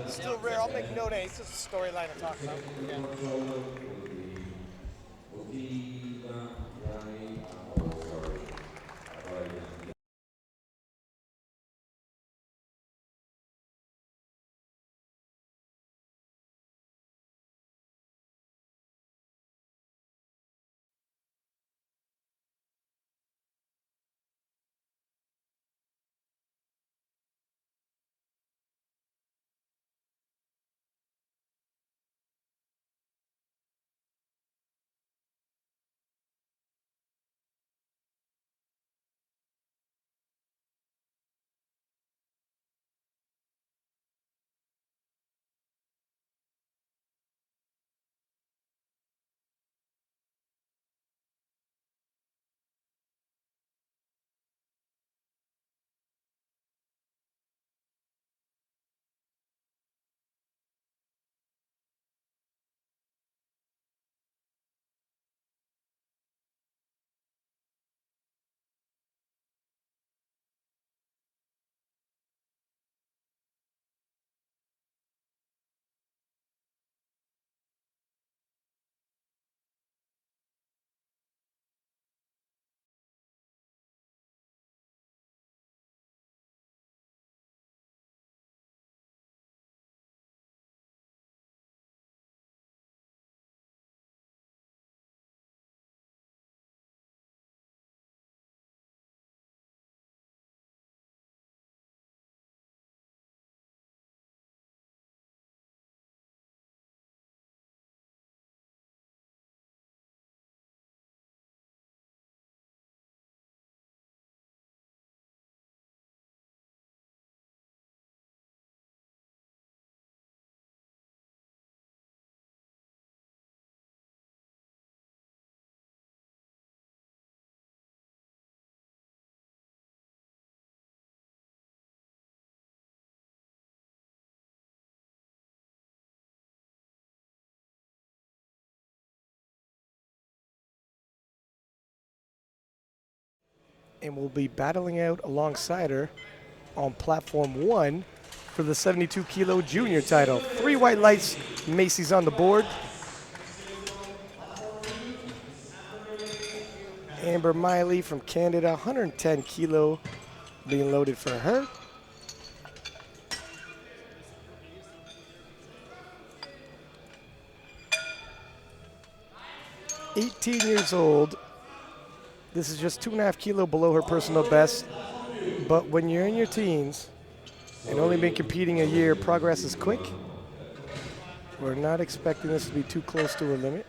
Still rare. I'll make note. It's just a storyline to talk about. Yeah. And we'll be battling out alongside her on platform 1 for the 72 kilo junior title. 3 white lights, Macy's on the board. Amber Miley from Canada, 110 kilo being loaded for her. "18 years old. This is just 2.5 kilo below her personal best. But when you're in your teens and only been competing a year, progress is quick. We're not expecting this to be too close to her limit.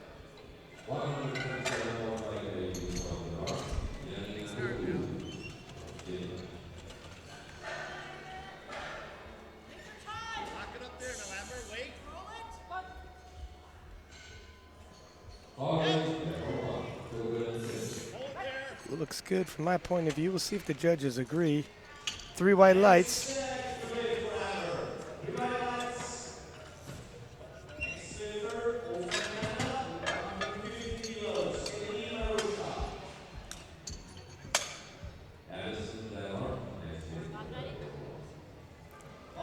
Looks good from my point of view. We'll see if the judges agree. 3 white lights.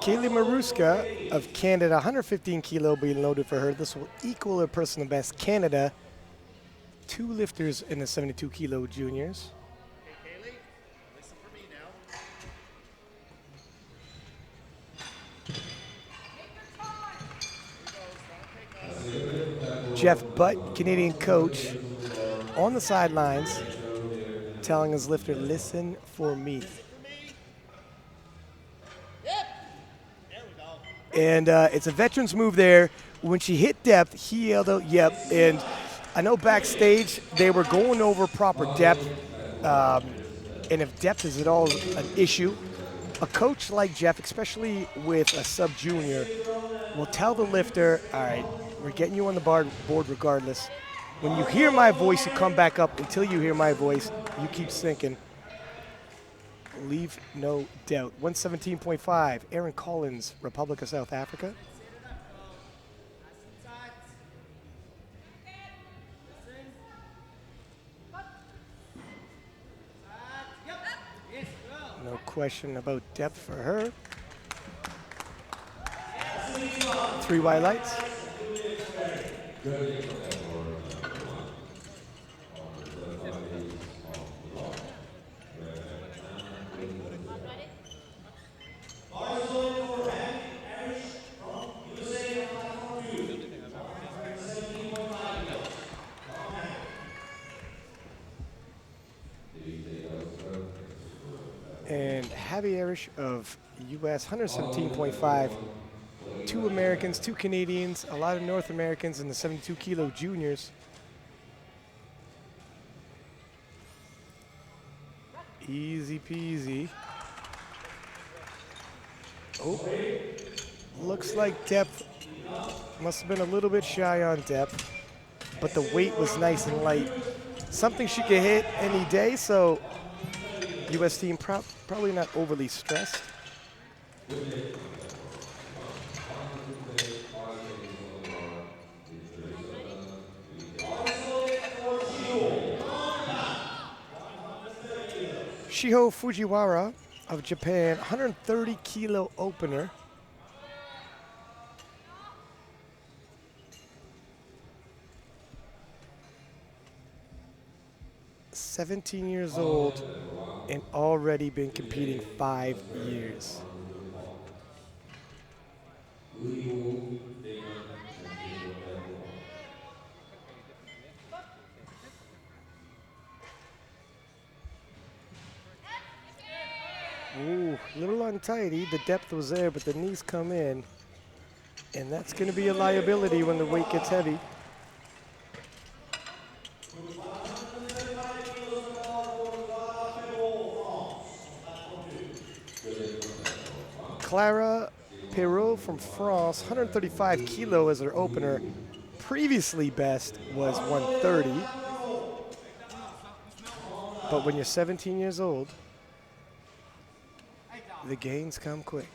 Kaylee Maruska of Canada, 115 kilo being loaded for her. This will equal her personal best. Canada, 2 lifters in the 72 kilo juniors. Hey, Kaylee, listen for me now. Jeff Butt, Canadian coach, on the sidelines, telling his lifter, listen for me. And it's a veteran's move there. When she hit depth, he yelled out, yep. And I know backstage they were going over proper depth. And if depth is at all an issue, a coach like Jeff, especially with a sub-junior, will tell the lifter, all right, we're getting you on the board regardless. When you hear my voice, you come back up. Until you hear my voice, you keep sinking. Leave no doubt. 117.5, Aaron Collins, Republic of South Africa. No question about depth for her. 3 white lights. And Javi Arish of US, 117.5. 2 Americans, 2 Canadians, a lot of North Americans in the 72 kilo juniors. Easy peasy. Oh, looks like depth must have been a little bit shy on depth, but the weight was nice and light. Something she could hit any day, so US team probably not overly stressed. Shiho Fujiwara of Japan, 130 kilo opener. "17 years old and already been competing 5 years. Ooh, a little untidy. The depth was there, but the knees come in. And that's going to be a liability when the weight gets heavy. Clara Perrault from France, 135 kilo as her opener. Previously best was 130. But when you're 17 years old, the gains come quick.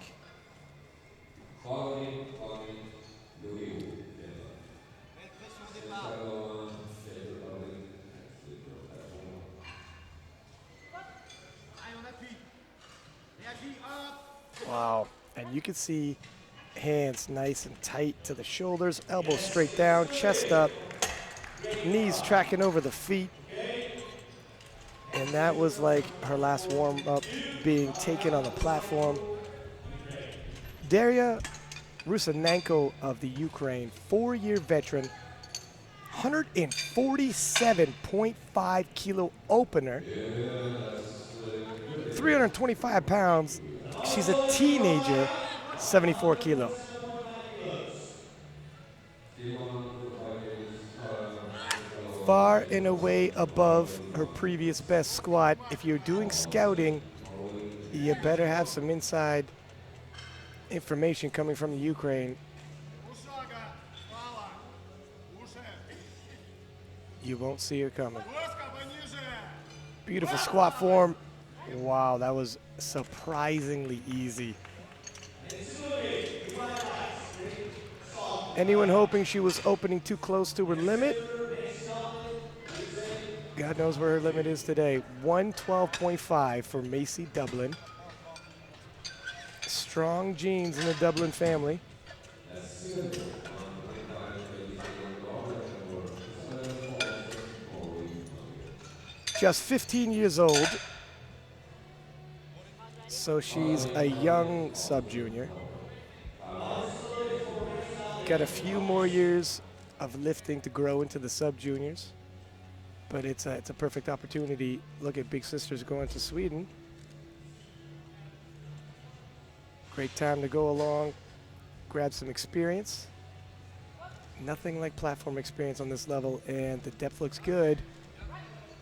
Wow, and you can see hands nice and tight to the shoulders, elbows straight down, chest up, knees tracking over the feet. And that was like her last warm-up being taken on the platform. Daria Rusanenko of the Ukraine, 4-year veteran, 147.5 kilo opener, 325 pounds. She's a teenager, 74 kilo. Far and away above her previous best squat. If you're doing scouting, you better have some inside information coming from the Ukraine. You won't see her coming. Beautiful squat form. Wow, that was surprisingly easy. Anyone hoping she was opening too close to her limit? God knows where her limit is today. 112.5 for Macy Dublin. Strong genes in the Dublin family. Just 15 years old. So she's a young sub-junior. Got a few more years of lifting to grow into the sub-juniors. But it's a perfect opportunity. Look at big sisters going to Sweden. Great time to go along, grab some experience. Nothing like platform experience on this level, and the depth looks good.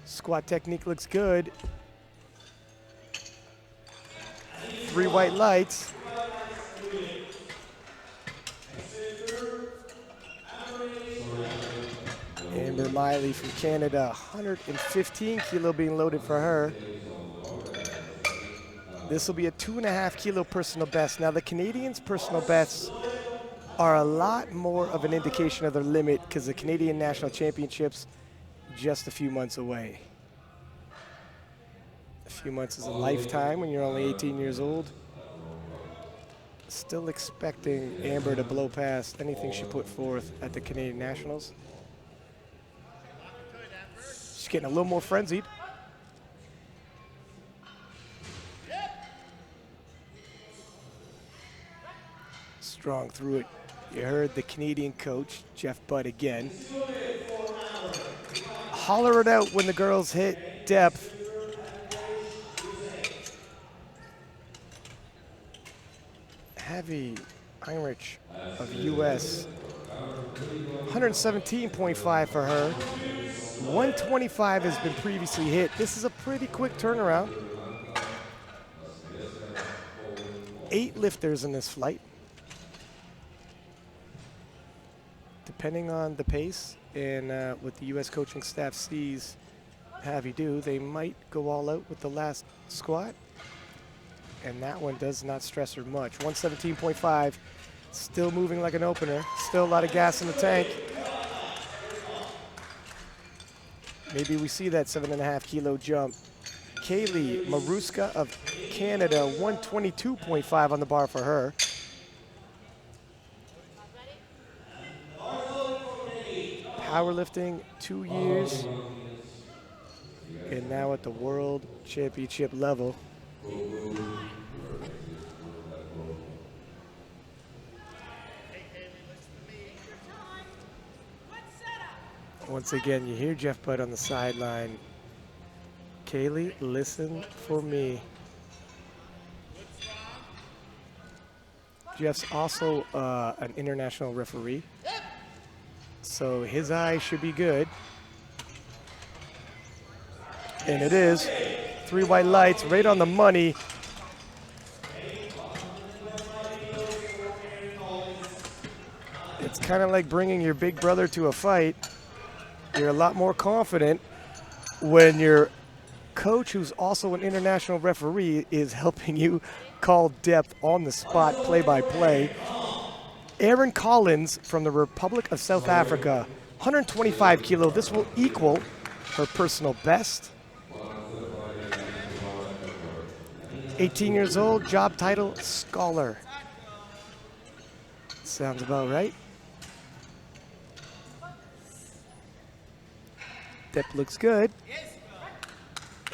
Squat technique looks good. 3 white lights. Amber Miley from Canada, 115 kilo being loaded for her. This will be a 2.5 kilo personal best. Now the Canadians' personal bests are a lot more of an indication of their limit because the Canadian National Championships just a few months away. A few months is a lifetime when you're only 18 years old. Still expecting Amber to blow past anything she put forth at the Canadian Nationals. She's getting a little more frenzied. Strong through it. You heard the Canadian coach, Jeff Budd, again. Holler it out when the girls hit depth. Heavy Heinrich of US, 117.5 for her. 125 has been previously hit. This is a pretty quick turnaround. 8 lifters in this flight. Depending on the pace and what the US coaching staff sees Javi do, they might go all out with the last squat. And that one does not stress her much. 117.5, still moving like an opener. Still a lot of gas in the tank. Maybe we see that 7.5 kilo jump. Kaylee Maruska of Canada, 122.5 on the bar for her. Powerlifting, 2 years. And now at the World Championship level. Once again, you hear Jeff Budd on the sideline. Kaylee, listen for me. Jeff's also an international referee, so his eye should be good. And it is. 3 white lights, right on the money. It's kind of like bringing your big brother to a fight. You're a lot more confident when your coach, who's also an international referee, is helping you call depth on the spot, play-by-play. Erin Collins from the Republic of South Africa, 125 kilo. This will equal her personal best. 18 years old, job title, scholar. Sounds about right. Depth looks good.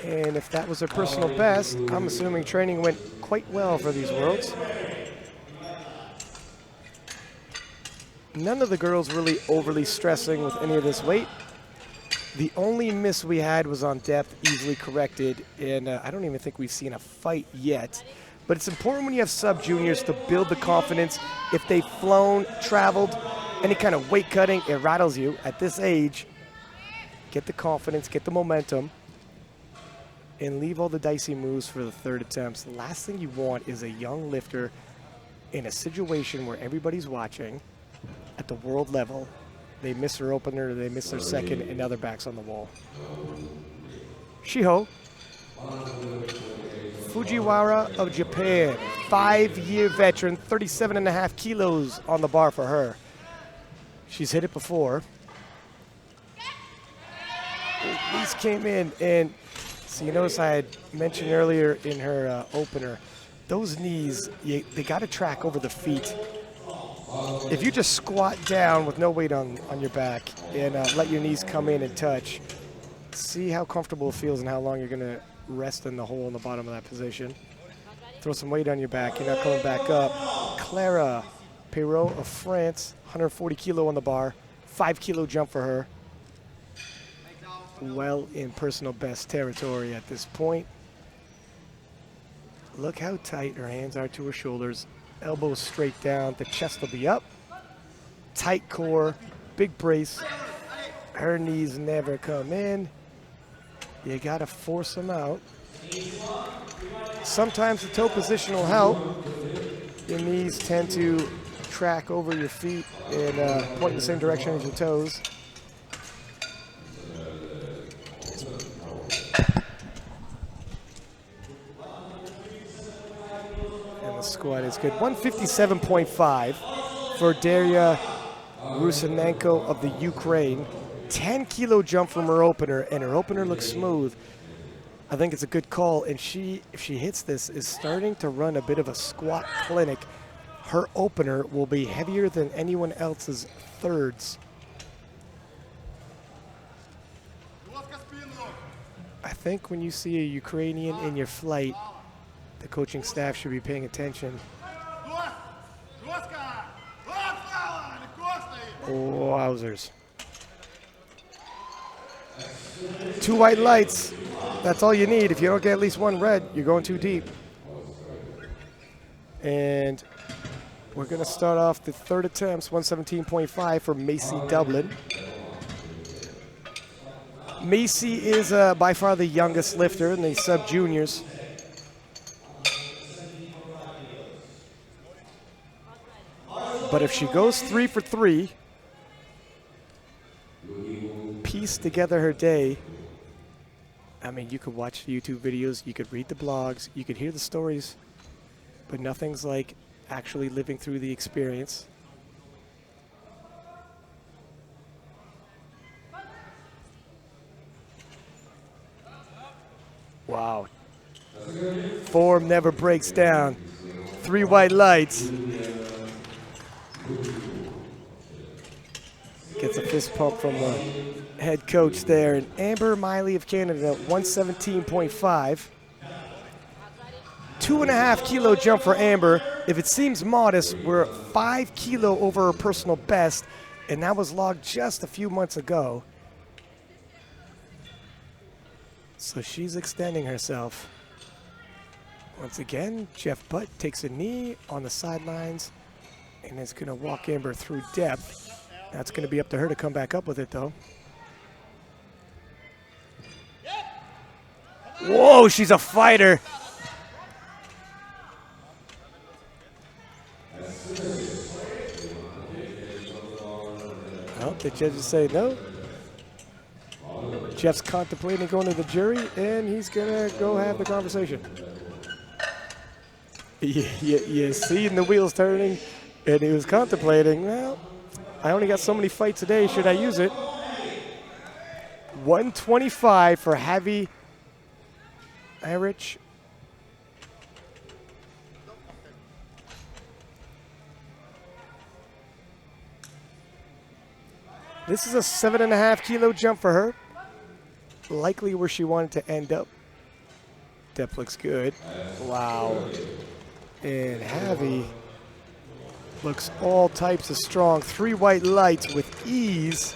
And if that was her personal best, I'm assuming training went quite well for these worlds. None of the girls really overly stressing with any of this weight. The only miss we had was on depth, easily corrected, and I don't even think we've seen a fight yet. But it's important when you have sub-juniors to build the confidence. If they've flown, traveled, any kind of weight cutting, it rattles you. At this age, get the confidence, get the momentum, and leave all the dicey moves for the third attempts. The last thing you want is a young lifter in a situation where everybody's watching at the world level. They miss their opener, they miss their second, and now their back's on the wall. Shiho Fujiwara of Japan, 5-year veteran, 37.5 kilos on the bar for her. She's hit it before. These came in, and so you notice I had mentioned earlier in her opener, those knees, they got to track over the feet. If you just squat down with no weight on your back and let your knees come in and touch, see how comfortable it feels and how long you're going to rest in the hole in the bottom of that position. Throw some weight on your back. You're not coming back up. Clara Perrault of France, 140 kilo on the bar, 5 kilo jump for her. Well in personal best territory at this point. Look how tight her hands are to her shoulders. Elbows straight down, the chest will be up. Tight core, big brace. Her knees never come in. You gotta force them out. Sometimes the toe position will help. Your knees tend to track over your feet and point in the same direction as your toes. And the squat is good. 157.5 for Daria Rusinenko of the Ukraine. 10-kilo jump from her opener, and her opener looks smooth. I think it's a good call, and she, if she hits this, is starting to run a bit of a squat clinic. Her opener will be heavier than anyone else's thirds. I think when you see a Ukrainian in your flight, the coaching staff should be paying attention. Wowzers. 2 white lights. That's all you need. If you don't get at least 1 red, you're going too deep. And we're going to start off the third attempts, 117.5 for Macy Dublin. Macy is by far the youngest lifter in the sub-juniors. But if she goes 3 for 3, piece together her day, I mean, you could watch the YouTube videos, you could read the blogs, you could hear the stories, but nothing's like actually living through the experience. Wow. Form never breaks down. 3 white lights. Gets a fist pump from the head coach there. And Amber Miley of Canada at 117.5. 2.5 kilo jump for Amber. If it seems modest, we're 5 kilo over her personal best, and that was logged just a few months ago. So she's extending herself. Once again, Jeff Butt takes a knee on the sidelines and is going to walk Amber through depth. That's going to be up to her to come back up with it, though. Whoa, she's a fighter. Oh, the judges say no. Jeff's contemplating going to the jury, and he's going to go have the conversation. You seen the wheels turning, and he was contemplating, well, I only got so many fights a day. Should I use it? 125 for Javi Erich. This is a 7.5 kilo jump for her. Likely where she wanted to end up. Depth looks good. Wow. And Javi looks all types of strong. 3 white lights with ease.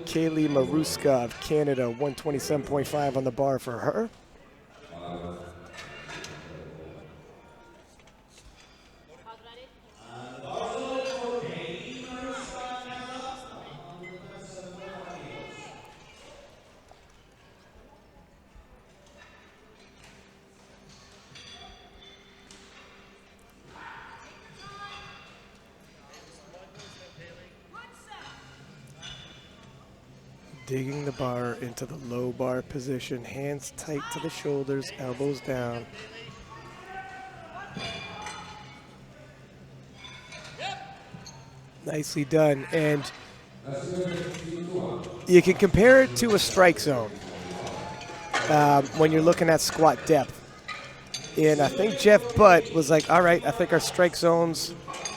Kaylee Maruska of Canada, 127.5 on the bar for her. Digging the bar into the low bar position, hands tight to the shoulders, elbows down. Nicely done. And you can compare it to a strike zone when you're looking at squat depth. And I think Jeff Butt was like, all right, I think our strike zones,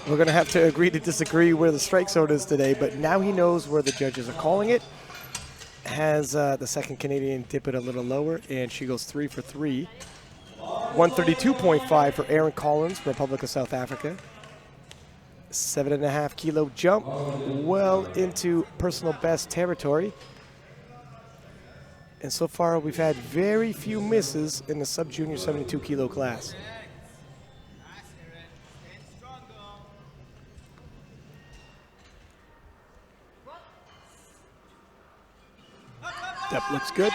we're going to have to agree to disagree where the strike zone is today. But now he knows where the judges are calling it. Has the second Canadian dip it a little lower, and she goes 3 for 3. 132.5 for Erin Collins, Republic of South Africa. 7.5 kilo jump, well into personal best territory. And so far, we've had very few misses in the sub-junior 72 kilo class. Step looks good.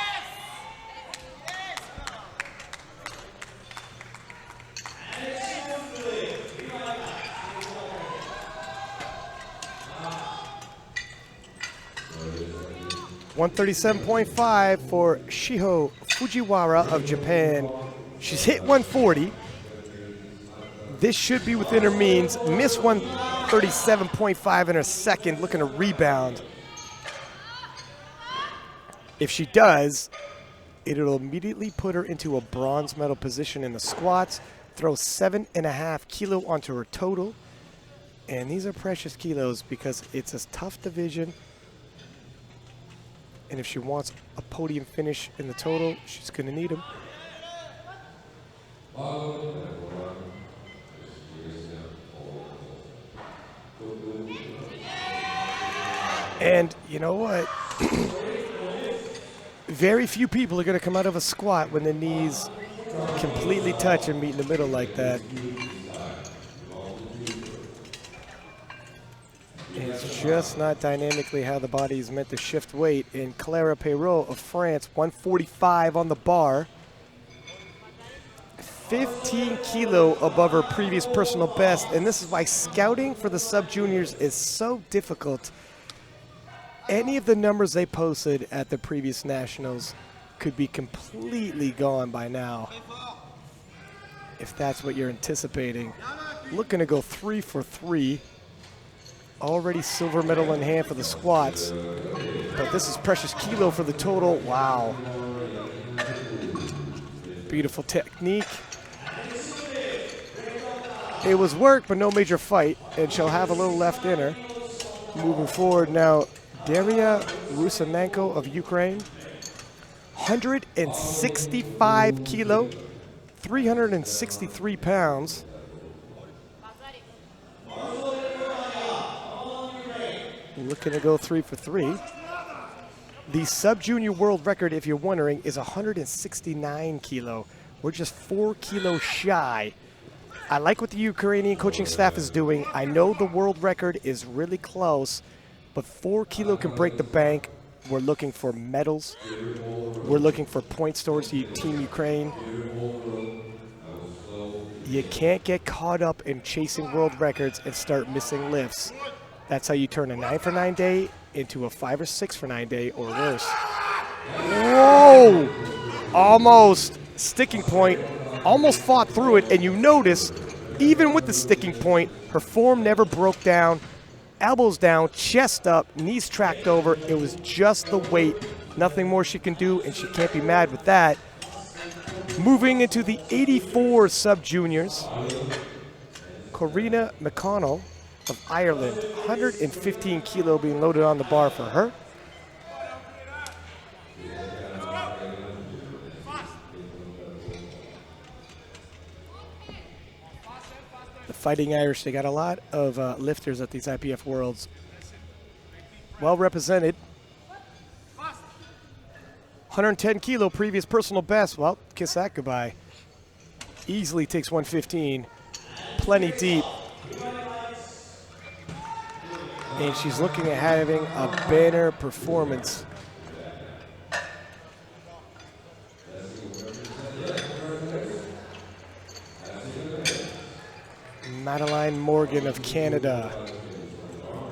$137.5 for Shiho Fujiwara of Japan. She's hit 140. This should be within her means. Miss 137.5 in her second, looking to rebound. If she does, it'll immediately put her into a bronze medal position in the squats, throw 7.5 kilo onto her total. And these are precious kilos because it's a tough division. And if she wants a podium finish in the total, she's going to need them. And you know what? Very few people are going to come out of a squat when the knees completely touch and meet in the middle like that. It's just not dynamically how the body is meant to shift weight. And Clara Perrault of France, 145 on the bar. 15 kilo above her previous personal best. And this is why scouting for the sub-juniors is so difficult. Any of the numbers they posted at the previous nationals could be completely gone by now, if that's what you're anticipating. Looking to go 3 for 3. Already silver medal in hand for the squats, but this is precious kilo for the total. Wow. Beautiful technique. It was work, but no major fight, and she'll have a little left in her. Moving forward now, Daria Rusanenko of Ukraine, 165 kilo, 363 pounds. Looking to go 3 for 3. The sub-junior world record, if you're wondering, is 169 kilo. We're just 4 kilos shy. I like what the Ukrainian coaching staff is doing. I know the world record is really close, but 4 kilo can break the bank. We're looking for medals. We're looking for points towards Team Ukraine. You can't get caught up in chasing world records and start missing lifts. That's how you turn a 9 for 9 day into a 5 or 6 for 9 day or worse. Whoa! Almost sticking point. Almost fought through it, and you notice, even with the sticking point, her form never broke down. Elbows down, chest up, knees tracked over. It was just the weight. Nothing more she can do, and she can't be mad with that. Moving into the 84 sub-juniors, Corina McConnell of Ireland, 115 kilo being loaded on the bar for her. The Fighting Irish, they got a lot of lifters at these IPF Worlds. Well represented. 110 kilo previous personal best. Well, kiss that goodbye. Easily takes 115. Plenty deep. And she's looking at having a banner performance. Madeline Morgan of Canada.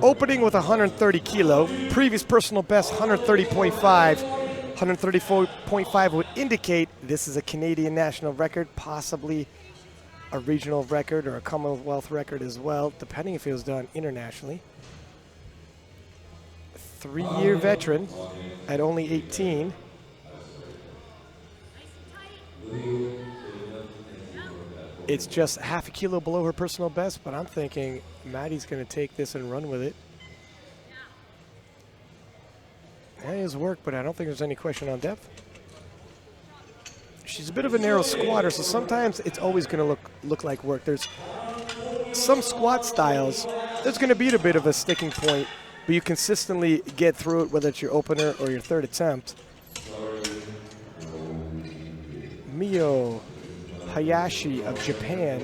Opening with 130 kilo. Previous personal best, 130.5. 134.5 would indicate this is a Canadian national record, possibly a regional record or a Commonwealth record as well, depending if it was done internationally. 3-year veteran at only 18. It's just half a kilo below her personal best, but I'm thinking Maddie's going to take this and run with it. That is work, but I don't think there's any question on depth. She's a bit of a narrow squatter, so sometimes it's always going to look like work. There's some squat styles, there's going to be a bit of a sticking point, but you consistently get through it, whether it's your opener or your third attempt. Mio Hayashi of Japan,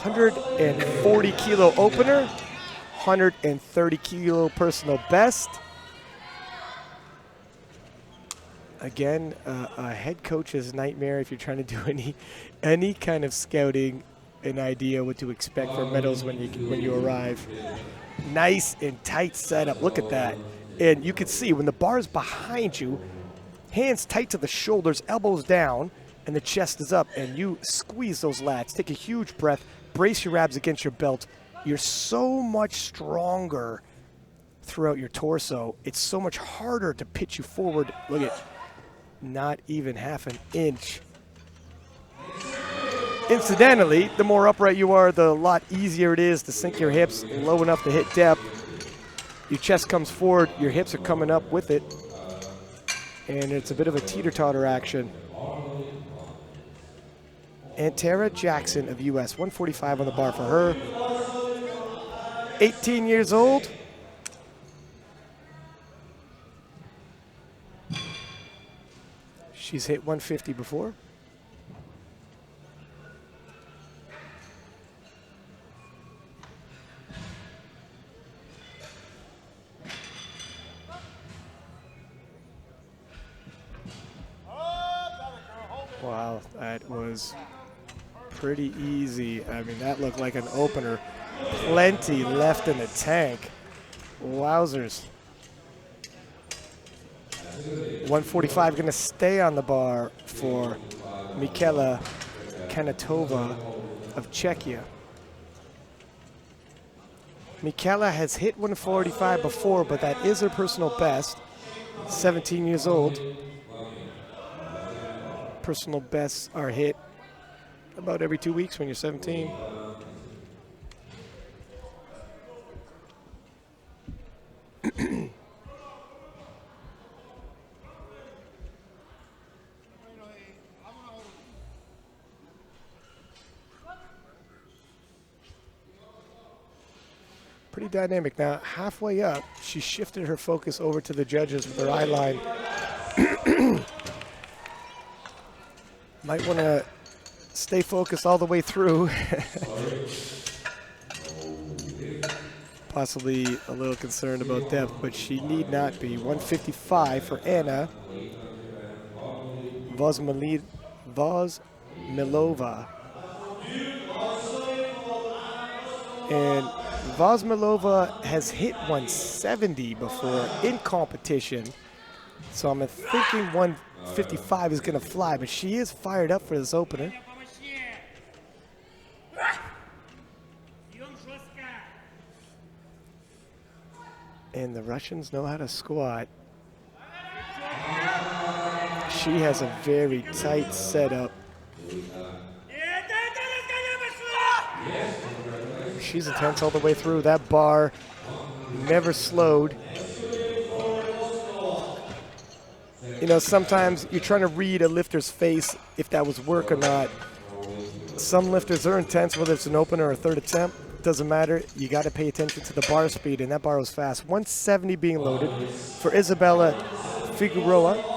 140 kilo opener, 130 kilo personal best. Again, a head coach's nightmare if you're trying to do any kind of scouting, an idea what to expect for medals when you arrive. Nice and tight setup. Look at that. And you can see when the bar is behind you, hands tight to the shoulders, elbows down, and the chest is up, and you squeeze those lats. Take a huge breath, brace your abs against your belt. You're so much stronger throughout your torso. It's so much harder to pitch you forward. Look at, not even half an inch. Incidentally, the more upright you are, the lot easier it is to sink your hips low enough to hit depth. Your chest comes forward, your hips are coming up with it, and it's a bit of a teeter-totter action. And Tara Jackson of US, 145 on the bar for her. 18 years old. She's hit 150 before. Wow, that was pretty easy. I mean, that looked like an opener. Plenty left in the tank. Wowzers. 145 going to stay on the bar for Michaela Kanatova of Czechia. Michaela has hit 145 before, but that is her personal best. 17 years old. Personal bests are hit about every 2 weeks when you're 17. Pretty dynamic. Now, halfway up, she shifted her focus over to the judges with her eye line. Might want to stay focused all the way through. Possibly a little concerned about depth, but she need not be. 155 for Anna Vozmilova. And Vozmilova has hit 170 before in competition. So I'm thinking 155 is going to fly, but she is fired up for this opener. And the Russians know how to squat. She has a very tight setup. She's intense all the way through. That bar never slowed. You know, sometimes you're trying to read a lifter's face if that was work or not. Some lifters are intense, whether it's an opener or a third attempt. Doesn't matter. You got to pay attention to the bar speed, and that bar was fast. 170 being loaded for Isabella Figueroa.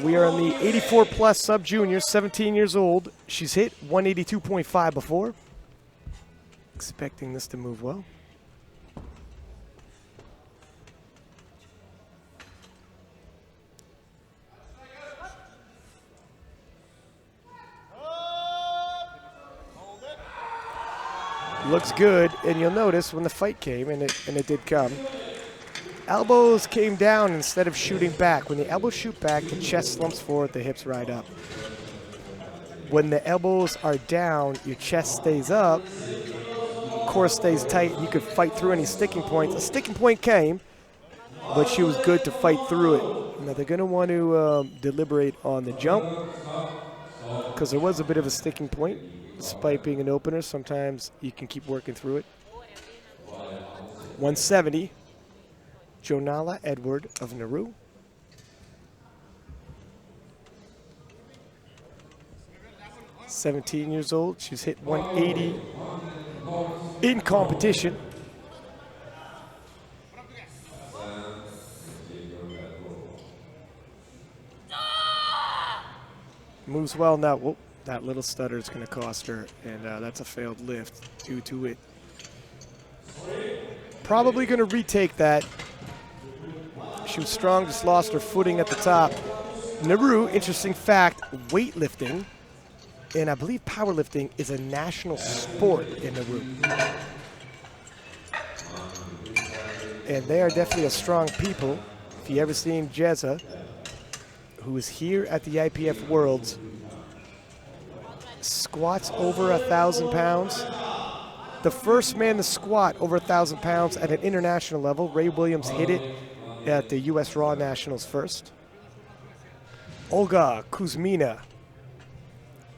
We are on the 84-plus sub-junior, 17 years old. She's hit 182.5 before. Expecting this to move well. Looks good, and you'll notice when the fight came, and it did come, elbows came down instead of shooting back. When the elbows shoot back, the chest slumps forward, the hips ride up. When the elbows are down, your chest stays up, core stays tight, and you could fight through any sticking points. A sticking point came, but she was good to fight through it. Now they're going to want to deliberate on the jump, because there was a bit of a sticking point. Despite being an opener, sometimes you can keep working through it. 170, Jonala Edward of Nauru. (17 years old). She's hit 180 in competition. Moves well now. Whoa. That little stutter is going to cost her, and that's a failed lift due to it. Probably going to retake that. She was strong, just lost her footing at the top. Nauru, interesting fact, weightlifting, and I believe powerlifting is a national sport in Nauru. And they are definitely a strong people. If you ever seen Jezza, who is here at the IPF Worlds, squats over 1,000 pounds. The first man to squat over 1,000 pounds at an international level. Ray Williams hit it at the U.S. Raw Nationals first. Olga Kuzmina,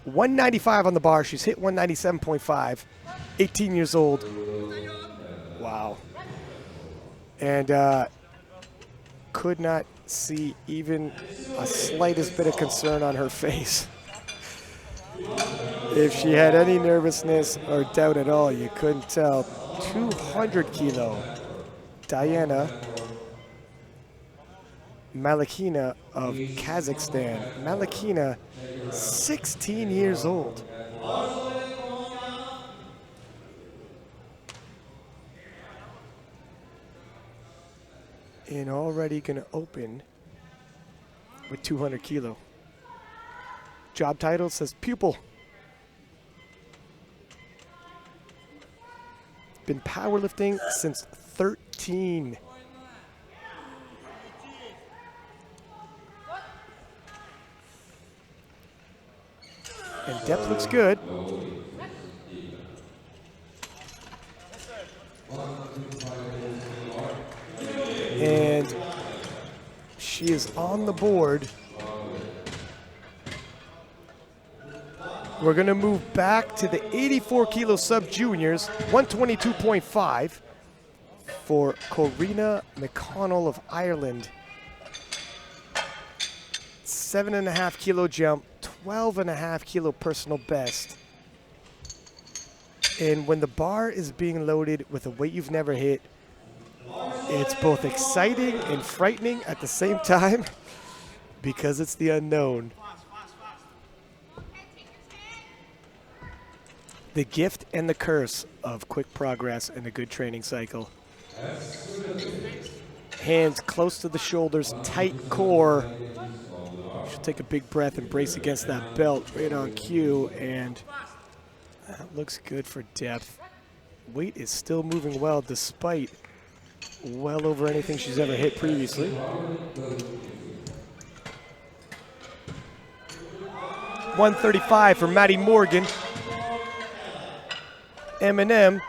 195 on the bar. She's hit 197.5, 18 years old. Wow. And could not see even a slightest bit of concern on her face. If she had any nervousness or doubt at all, you couldn't tell. 200 kilo, Diana Malakina of Kazakhstan. Malakina, 16 years old. And already gonna open with 200 kilo. Job title says pupil. Been powerlifting since 13. And depth looks good. And she is on the board. We're gonna move back to the 84 kilo sub juniors, 122.5 for Corina McConnell of Ireland. 7.5 kilo jump, 12.5 kilo personal best. And when the bar is being loaded with a weight you've never hit, it's both exciting and frightening at the same time because it's the unknown. The gift and the curse of quick progress and a good training cycle. Hands close to the shoulders, tight core. Should take a big breath and brace against that belt right on cue, and that looks good for depth. Weight is still moving well despite well over anything she's ever hit previously. 135 for Maddie Morgan. Eminem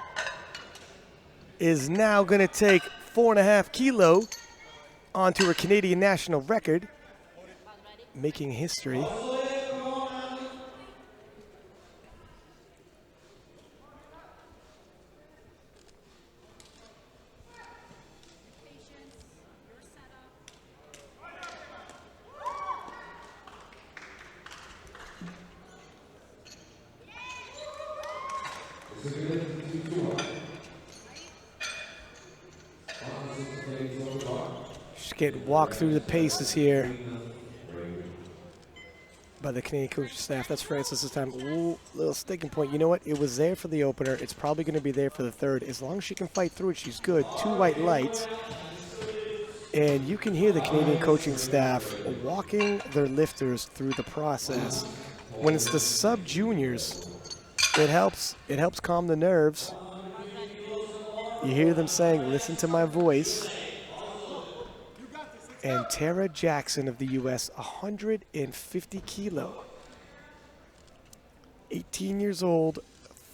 is now going to take 4.5 kilo onto her Canadian national record, making history. Just getting walked through the paces here by the Canadian coaching staff. That's Francis this time. Ooh, little sticking point. You know what? It was there for the opener. It's probably going to be there for the third. As long as she can fight through it, she's good. 2 white lights. And you can hear the Canadian coaching staff walking their lifters through the process. When it's the sub-juniors, it helps calm the nerves. You hear them saying, listen to my voice. And Tara Jackson of the U.S., 150 kilo. 18 years old,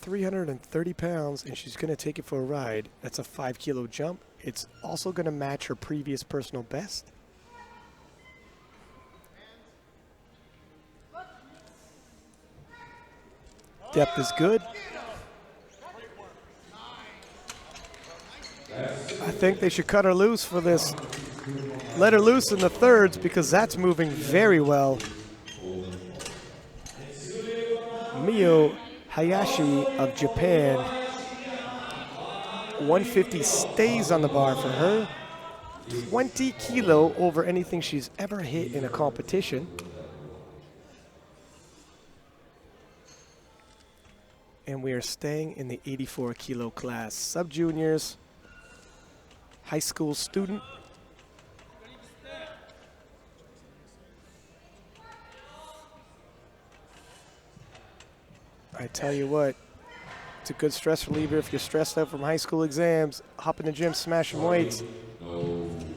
330 pounds, and she's going to take it for a ride. That's a 5 kilo jump. It's also going to match her previous personal best. Depth is good. I think they should cut her loose for this. Let her loose in the thirds because that's moving very well. Mio Hayashi of Japan. 150 stays on the bar for her. 20 kilo over anything she's ever hit in a competition. And we are staying in the 84 kilo class. Sub-juniors, high school student. I tell you what, it's a good stress reliever. If you're stressed out from high school exams, hop in the gym, smash some weights.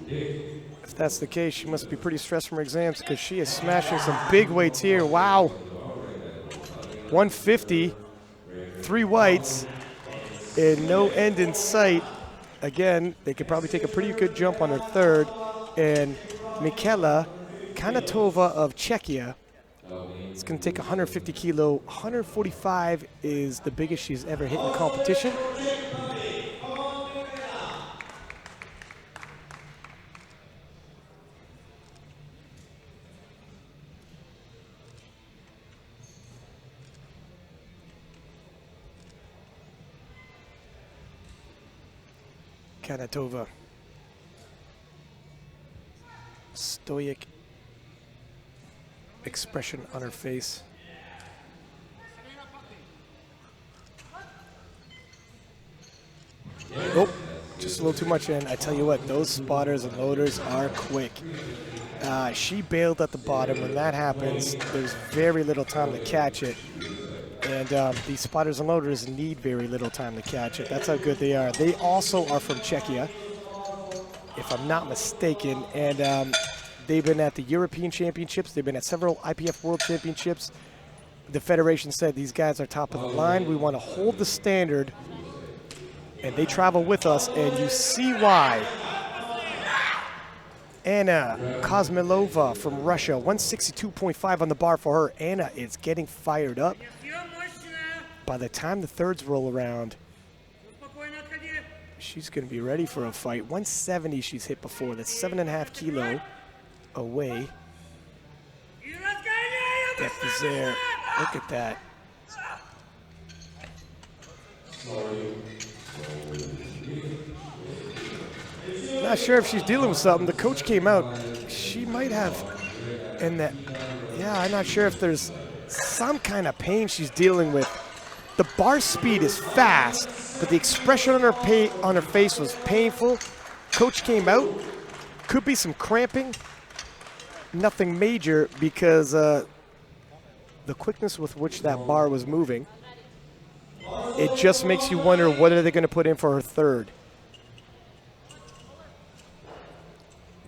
If that's the case, she must be pretty stressed from her exams because she is smashing some big weights here. Wow. 150, 3 whites, and no end in sight. Again, they could probably take a pretty good jump on her third. And Michaela Kanatova of Czechia, it's going to take 150 kilo. 145 is the biggest she's ever hit in competition. Kanatova. Stoic expression on her face. Oh, just a little too much in. I tell you what, those spotters and loaders are quick. She bailed at the bottom. When that happens, there's very little time to catch it. And these spotters and loaders need very little time to catch it. That's how good they are. They also are from Czechia, if I'm not mistaken. And they've been at the European Championships. They've been at several IPF World Championships. The federation said these guys are top of the line. We want to hold the standard. And they travel with us, and you see why. Anna Kosmilova from Russia, 162.5 on the bar for her. Anna is getting fired up. By the time the thirds roll around, she's going to be ready for a fight. 170 she's hit before. That's 7.5 kilo away. Depth is there. Look at that. Not sure if she's dealing with something. The coach came out. She might have, and that, yeah, I'm not sure if there's some kind of pain she's dealing with. The bar speed is fast, but the expression on her face was painful. Coach came out. Could be some cramping. Nothing major because the quickness with which that bar was moving. It just makes you wonder, what are they going to put in for her third?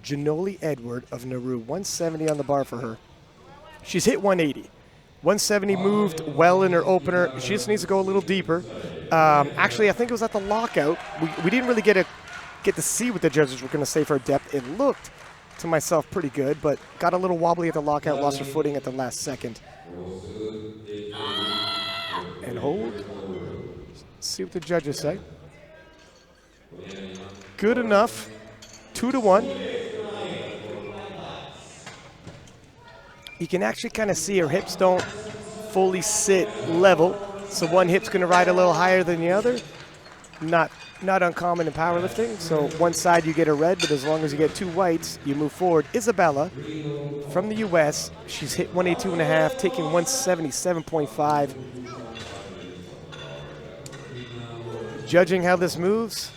Janoli Edward of Nauru, 170 on the bar for her. She's hit 180. 170 moved well in her opener. She just needs to go a little deeper. Actually, I think it was at the lockout. We didn't really get to see what the judges were going to say for her depth. It looked, to myself, pretty good, but got a little wobbly at the lockout, lost her footing at the last second. And hold. See what the judges say. Good enough. 2-1. You can actually kind of see her hips don't fully sit level, so one hip's going to ride a little higher than the other. Not uncommon in powerlifting. So one side you get a red, but as long as you get 2 whites, you move forward. Isabella from the U.S. She's hit 182.5, taking 177.5. Judging how this moves,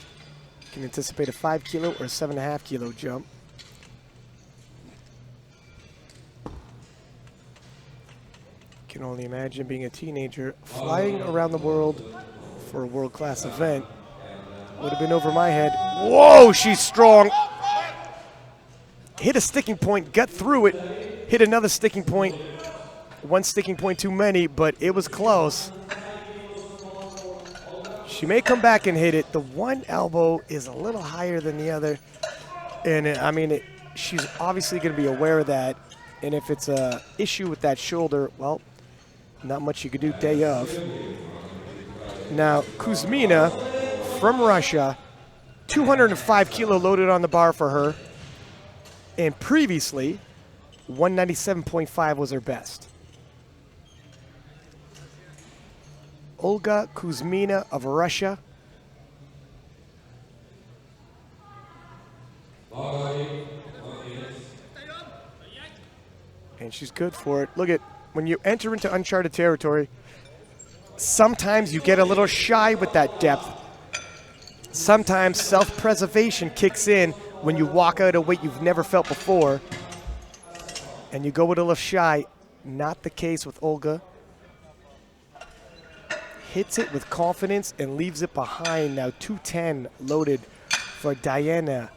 you can anticipate a 5 kilo or 7.5 kilo jump. Can only imagine being a teenager flying around the world for a world-class event. Would have been over my head. Whoa, she's strong. Hit a sticking point, got through it, hit another sticking point. One sticking point too many, but it was close. She may come back and hit it. The one elbow is a little higher than the other. And she's obviously going to be aware of that. And if it's an issue with that shoulder, well, not much you could do day of. Now, Kuzmina from Russia, 205 kilo loaded on the bar for her. And previously, 197.5 was her best. Olga Kuzmina of Russia. And she's good for it. Look at, when you enter into uncharted territory, sometimes you get a little shy with that depth. Sometimes self-preservation kicks in when you walk out a weight you've never felt before, and you go a little shy. Not the case with Olga. hits it with confidence and leaves it behind. Now 210 loaded for Diana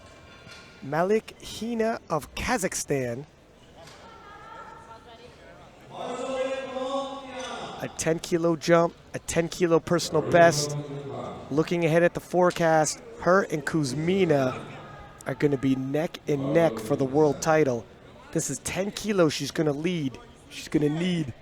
Malikhina of Kazakhstan. A 10-kilo jump, a 10-kilo personal best. Looking ahead at the forecast, her and Kuzmina are going to be neck and neck for the world title. This is 10 kilos she's going to lead. She's going to need.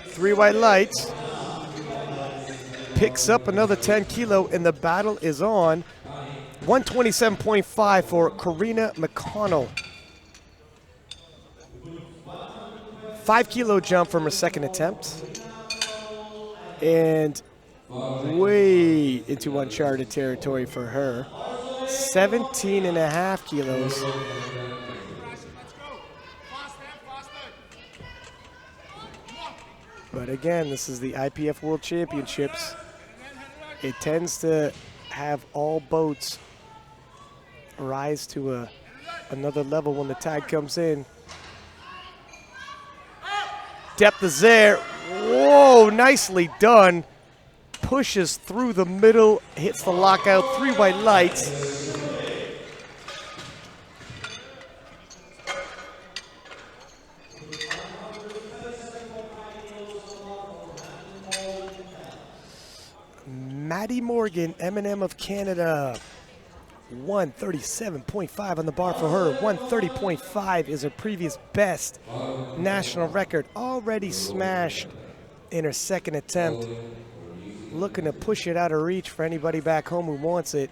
Three white lights. Picks up another 10 kilo, and the battle is on. 127.5 for Karina McConnell. 5 kilo jump from her second attempt. And way into uncharted territory for her. 17.5 kilos. But again, this is the IPF World Championships. It tends to have all boats rise to another level when the tide comes in. Depth is there. Whoa, nicely done. Pushes through the middle, hits the lockout, 3 white lights. Maddie Morgan, M&M of Canada, 137.5 on the bar for her. 130.5 is her previous best national record. Already smashed in her second attempt. Looking to push it out of reach for anybody back home who wants it.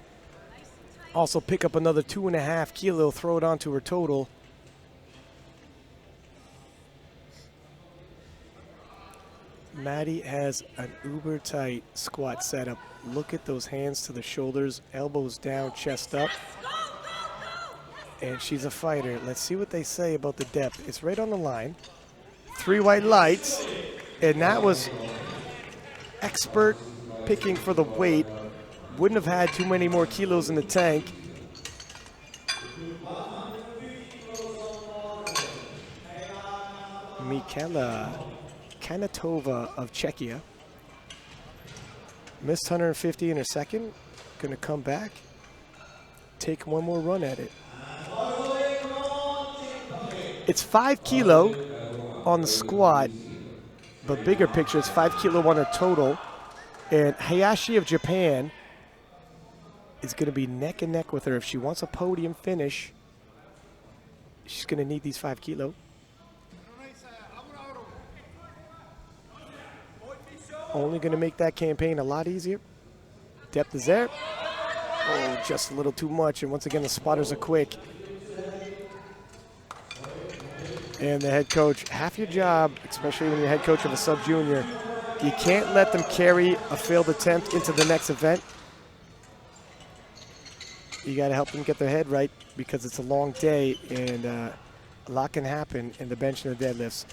Also pick up another 2.5 kilo, throw it onto her total. Maddie has an uber tight squat setup. Look at those hands to the shoulders, elbows down, chest up. And she's a fighter. Let's see what they say about the depth. It's right on the line. 3 white lights, and that was expert picking for the weight. Wouldn't have had too many more kilos in the tank. Mikela Kanatova of Czechia. Missed 150 in her second. Gonna come back, take one more run at it. It's 5 kilo on the squat, but bigger picture, it's 5 kilo on her total. And Hayashi of Japan is gonna be neck and neck with her. If she wants a podium finish, she's gonna need these 5 kilo. Only going to make that campaign a lot easier. Depth is there. Oh, just a little too much. And once again, the spotters are quick. And the head coach, half your job, especially when you're head coach of a sub-junior, you can't let them carry a failed attempt into the next event. You got to help them get their head right because it's a long day and a lot can happen in the bench and the deadlifts.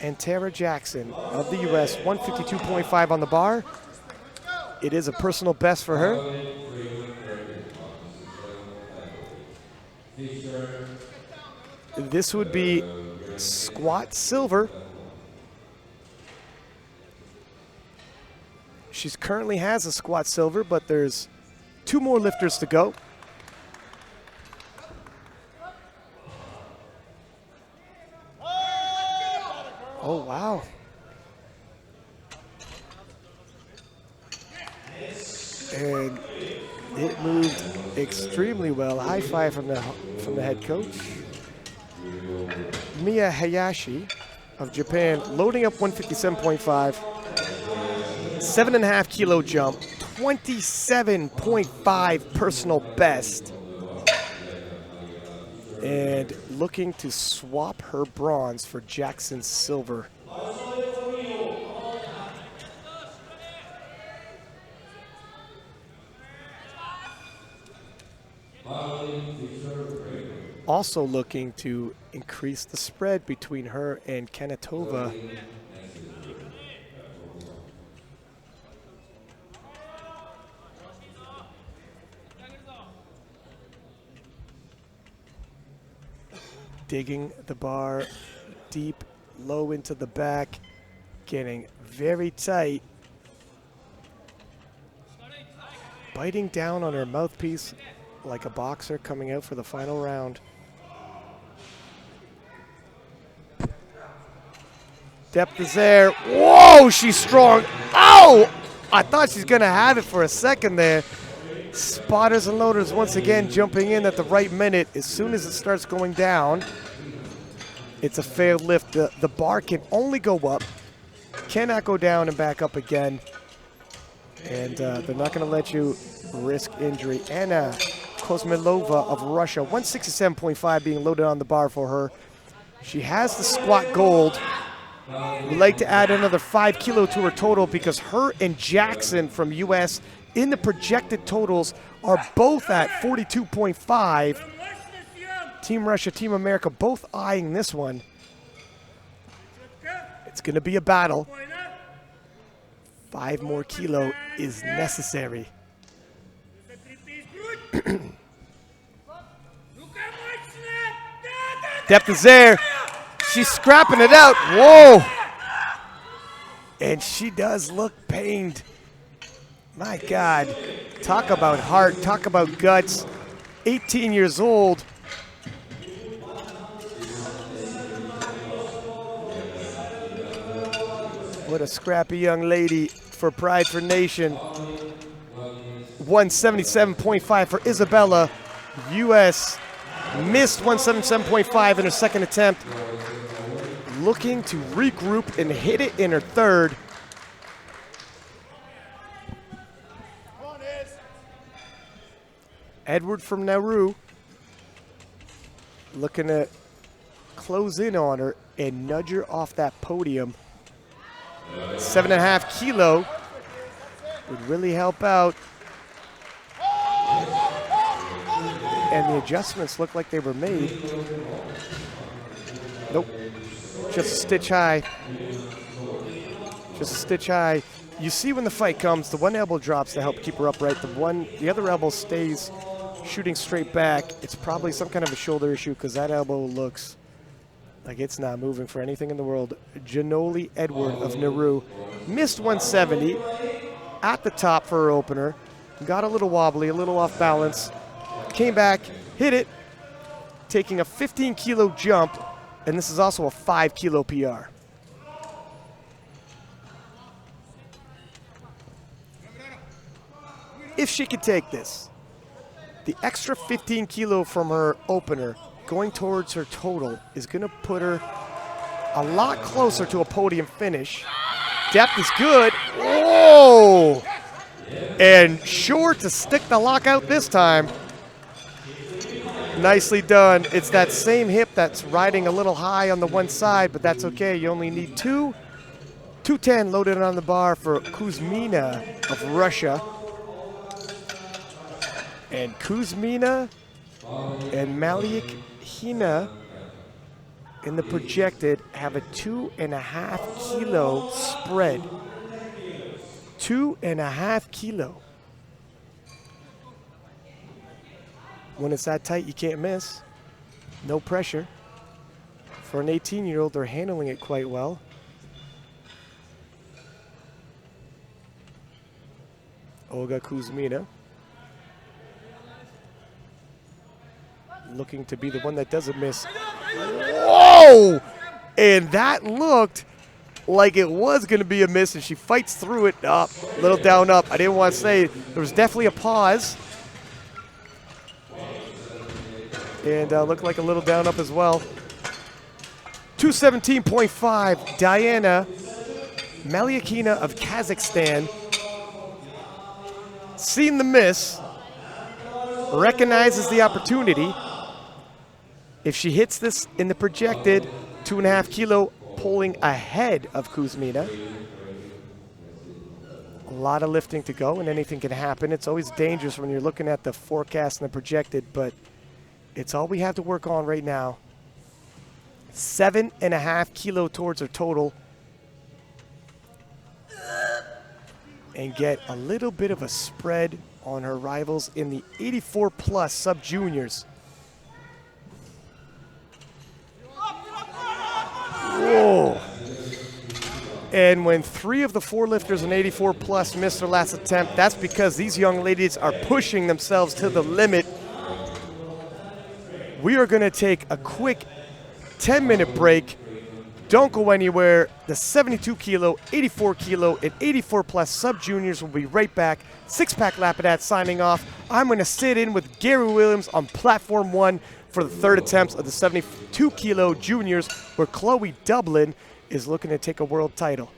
And Tara Jackson of the U.S., 152.5 on the bar. It is a personal best for her. This would be squat silver. She currently has a squat silver, but there's 2 more lifters to go. Oh, wow. And it moved extremely well. High five from the head coach. Mia Hayashi of Japan, loading up 157.5. 7.5 kilo jump, 27.5 personal best. And looking to swap her bronze for Jackson's silver. also looking to increase the spread between her and Kanatova. Digging the bar deep, low into the back, getting very tight. Biting down on her mouthpiece like a boxer coming out for the final round. Depth is there. Whoa, she's strong. Oh! I thought she's gonna have it for a second there. Spotters and loaders once again jumping in at the right minute. As soon as it starts going down, it's a failed lift. The bar can only go up, cannot go down and back up again. And they're not gonna let you risk injury. Anna Kozmilova of Russia, 167.5 being loaded on the bar for her. She has the squat gold. We'd like to add another 5 kilo to her total because her and Jackson from US in the projected totals are both at 42.5. Team Russia, Team America, both eyeing this one. It's going to be a battle. 5 more kilo is necessary. Depth is there. She's scrapping it out. Whoa. And she does look pained. My God. Talk about heart. Talk about guts. 18 years old. What a scrappy young lady for Pride for Nation. 177.5 for Isabella. U.S. missed 177.5 in her second attempt. Looking to regroup and hit it in her third. Edward from Nauru looking to close in on her and nudge her off that podium. 7.5 kilo would really help out. And the adjustments look like they were made. Nope. Just a stitch high. Just a stitch high. You see when the fight comes, the one elbow drops to help keep her upright. The other elbow stays shooting straight back. It's probably some kind of a shoulder issue because that elbow looks like it's not moving for anything in the world. Janoli Edward of Nauru missed 170 at the top for her opener. Got a little wobbly, a little off balance. Came back, hit it, taking a 15 kilo jump, and this is also a 5 kilo PR. If she could take this, the extra 15 kilo from her opener going towards her total is going to put her a lot closer to a podium finish. Depth is good. Whoa! And sure to stick the lockout this time. Nicely done. It's that same hip that's riding a little high on the one side, but that's okay. You only need 210 loaded on the bar for Kuzmina of Russia. And Kuzmina and Maliak Hina in the projected have a 2.5 kilo spread. 2.5 kilo. When it's that tight, you can't miss. No pressure. For an 18-year-old, they're handling it quite well. Olga Kuzmina. Looking to be the one that doesn't miss. Whoa! And that looked like it was going to be a miss, and she fights through it. Up, little down up. I didn't want to say. There was definitely a pause. And looked like a little down up as well. 217.5, Diana Maliakina of Kazakhstan. Seen the miss. Recognizes the opportunity. If she hits this in the projected 2.5 kilo, pulling ahead of Kuzmina. A lot of lifting to go and anything can happen. It's always dangerous when you're looking at the forecast and the projected, but It's all we have to work on right now. 7.5 kilo towards her total. And get a little bit of a spread on her rivals in the 84 plus sub-juniors. Whoa. And when 3 of the 4 lifters in 84 plus missed their last attempt, that's because these young ladies are pushing themselves to the limit. We are going to take a quick 10-minute break. Don't go anywhere. The 72 kilo, 84 kilo, and 84 plus sub-juniors will be right back. Six-Pack Lapidat signing off. I'm going to sit in with Gary Williams on platform 1 for the third attempts of the 72 kilo juniors, where Chloe Dublin is looking to take a world title.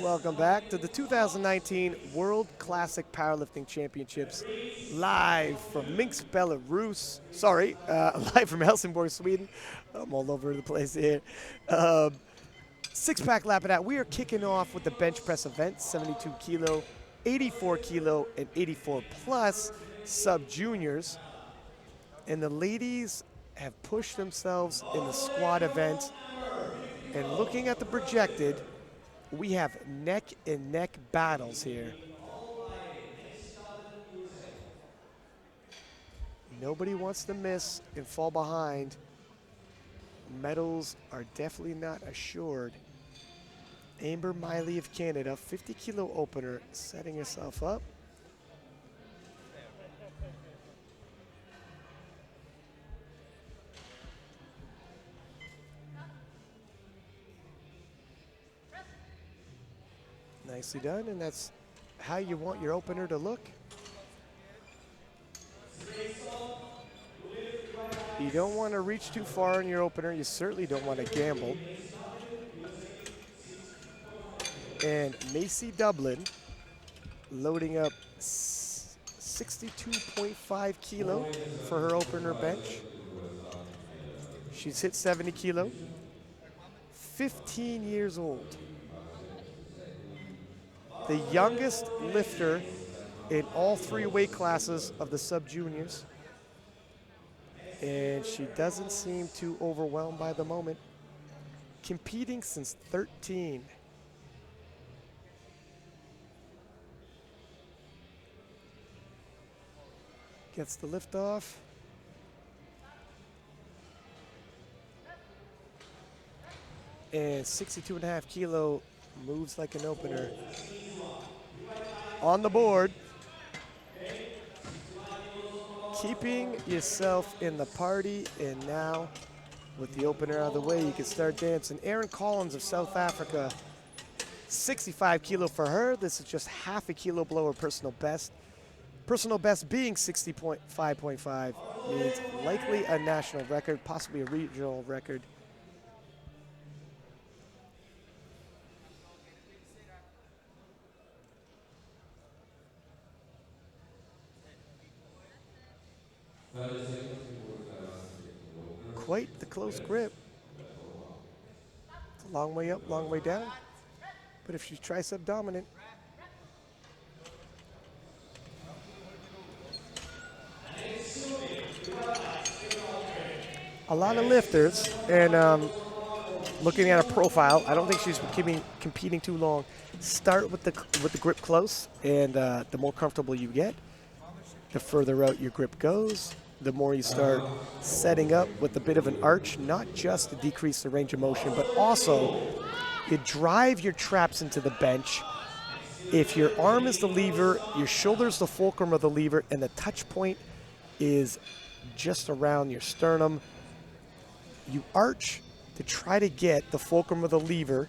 Welcome back to the 2019 World Classic Powerlifting Championships, live from Minsk, Belarus. Sorry, live from Helsingborg, Sweden. I'm all over the place here. Six-pack lap it out. We are kicking off with the bench press event, 72 kilo, 84 kilo, and 84 plus sub-juniors. And the ladies have pushed themselves in the squat event. And looking at the projected, we have neck and neck battles here. Nobody wants to miss and fall behind. Medals are definitely not assured. Amber Miley of Canada, 50 kilo opener, setting herself up. Nicely done, and that's how you want your opener to look. You don't want to reach too far in your opener. You certainly don't want to gamble. And Macy Dublin loading up 62.5 kilo for her opener bench. She's hit 70 kilo, 15 years old. The youngest lifter in all three weight classes of the sub-juniors. And she doesn't seem too overwhelmed by the moment. Competing since 13. Gets the lift off. And 62.5 kilo moves like an opener. On the board. Keeping yourself in the party, and now with the opener out of the way, you can start dancing. Erin Collins of South Africa, 65 kilo for her. This is just half a kilo below her personal best. Personal best being 60.5.5 means likely a national record, possibly a regional record. Quite the close grip. It's a long way up, long way down. But if she's tricep dominant, a lot of lifters, and looking at a profile, I don't think she's competing too long. Start with the grip close, and the more comfortable you get, the further out your grip goes, the more you start setting up with a bit of an arch, not just to decrease the range of motion, but also you drive your traps into the bench. If your arm is the lever, your shoulder's the fulcrum of the lever, and the touch point is just around your sternum, you arch to try to get the fulcrum of the lever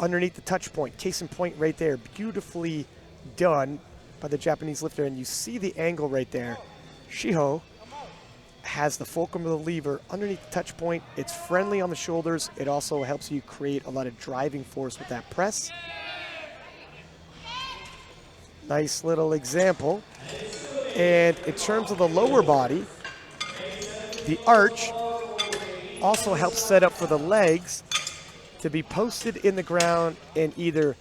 underneath the touch point. Case in point right there, beautifully done by the Japanese lifter, and you see the angle right there. Shiho has the fulcrum of the lever underneath the touch point. It's friendly on the shoulders. It also helps you create a lot of driving force with that press. Nice little example. And in terms of the lower body, the arch also helps set up for the legs to be posted in the ground and either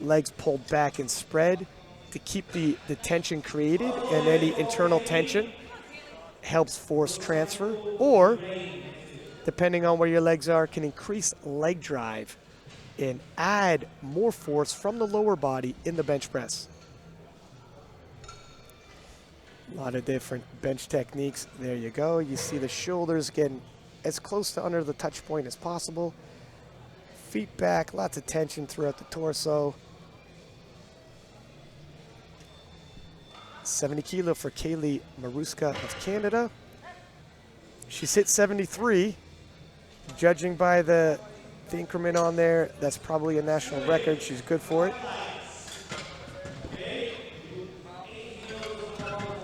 legs pulled back and spread to keep the tension created, and any internal tension helps force transfer, or depending on where your legs are, can increase leg drive and add more force from the lower body in the bench press. A lot of different bench techniques. There you go. You see the shoulders getting as close to under the touch point as possible. Feet back, lots of tension throughout the torso. 70 kilo for Kaylee Maruska of Canada. She's hit 73. Judging by the increment on there, that's probably a national record. She's good for it.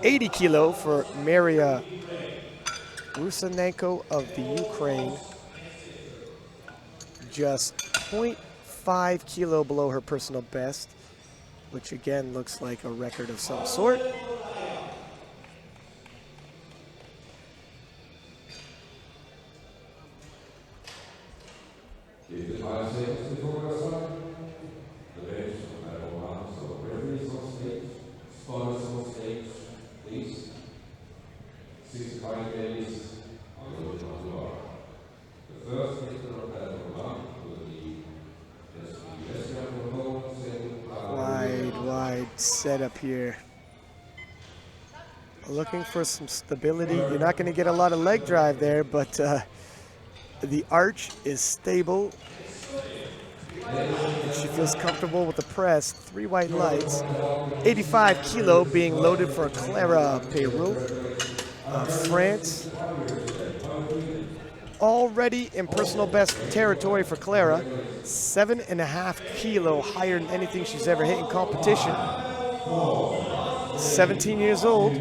80 kilo for Maria Rusanenko of the Ukraine. Just 5 kilo below her personal best, which again looks like a record of some sort. Wide setup here. Looking for some stability. You're not going to get a lot of leg drive there, but the arch is stable. And she feels comfortable with the press. 3 white lights. 85 kilo being loaded for Clara Peyrou of France. Already in personal best territory for Clara. 7.5 kilo higher than anything she's ever hit in competition. 17 years old.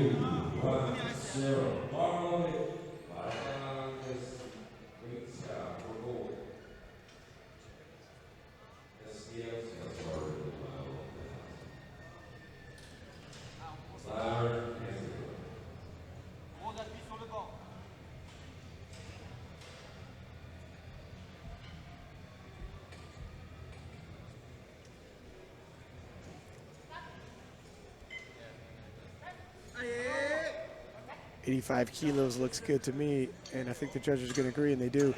.85 kilos looks good to me, and I think the judges are going to agree, and they do.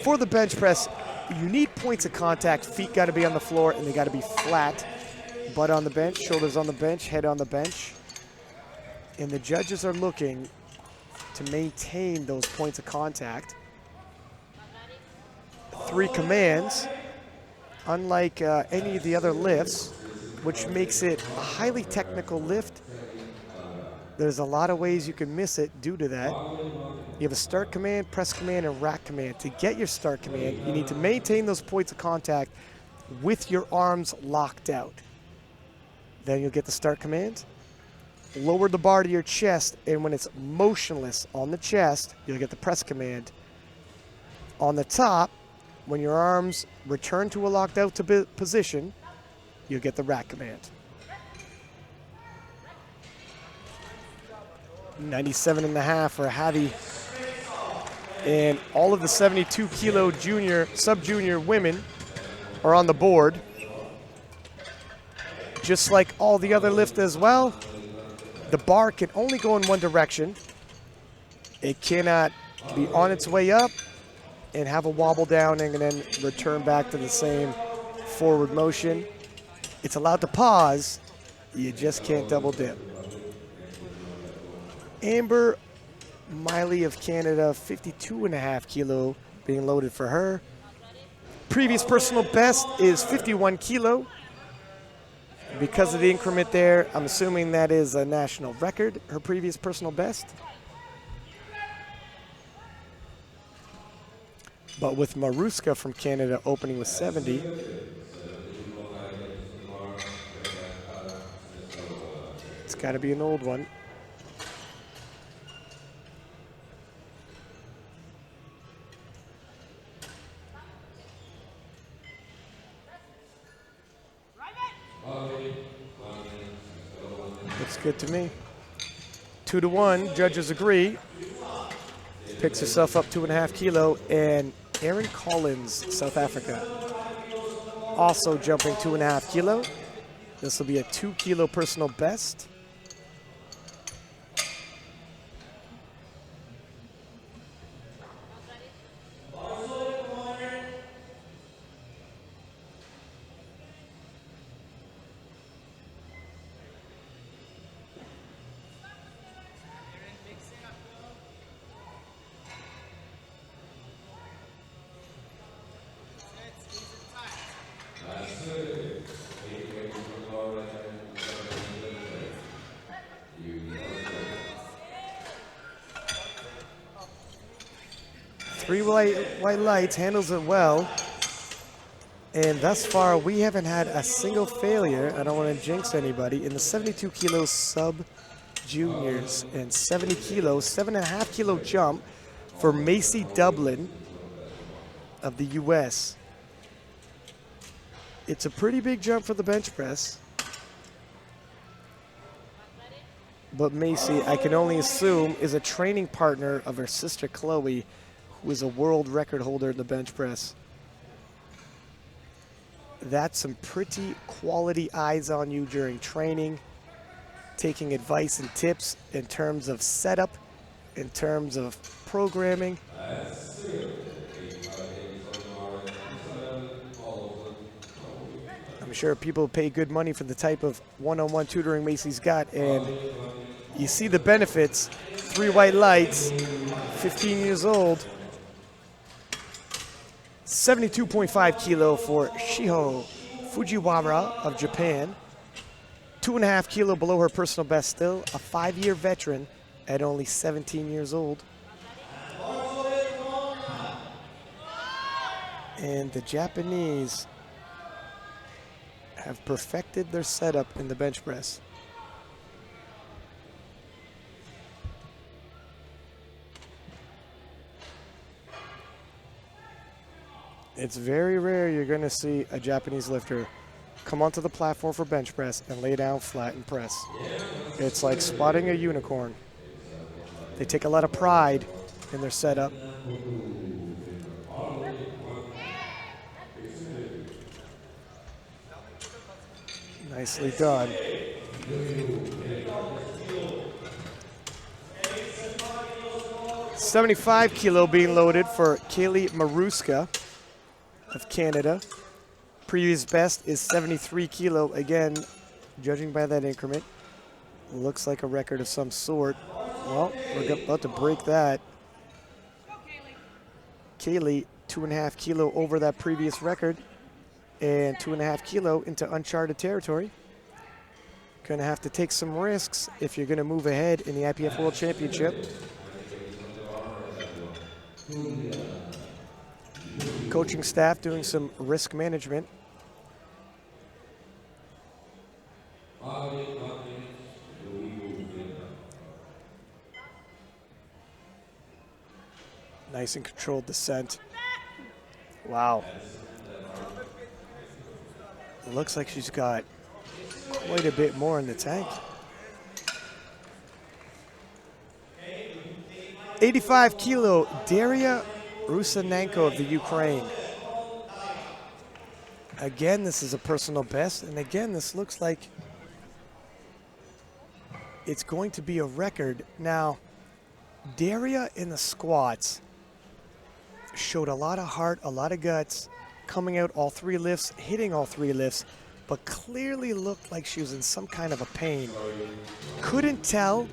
For the bench press, you need points of contact. Feet got to be on the floor, and they got to be flat. Butt on the bench, shoulders on the bench, head on the bench. And the judges are looking to maintain those points of contact. 3 commands, unlike any of the other lifts, which makes it a highly technical lift. There's a lot of ways you can miss it due to that. You have a start command, press command, and rack command. To get your start command, you need to maintain those points of contact with your arms locked out. Then you'll get the start command. Lower the bar to your chest, and when it's motionless on the chest, you'll get the press command. On the top, when your arms return to a locked out position, you'll get the rack command. 97.5 for Javi. And all of the 72 kilo junior, sub-junior women are on the board. Just like all the other lifts as well, the bar can only go in one direction. It cannot be on its way up and have a wobble down and then return back to the same forward motion. It's allowed to pause. You just can't double dip. Amber Miley of Canada, 52.5 kilo being loaded for her. Previous personal best is 51 kilo. Because of the increment there, I'm assuming that is a national record, her previous personal best. But with Maruska from Canada opening with 70, it's got to be an old one. Looks good to me. 2-1, judges agree. Picks herself up 2.5 kilo, and Erin Collins, South Africa, also jumping 2.5 kilo. This will be a 2 kilo personal best. Three white lights, handles it well. And thus far, we haven't had a single failure. I don't want to jinx anybody. In the 72 kilo sub juniors and 70 kilo, 7.5 kilo jump for Macy Dublin of the US. It's a pretty big jump for the bench press. But Macy, I can only assume, is a training partner of her sister Chloe, who is a world record holder in the bench press. That's some pretty quality eyes on you during training, taking advice and tips in terms of setup, in terms of programming. I'm sure people pay good money for the type of one-on-one tutoring Macy's got, and you see the benefits. 3 white lights, 15 years old. 72.5 kilo for Shiho Fujiwara of Japan. 2.5 kilo below her personal best still. A 5-year veteran at only 17 years old. And the Japanese have perfected their setup in the bench press. It's very rare you're going to see a Japanese lifter come onto the platform for bench press and lay down flat and press. It's like spotting a unicorn. They take a lot of pride in their setup. Nicely done. $75 kilo being loaded for Kaylee Maruska of Canada. Previous best is 73 kilo. Again, judging by that increment, looks like a record of some sort. Well, we're about to break that. Kaylee, 2.5 kilo over that previous record and 2.5 kilo into uncharted territory. Gonna have to take some risks if you're gonna move ahead in the IPF World Championship. Coaching staff doing some risk management. Nice and controlled descent. Wow. It looks like she's got quite a bit more in the tank. 85 kilo, Daria Rusanenko of the Ukraine. Again, this is a personal best, and again, this looks like it's going to be a record. Now, Daria in the squats showed a lot of heart, a lot of guts, coming out all 3 lifts, hitting all 3 lifts, but clearly looked like she was in some kind of a pain. Couldn't tell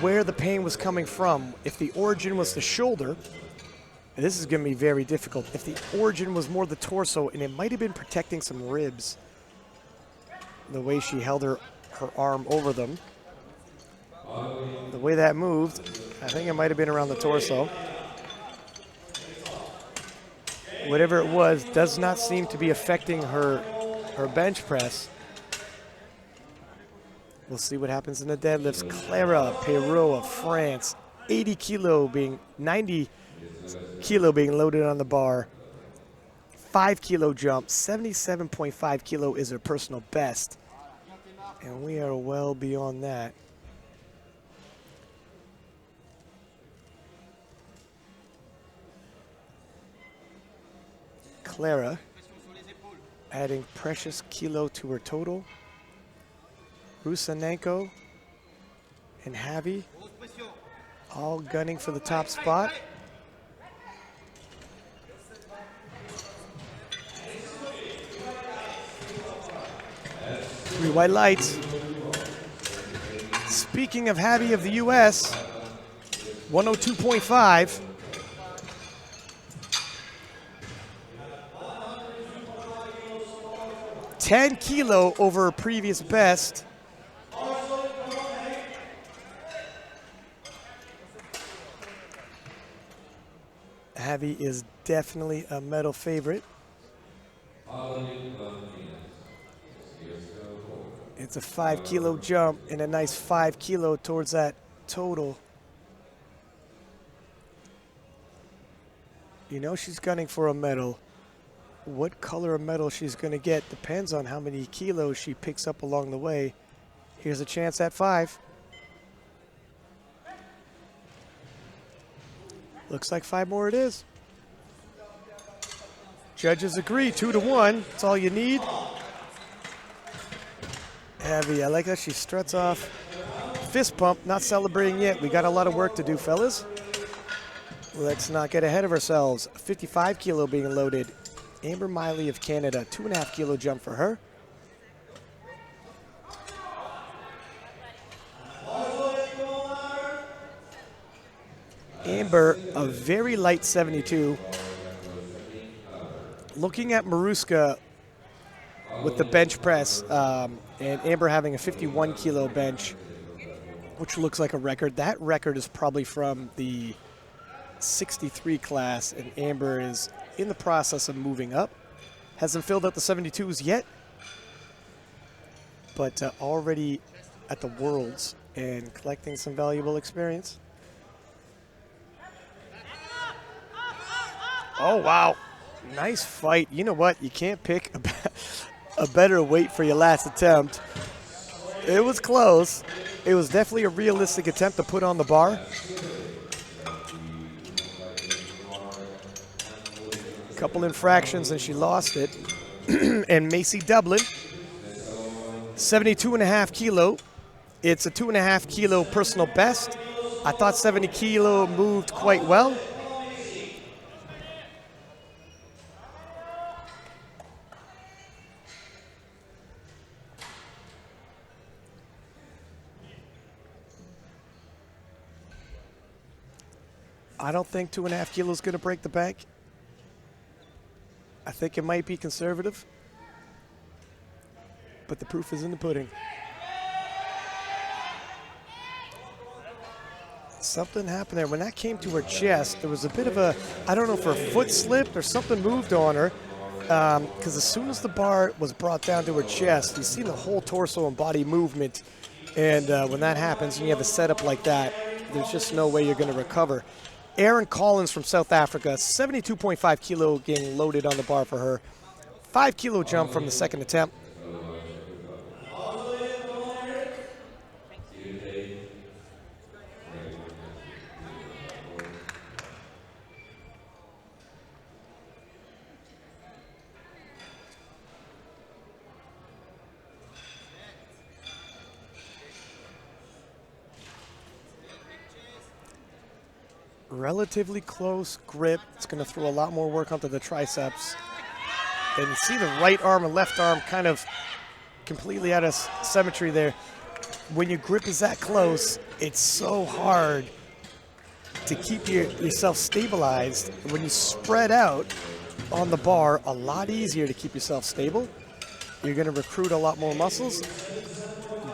where the pain was coming from. If the origin was the shoulder, this is going to be very difficult. If the origin was more the torso, and it might have been protecting some ribs, the way she held her arm over them, the way that moved, I think it might have been around the torso. Whatever it was, does not seem to be affecting her bench press. We'll see what happens in the deadlifts. Clara Perrault of France, 90 kilo being loaded on the bar. 5 kilo jump, 77.5 kilo is her personal best. And we are well beyond that. Clara adding precious kilo to her total. Rusanenko and Javi all gunning for the top spot. Three white lights. Speaking of Javi of the US, 102.5. $10 kilo over her previous best. Javi is definitely a medal favorite. It's a 5 kilo jump and a nice 5 kilo towards that total. You know she's gunning for a medal. what color of medal she's going to get depends on how many kilos she picks up along the way. Here's a chance at 5. Looks like 5 more it is. Judges agree, 2-1. That's all you need. Heavy, I like that she struts off. Fist pump, not celebrating yet. We got a lot of work to do, fellas. Let's not get ahead of ourselves. 55 kilo being loaded. Amber Miley of Canada, 2.5 kilo jump for her. Amber, a very light 72. Looking at Maruska with the bench press, and Amber having a 51 kilo bench, which looks like a record. That record is probably from the 63 class, and Amber is in the process of moving up. Hasn't filled out the 72s yet, but already at the Worlds and collecting some valuable experience. Oh, wow. Nice fight. You know what? You can't pick a better weight for your last attempt. It was close. It was definitely a realistic attempt to put on the bar. A couple infractions and she lost it. And Macy Dublin, 72.5 kilo. It's a 2.5 kilo personal best. I thought 70 kilo moved quite well. I don't think 2.5 kilos is going to break the bank. I think it might be conservative, but the proof is in the pudding. Something happened there. When that came to her chest, there was a bit of a, I don't know if her foot slipped or something moved on her, because as soon as the bar was brought down to her chest, you see the whole torso and body movement, and when that happens and you have a setup like that, there's just no way you're going to recover. Erin Collins from South Africa, 72.5 kilo getting loaded on the bar for her. 5 kilo jump from the second attempt. Relatively close grip. It's going to throw a lot more work onto the triceps. And you see the right arm and left arm kind of completely out of symmetry there. When your grip is that close, it's so hard to keep yourself stabilized. When you spread out on the bar, a lot easier to keep yourself stable. You're going to recruit a lot more muscles.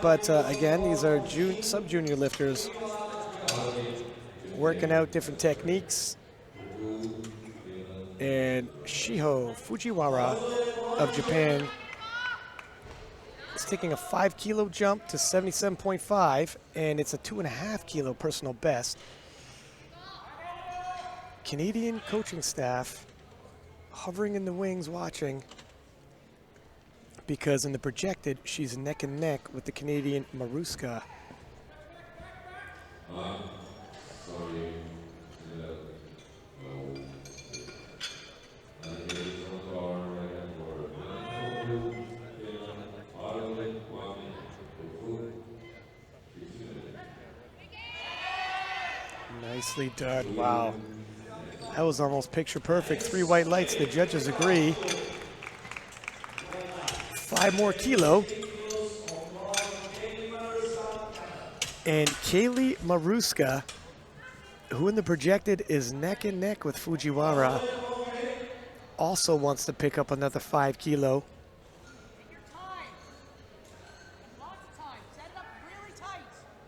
But again, these are sub-junior lifters working out different techniques. And Shiho Fujiwara of Japan is taking a 5 kilo jump to 77.5, and it's a 2.5 kilo personal best. Canadian coaching staff hovering in the wings watching, because in the projected, she's neck and neck with the Canadian Maruska. Nicely done. Wow. That was almost picture perfect. 3 white lights. The judges agree. 5 more kilo. And Kaylee Maruska, who in the projected is neck and neck with Fujiwara, also wants to pick up another 5 kilo.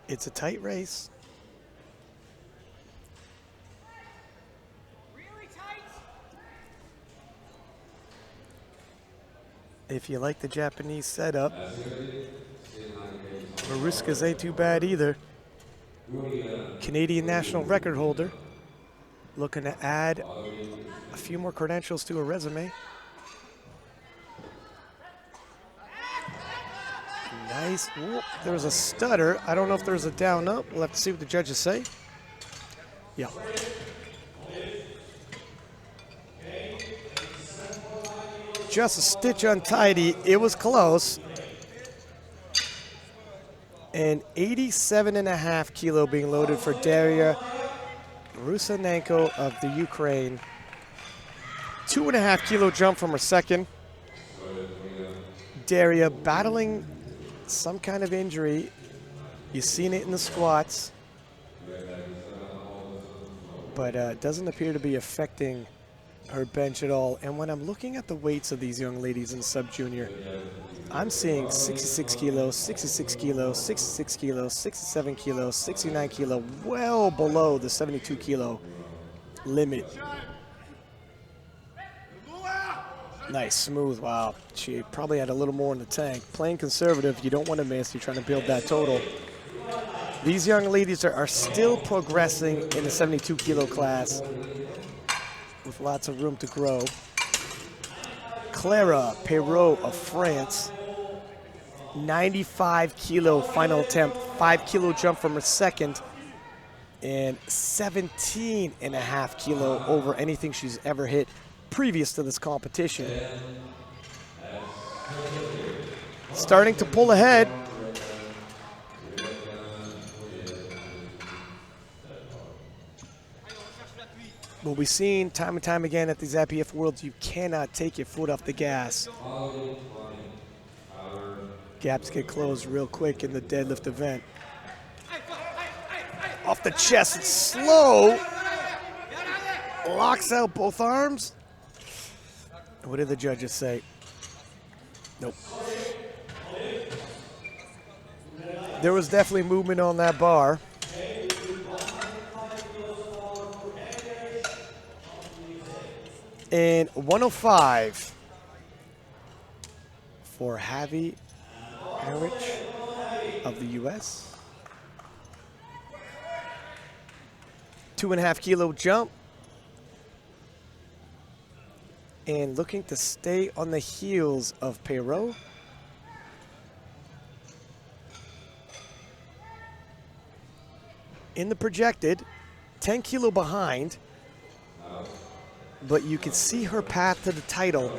It's a tight race. If you like the Japanese setup, Maruska's ain't too bad either. Canadian national record holder, looking to add a few more credentials to her resume. Nice. Ooh, there was a stutter. I don't know if there's a down up. We'll have to see what the judges say. Yeah. Just a stitch untidy. It was close. And 87.5 kilo being loaded for Daria Rusanenko of the Ukraine. 2.5 kilo jump from her second. Daria battling some kind of injury. You've seen it in the squats. But it doesn't appear to be affecting her bench at all. And when I'm looking at the weights of these young ladies in sub-junior, I'm seeing 66 kilos, 66 kilos, 66 kilos, 67 kilos, 69 kilo, well below the 72 kilo limit. Nice, smooth, wow. She probably had a little more in the tank. Playing conservative, you don't want to miss. You're trying to build that total. These young ladies are still progressing in the 72 kilo class with lots of room to grow. Clara Perrault of France, 95 kilo final attempt, 5 kilo jump from her second, and 17.5 kilo over anything she's ever hit previous to this competition. Starting to pull ahead. What we've seen time and time again at these IPF Worlds, you cannot take your foot off the gas. Gaps get closed real quick in the deadlift event. Off the chest, it's slow. Locks out both arms. What did the judges say? Nope. There was definitely movement on that bar. And 105 for Javi Harich of the US. 2.5 kilo jump. And looking to stay on the heels of Perrault. In the projected, 10 kilo behind, but you can see her path to the title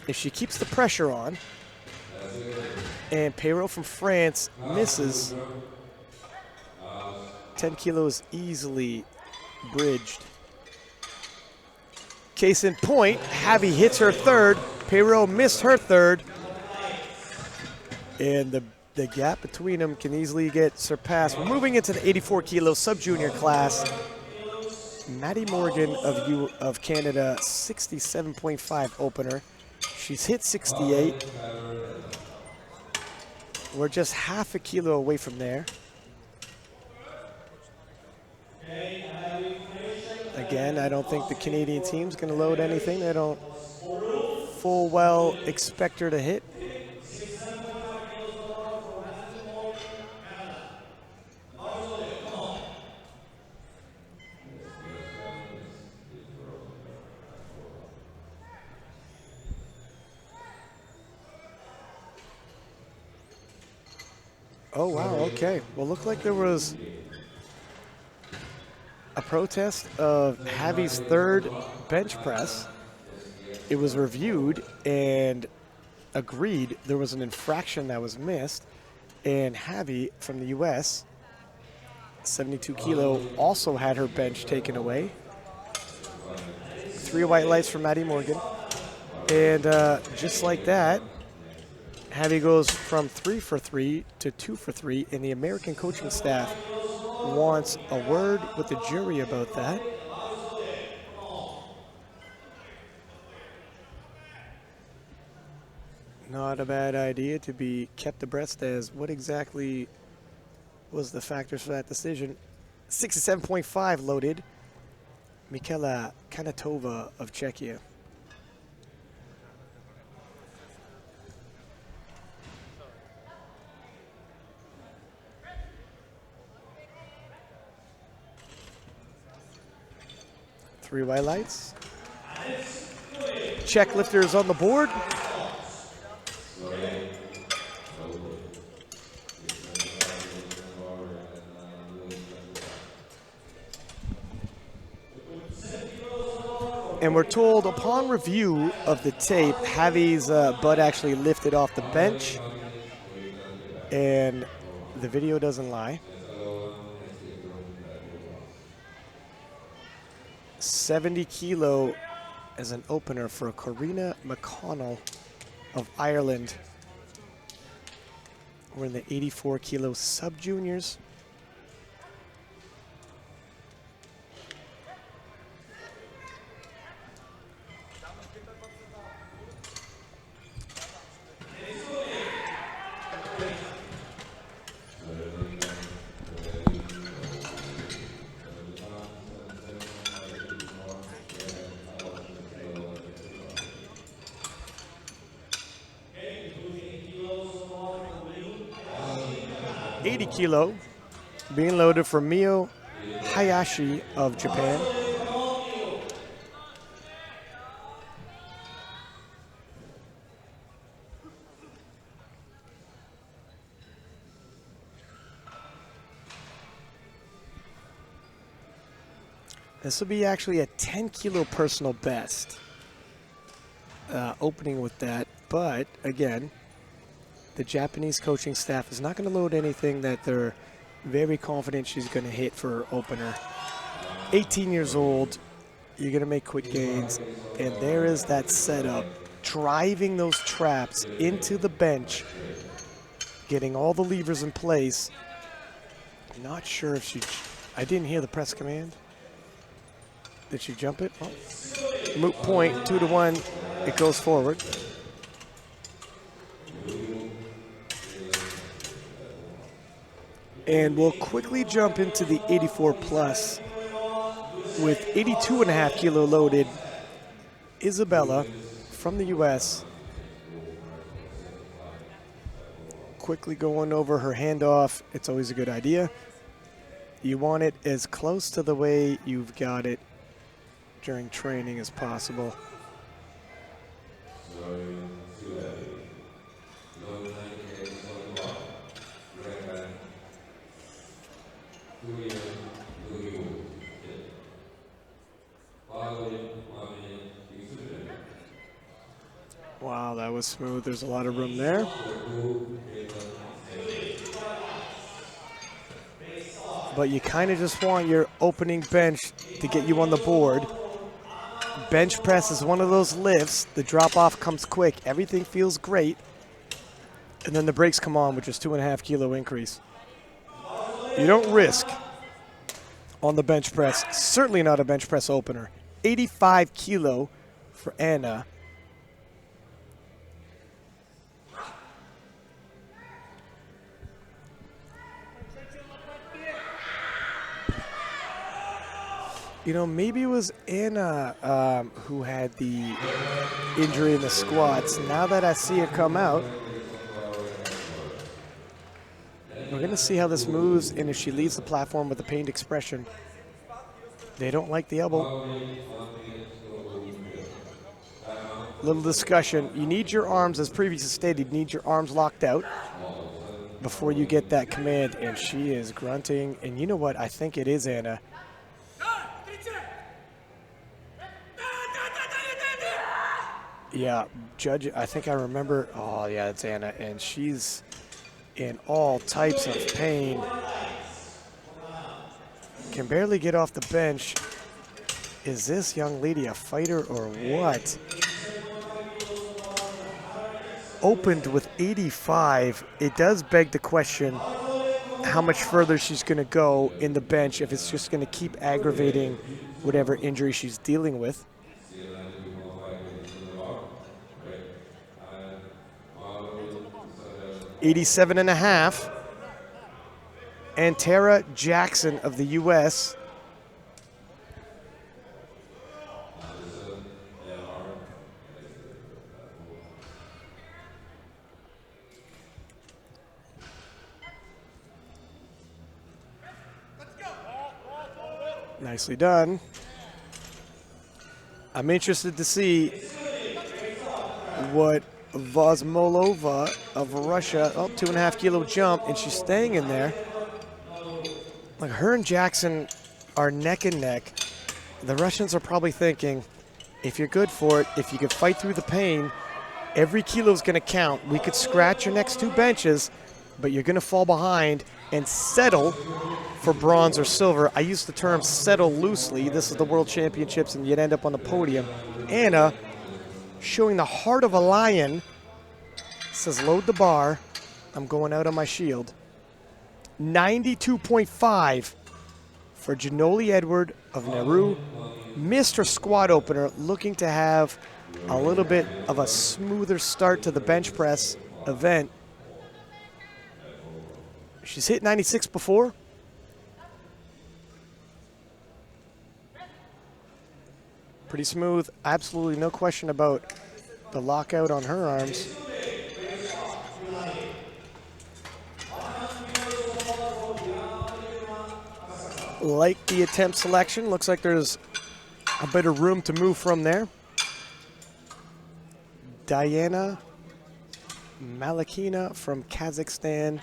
if she keeps the pressure on. And Perrault from France misses. 10 kilos easily bridged. Case in point, Javi hits her third. Perrault missed her third. And the gap between them can easily get surpassed. We're moving into the 84 kilo sub-junior class. Maddie Morgan of Canada, 67.5 opener. She's hit 68. We're just half a kilo away from there. Again, I don't think the Canadian team's going to load anything. They don't full well expect her to hit. Oh, wow, okay. Well, looked like there was a protest of Javi's third bench press. It was reviewed and agreed there was an infraction that was missed. And Javi from the US, 72 kilo, also had her bench taken away. 3 white lights for Maddie Morgan. And just like that, Javi goes from 3 for 3 to 2 for 3, and the American coaching staff wants a word with the jury about that. Not a bad idea to be kept abreast as what exactly was the factors for that decision. 67.5 loaded, Mikela Kanatova of Czechia. Three white lights. Czech lifters on the board. And we're told upon review of the tape, Javi's butt actually lifted off the bench. And the video doesn't lie. 70 kilo as an opener for Corrina McConnell of Ireland. We're in the 84 kilo sub-juniors. Kilo being loaded for Mio Hayashi of Japan. This will be actually a 10 kilo personal best, opening with that, but again, the Japanese coaching staff is not going to load anything that they're very confident she's going to hit for her opener. 18 years old, you're going to make quick gains, and there is that setup, driving those traps into the bench, getting all the levers in place. Not sure if she, I didn't hear the press command. Did she jump it? Oh. Moot point, 2-1, it goes forward. And we'll quickly jump into the 84 plus with 82.5 kilo loaded. Isabella from the US. Quickly going over her handoff. It's always a good idea. You want it as close to the way you've got it during training as possible. Wow, that was smooth. There's a lot of room there. But you kind of just want your opening bench to get you on the board. Bench press is one of those lifts. The drop off comes quick. Everything feels great. And then the brakes come on with just 2.5 kilo increase. You don't risk on the bench press. Certainly not a bench press opener. 85 kilo for Anna. You know, maybe it was Anna who had the injury in the squats. Now that I see it come out, we're going to see how this moves and if she leaves the platform with a pained expression. They don't like the elbow. Little discussion. You need your arms, as previously stated, you need your arms locked out before you get that command. And she is grunting. And you know what? I think it is Anna. Yeah, Judge, I think I remember. Oh, yeah, it's Anna. And she's in all types of pain. Can barely get off the bench. Is this young lady a fighter or what? Opened with 85. It does beg the question how much further she's going to go in the bench if it's just going to keep aggravating whatever injury she's dealing with. 87.5. And Tara Jackson of the US. Nicely done. I'm interested to see what Vozmolova of Russia, 2.5 kilo jump, and she's staying in there. Like, her and Jackson are neck and neck. The Russians are probably thinking, if you're good for it, if you can fight through the pain, every kilo is going to count. We could scratch your next 2 benches, but you're going to fall behind and settle for bronze or silver. I use the term settle loosely. This is the World Championships, and you'd end up on the podium. Anna, showing the heart of a lion, says load the bar. I'm going out on my shield. 92.5 for Janoli Edward of Nauru. Missed her squat opener, looking to have a little bit of a smoother start to the bench press event. She's hit 96 before. Pretty smooth, absolutely no question about the lockout on her arms. Like the attempt selection, looks like there's a bit of room to move from there. Diana Malakina from Kazakhstan,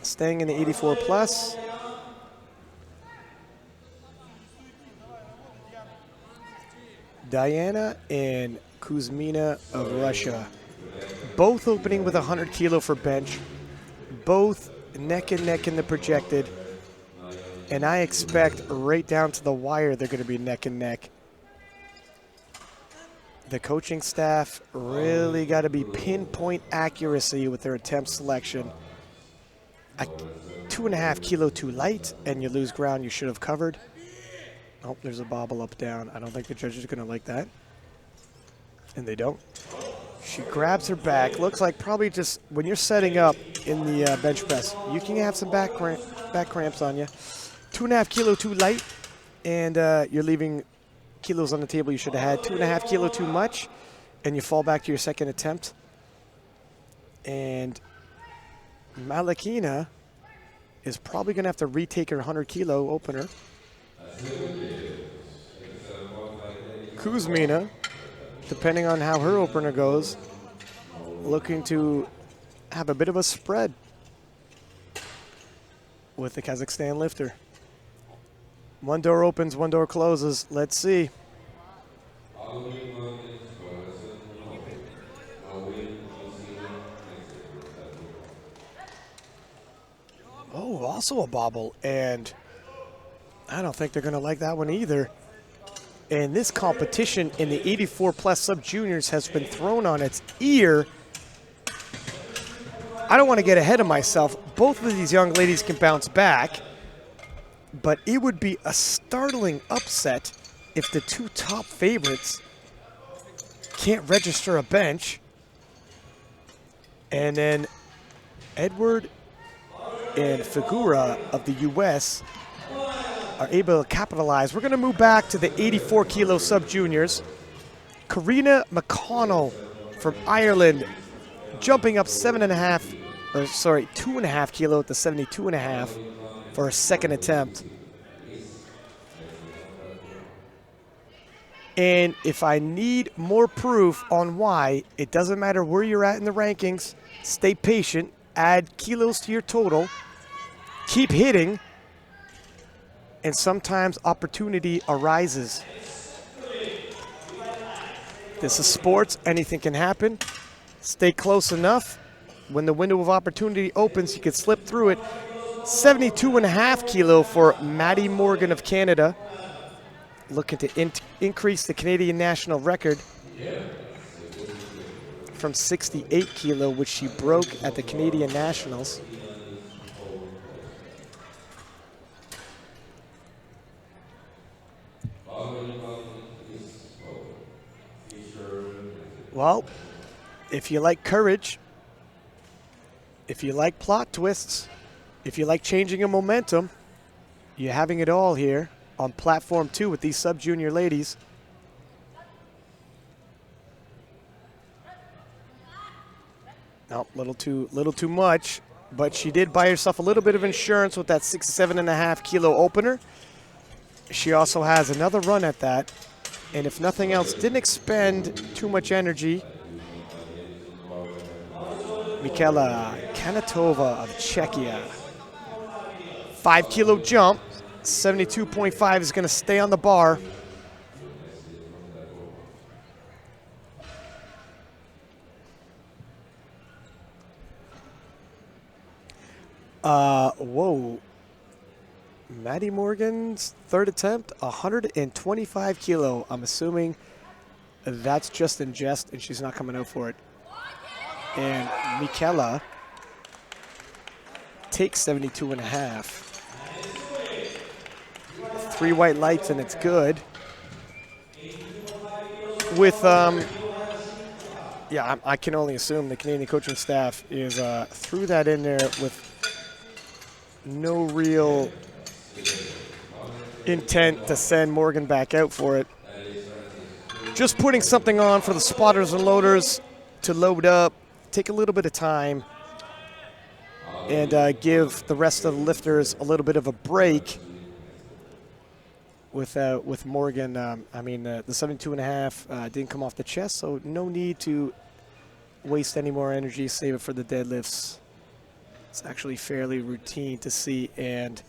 staying in the 84 plus. Diana and Kuzmina of Russia, both opening with 100 kilo for bench, both neck and neck in the projected, and I expect right down to the wire they're going to be neck and neck. The coaching staff really got to be pinpoint accuracy with their attempt selection. 2.5 kilo too light, and you lose ground you should have covered. Oh, there's a bobble up down. I don't think the judges are going to like that. And they don't. She grabs her back. Looks like probably just when you're setting up in the bench press, you can have some back cramps on you. 2.5 kilo too light, and you're leaving kilos on the table you should have had. 2.5 kilo too much, and you fall back to your second attempt. And Malakina is probably going to have to retake her 100 kilo opener. Kuzmina, depending on how her opener goes, looking to have a bit of a spread with the Kazakhstan lifter. One door opens, one door closes. Let's see. Oh, also a bobble, and I don't think they're going to like that one either. And this competition in the 84 plus sub-juniors has been thrown on its ear. I don't want to get ahead of myself. Both of these young ladies can bounce back, but it would be a startling upset if the 2 top favorites can't register a bench. And then Edward and Figura of the US are able to capitalize. We're going to move back to the 84 kilo sub-juniors. Karina McConnell from Ireland jumping up 2.5 kilo at the 72.5 for her second attempt. And if I need more proof on why, it doesn't matter where you're at in the rankings, stay patient, add kilos to your total, keep hitting, and sometimes opportunity arises. This is sports, anything can happen. Stay close enough. When the window of opportunity opens, you can slip through it. 72.5 kilo for Maddie Morgan of Canada, looking to increase the Canadian national record from 68 kilo, which she broke at the Canadian Nationals. Well, if you like courage, if you like plot twists, if you like changing a momentum, you're having it all here on platform 2 with these sub-junior ladies. No, little too much, but she did buy herself a little bit of insurance with that 67.5 kilo opener. She also has another run at that, and if nothing else, didn't expend too much energy. Mikhaila Kanatova of Czechia. 5 kilo jump, 72.5 is going to stay on the bar. Whoa. Maddie Morgan's third attempt, 125 kilo. I'm assuming that's just in jest and she's not coming out for it. And Michaela takes 72 and a half. 3 white lights and it's good. With, yeah, I can only assume the Canadian coaching staff is threw that in there with no real intent to send Morgan back out for it. Just putting something on for the spotters and loaders to load up, take a little bit of time, and give the rest of the lifters a little bit of a break. With Morgan, the 72 and a half didn't come off the chest, so no need to waste any more energy, save it for the deadlifts. It's actually fairly routine to see. And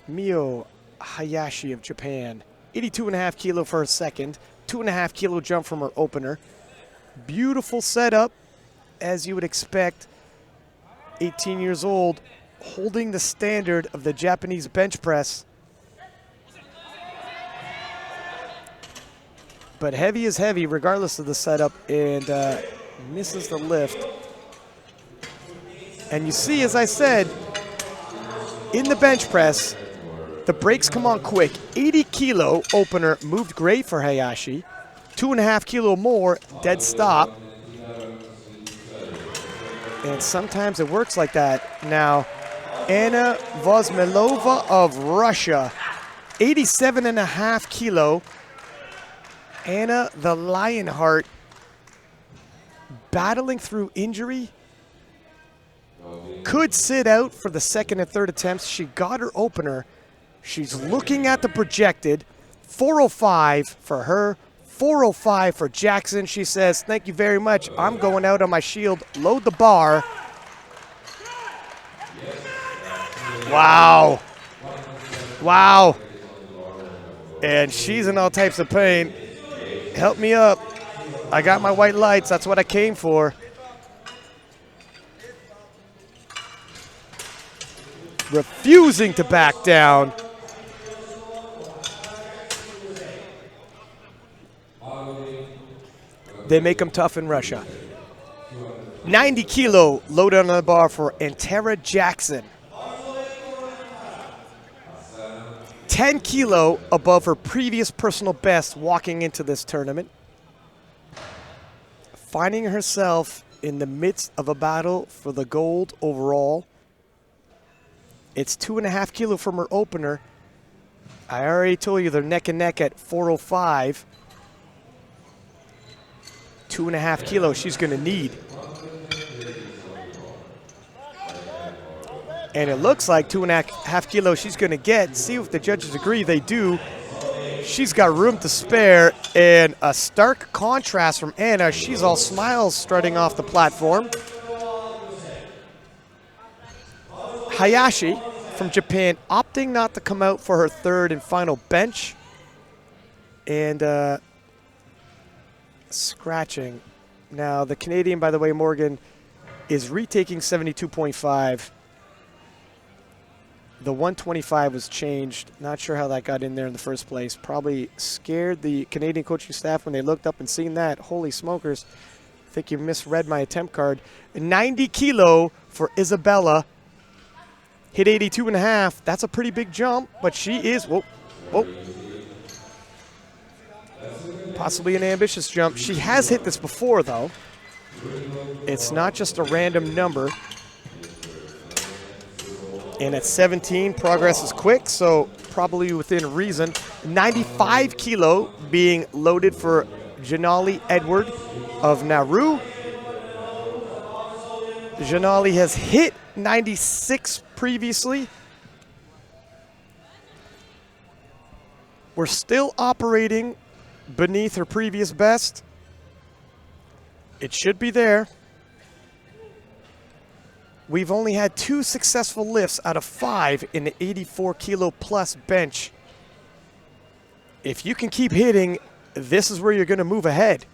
Mio Hayashi of Japan, 82 and a half kilo for her second, 2.5 kilo jump from her opener. Beautiful setup, as you would expect. 18 years old, holding the standard of the Japanese bench press. But heavy is heavy regardless of the setup, and misses the lift. And you see, as I said, in the bench press, the brakes come on quick. 80 kilo opener moved great for Hayashi. 2.5 kilo more, dead stop. And sometimes it works like that. Now, Anna Vozmelova of Russia, 87.5 kilo. Anna the Lionheart, battling through injury, could sit out for the second and third attempts. She got her opener. She's looking at the projected 405 for her, 405 for Jackson. She says, thank you very much. I'm going out on my shield. Load the bar. Wow. Wow. And she's in all types of pain. Help me up. I got my white lights. That's what I came for. Refusing to back down. They make them tough in Russia. 90 kilo loaded on the bar for Antara Jackson. 10 kilo above her previous personal best walking into this tournament. Finding herself in the midst of a battle for the gold overall. It's 2.5 kilo from her opener. I already told you they're neck and neck at 405. 2.5 kilo she's going to need. And it looks like 2.5 kilo she's going to get. See if the judges agree. They do. She's got room to spare. And a stark contrast from Anna. She's all smiles strutting off the platform. Hayashi from Japan opting not to come out for her third and final bench. And scratching. Now, the Canadian, by the way, Morgan, is retaking 72.5. The 125 was changed. Not sure how that got in there in the first place. Probably scared the Canadian coaching staff when they looked up and seen that. Holy smokers. I think you misread my attempt card. 90 kilo for Isabella. Hit 82.5. That's a pretty big jump, but she is, whoa. Possibly an ambitious jump. She has hit this before, though. It's not just a random number. And at 17, progress is quick, so probably within reason. 95 kilo being loaded for Janali Edward of Nauru. Janali has hit 96 previously. We're still operating beneath her previous best. It should be there. We've only had 2 successful lifts out of 5 in the 84 kilo plus bench. If you can keep hitting, this is where you're going to move ahead.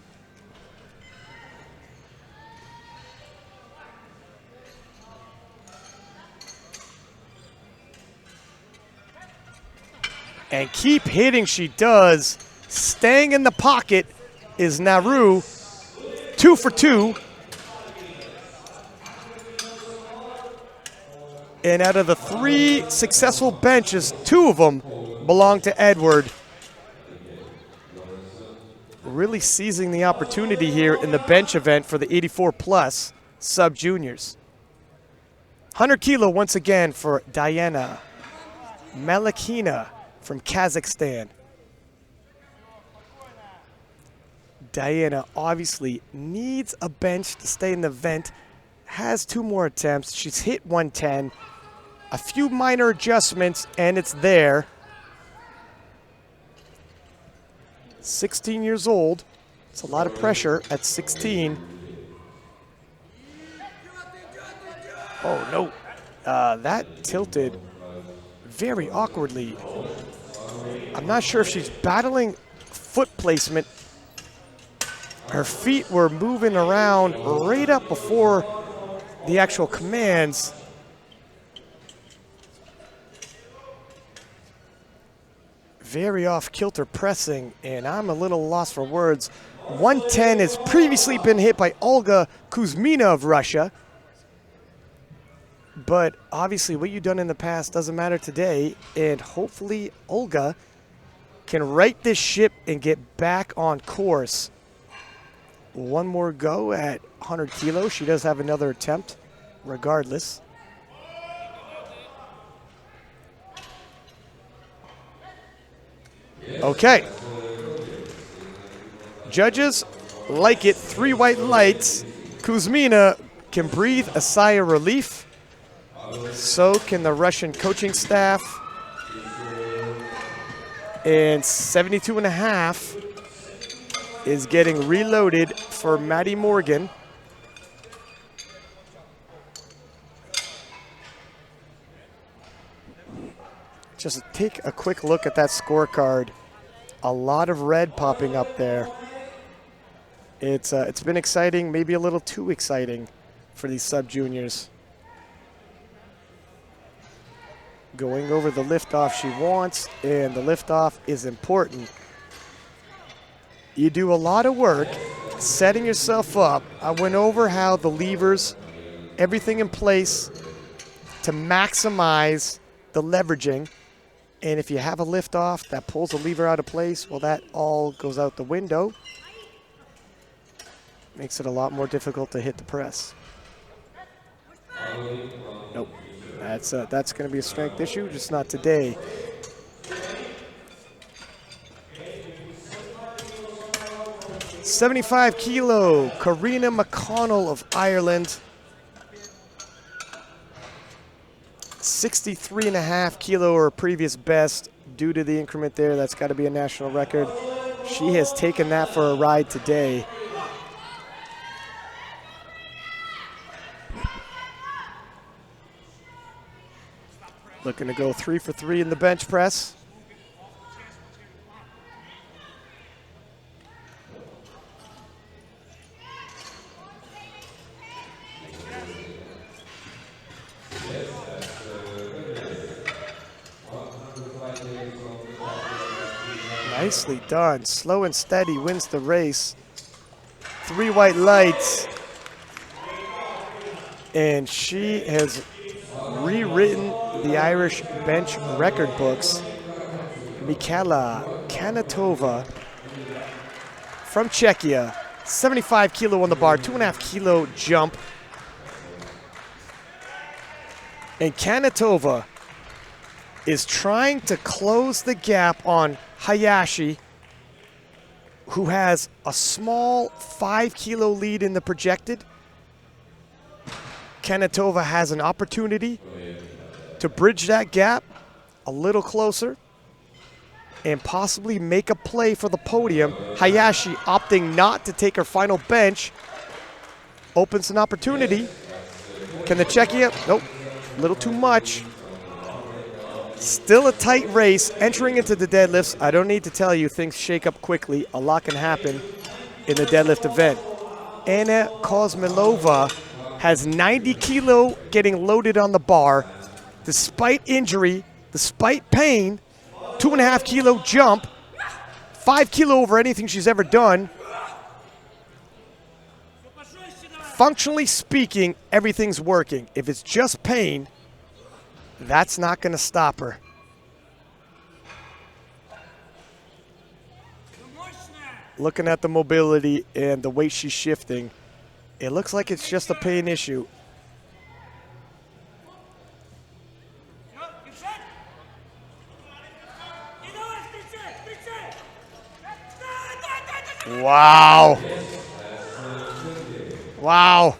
And keep hitting, she does. Staying in the pocket is Naru. 2 for 2. And out of the 3 successful benches, 2 of them belong to Edward. Really seizing the opportunity here in the bench event for the 84 plus sub-juniors. 100 kilo once again for Diana Malakina from Kazakhstan. Diana obviously needs a bench to stay in the event. Has 2 more attempts. She's hit 110. A few minor adjustments, and it's there. 16 years old. It's a lot of pressure at 16. Oh, no. That tilted very awkwardly. I'm not sure if she's battling foot placement. Her feet were moving around right up before the actual commands. Very off-kilter pressing, and I'm a little lost for words. 110 has previously been hit by Olga Kuzmina of Russia. But obviously what you've done in the past doesn't matter today, and hopefully Olga can right this ship and get back on course. 1 more go at 100 kilos. She does have another attempt regardless. Okay. Judges like it. 3 white lights. Kuzmina can breathe a sigh of relief. So can the Russian coaching staff. And 72.5 is getting reloaded for Maddie Morgan. Just take a quick look at that scorecard. A lot of red popping up there. It's been exciting, maybe a little too exciting for these sub-juniors. Going over the liftoff she wants, and the liftoff is important. You do a lot of work setting yourself up. I went over how the levers, everything in place to maximize the leveraging. And if you have a liftoff that pulls the lever out of place, well, that all goes out the window. Makes it a lot more difficult to hit the press. Nope. That's going to be a strength issue, just not today. $75 kilo, Karina McConnell of Ireland. 63.5 kilo, her previous best. Due to the increment there, that's got to be a national record. She has taken that for a ride today. Looking to go 3 for 3 in the bench press. Nicely done. Slow and steady wins the race. 3 white lights. And she has rewritten the Irish bench record books. Mikhaila Kanatova from Czechia. 75 kilo on the bar, 2.5 kilo jump. And Kanatova is trying to close the gap on Hayashi, who has a small 5 kilo lead in the projected. Kanatova has an opportunity to bridge that gap a little closer and possibly make a play for the podium. Hayashi opting not to take her final bench opens an opportunity. Can the Czechia? Nope, a little too much. Still a tight race. Entering into the deadlifts, I don't need to tell you, things shake up quickly. A lot can happen in the deadlift event. Anna Kozmilova has 90 kilo getting loaded on the bar. Despite injury, despite pain, 2.5 kilo jump, 5 kilo over anything she's ever done. Functionally speaking, everything's working. If it's just pain, that's not going to stop her. Looking at the mobility and the weight she's shifting, it looks like it's just a pain issue. Wow. Wow.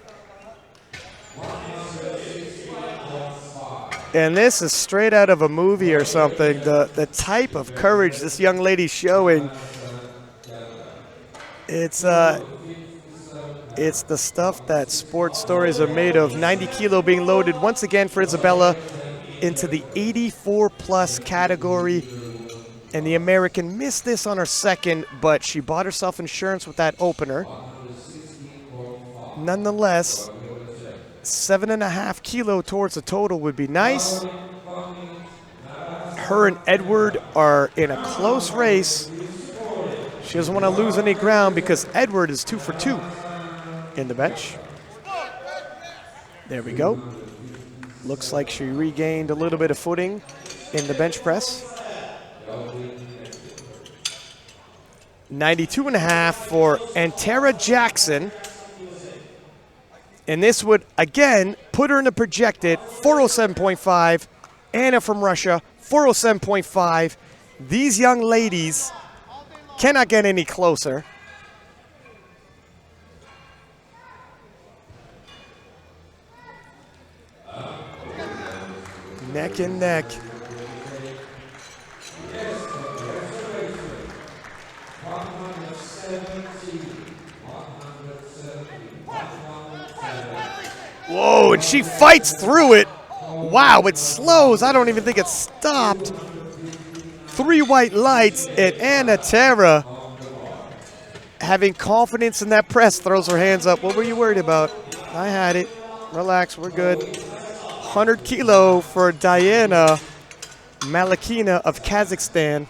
And this is straight out of a movie or something. The type of courage this young lady's showing. It's the stuff that sports stories are made of. 90 kilo being loaded once again for Isabella into the 84+ category. And the American missed this on her second, but she bought herself insurance with that opener. Nonetheless, 7.5 kilo towards the total would be nice. Her and Edward are in a close race. She doesn't want to lose any ground because Edward is 2 for 2 in the bench. There we go. Looks like she regained a little bit of footing in the bench press. 92.5 for Antara Jackson. And this would, again, put her in a projected 407.5. Anna from Russia, 407.5. These young ladies cannot get any closer. Neck and neck. Whoa, and she fights through it. Wow, it slows. I don't even think it stopped. 3 white lights, and Antara, having confidence in that press, throws her hands up. What were you worried about? I had it. Relax, we're good. 100 kilo for Diana Malakina of Kazakhstan.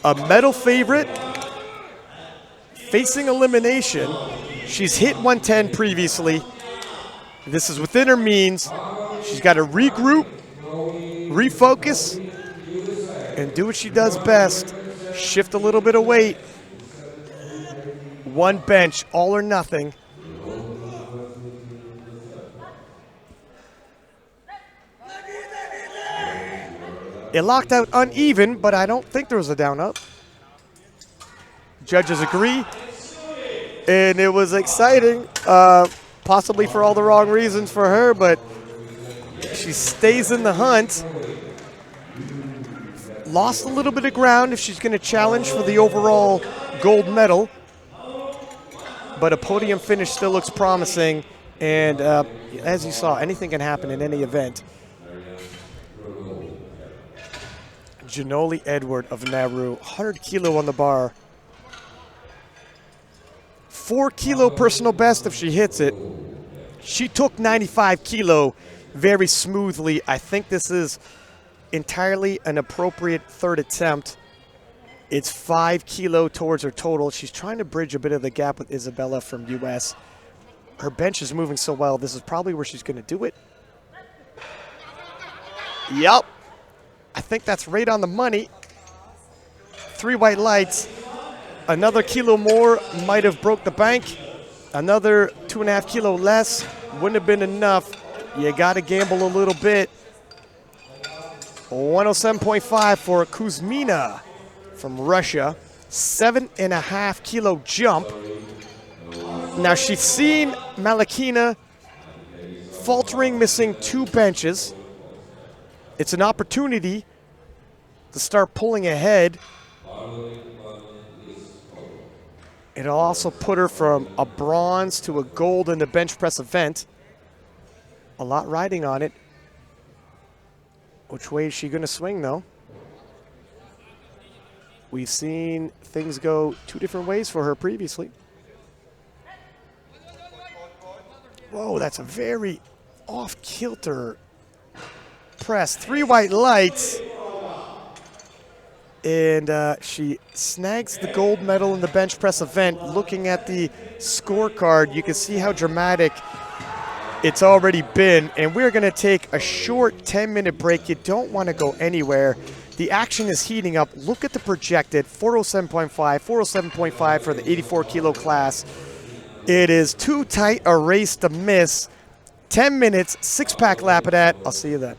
A medal favorite, facing elimination. She's hit 110 previously. This is within her means. She's got to regroup, refocus, and do what she does best. Shift a little bit of weight. One bench, all or nothing. It locked out uneven, but I don't think there was a down up. Judges agree. And it was exciting, possibly for all the wrong reasons for her, but she stays in the hunt. Lost a little bit of ground if she's going to challenge for the overall gold medal. But a podium finish still looks promising. And as you saw, anything can happen in any event. Janoli Edward of Nauru, 100 kilo on the bar. 4 kilo personal best if she hits it. She took 95 kilo very smoothly. I think this is entirely an appropriate third attempt. It's 5 kilo towards her total. She's trying to bridge a bit of the gap with Isabella from US. Her bench is moving so well. This is probably where she's going to do it. Yep. I think that's right on the money. 3 white lights. Another kilo more might have broke the bank. Another 2.5 kilo less wouldn't have been enough. You got to gamble a little bit. 107.5 for Kuzmina from Russia. 7.5 kilo jump. Now she's seen Malakina faltering, missing 2 benches. It's an opportunity to start pulling ahead. It'll also put her from a bronze to a gold in the bench press event. A lot riding on it. Which way is she going to swing, though? We've seen things go 2 different ways for her previously. Whoa, that's a very off-kilter press, 3 white lights. And she snags the gold medal in the bench press event. Looking at the scorecard, you can see how dramatic it's already been. And we're going to take a short 10-minute break. You don't want to go anywhere. The action is heating up. Look at the projected 407.5, 407.5 for the 84-kilo class. It is too tight a race to miss. 10 minutes, 6-pack lap of that. I'll see you then.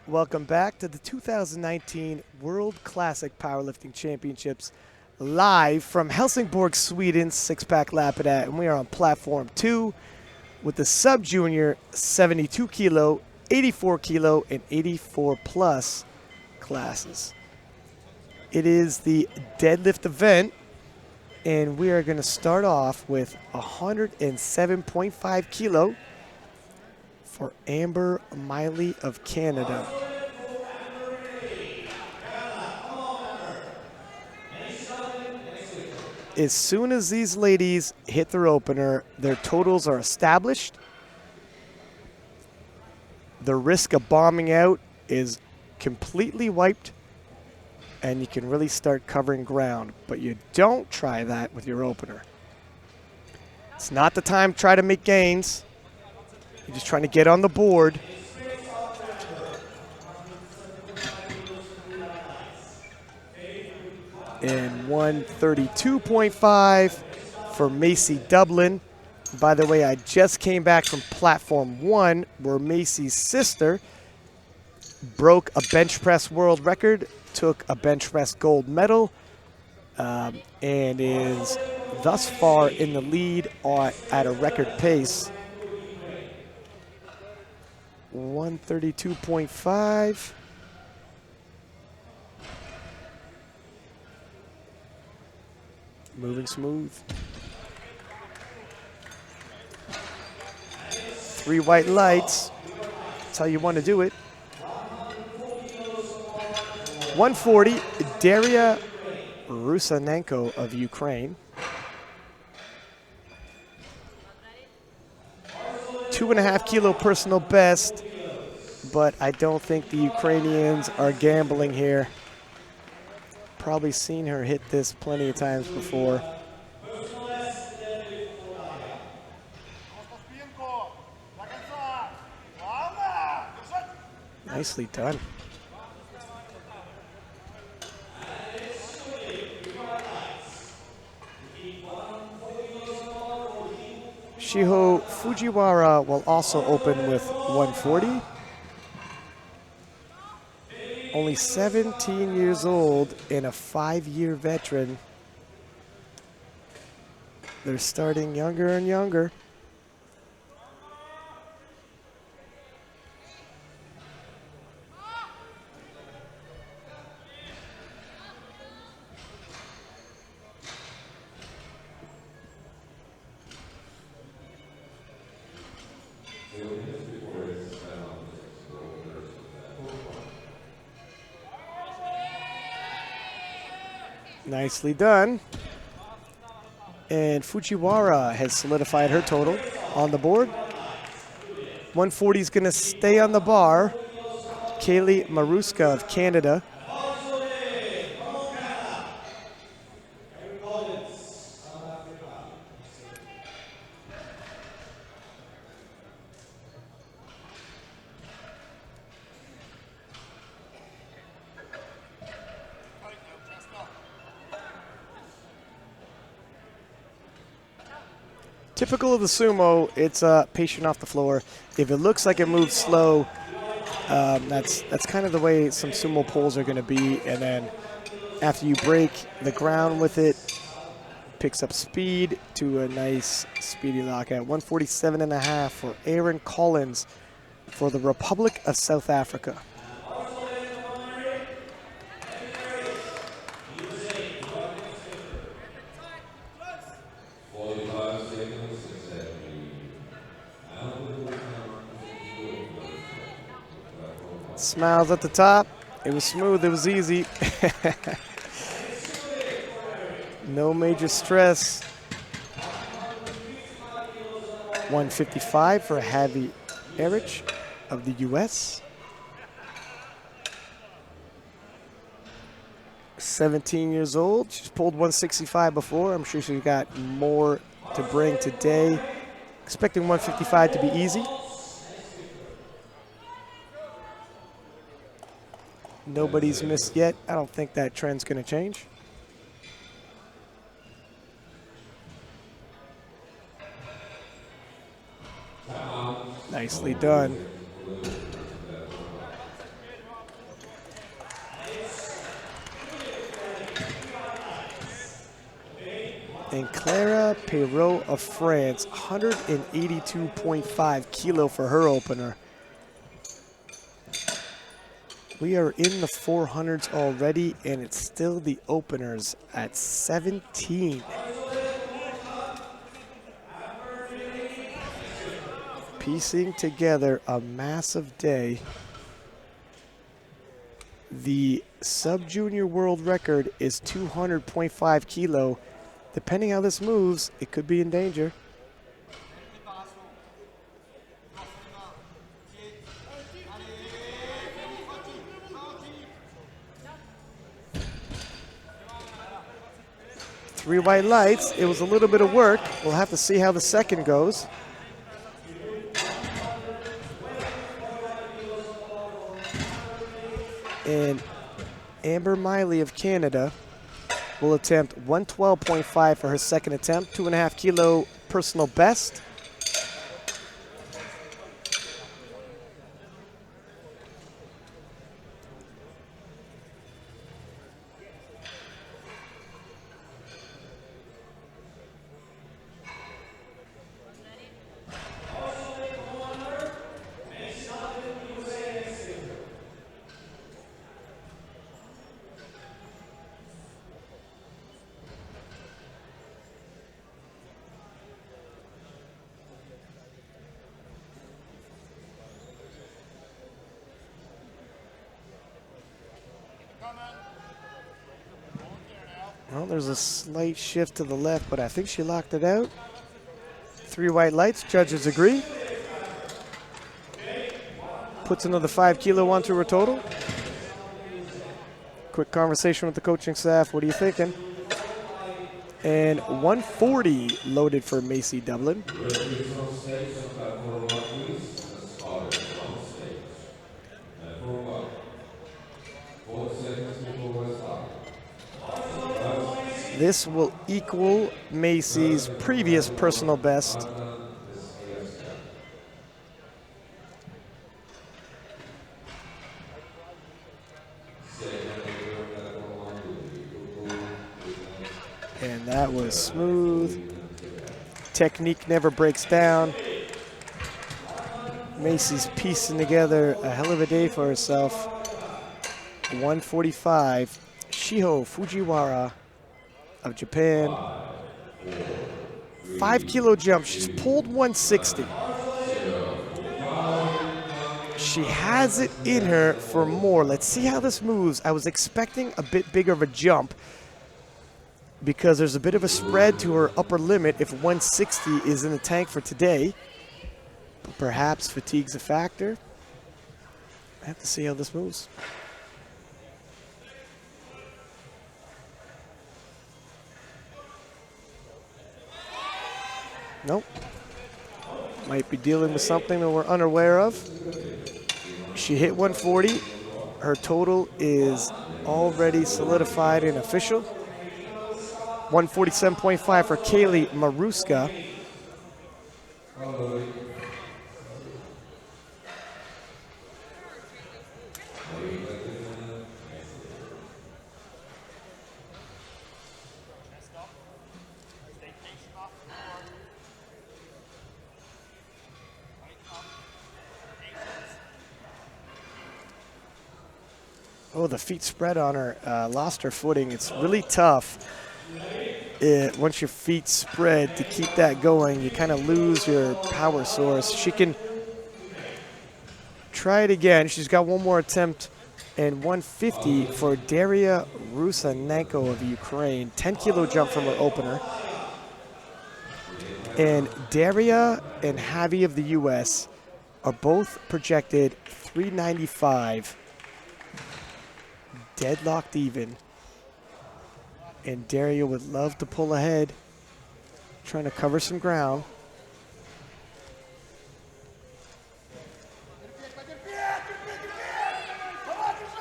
Welcome back to the 2019 World Classic Powerlifting Championships, live from Helsingborg, Sweden, six-pack Lapidat, and we are on platform 2 with the sub-junior 72 kilo, 84 kilo, and 84 plus classes. It is the deadlift event, and we are going to start off with 107.5 kilo for Amber Miley of Canada. As soon as these ladies hit their opener, their totals are established. The risk of bombing out is completely wiped, and you can really start covering ground. But you don't try that with your opener. It's not the time to try to make gains. You're just trying to get on the board. And 132.5 for Macy Dublin. By the way, I just came back from platform 1 where Macy's sister broke a bench press world record, took a bench press gold medal, and is thus far in the lead at a record pace. 132.5. Moving smooth. 3 white lights. That's how you want to do it. 140, Daria Rusanenko of Ukraine. 2.5 kilo personal best, but I don't think the Ukrainians are gambling here. Probably seen her hit this plenty of times before. Nicely done. Shiho Fujiwara will also open with 140. Only 17 years old and a 5-year veteran. They're starting younger and younger. Nicely done. And Fujiwara has solidified her total on the board. 140 is going to stay on the bar. Kaylee Maruska of Canada. Typical of the sumo, it's patient off the floor. If it looks like it moves slow, that's kind of the way some sumo poles are going to be. And then after you break the ground with it, picks up speed to a nice speedy lockout. 147.5 for Aaron Collins for the Republic of South Africa. Smiles at the top. It was smooth, it was easy. No major stress. 155 for Javi Erich of the US. 17 years old. She's pulled 165 before. I'm sure she's got more to bring today. Expecting 155 to be easy. Nobody's missed yet. I don't think that trend's going to change. Nicely done. Clara Perrault of France, 182.5 kilo for her opener. We are in the 400s already, and it's still the openers at 17. Piecing together a massive day. The sub-junior world record is 200.5 kilo. Depending how this moves, it could be in danger. Three white lights. It was a little bit of work. We'll have to see how the second goes. And Amber Miley of Canada will attempt 112.5 for her second attempt, 2.5 kilo personal best. Well, there's a slight shift to the left, but I think she locked it out. Three white lights, judges agree. Puts another 5 kilo onto her total. Quick conversation with the coaching staff. What are you thinking? And 140 loaded for Macy Dublin. This will equal Macy's previous personal best. And that was smooth. Technique never breaks down. Macy's piecing together a hell of a day for herself. 145. Shiho Fujiwara of Japan. 5 kilo jump. She's pulled 160. She has it in her for more. Let's see how this moves. I was expecting a bit bigger of a jump because there's a bit of a spread to her upper limit if 160 is in the tank for today. But perhaps fatigue's a factor. I have to see how this moves. Nope. Might be dealing with something that we're unaware of. She hit 140. Her total is already solidified and official. 147.5 for Kaylee Maruska. Oh, the feet spread on her, lost her footing. It's really tough once your feet spread to keep that going. You kind of lose your power source. She can try it again. She's got one more attempt, and 150 for Daria Rusanenko of Ukraine. 10 kilo jump from her opener. And Daria and Javi of the US are both projected 395. Deadlocked even. And Daria would love to pull ahead, trying to cover some ground.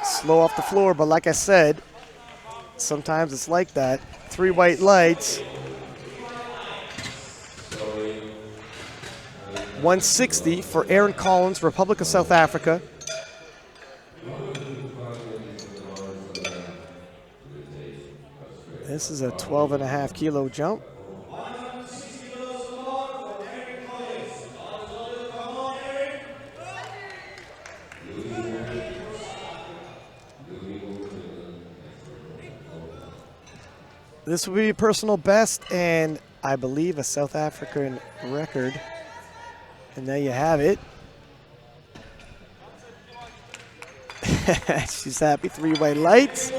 Slow off the floor, but like I said, sometimes it's like that. Three white lights. 160 for Erin Collins, Republic of South Africa. This is a 12.5 kilo jump. This will be a personal best and I believe a South African record. And there you have it. She's happy. 3 white lights.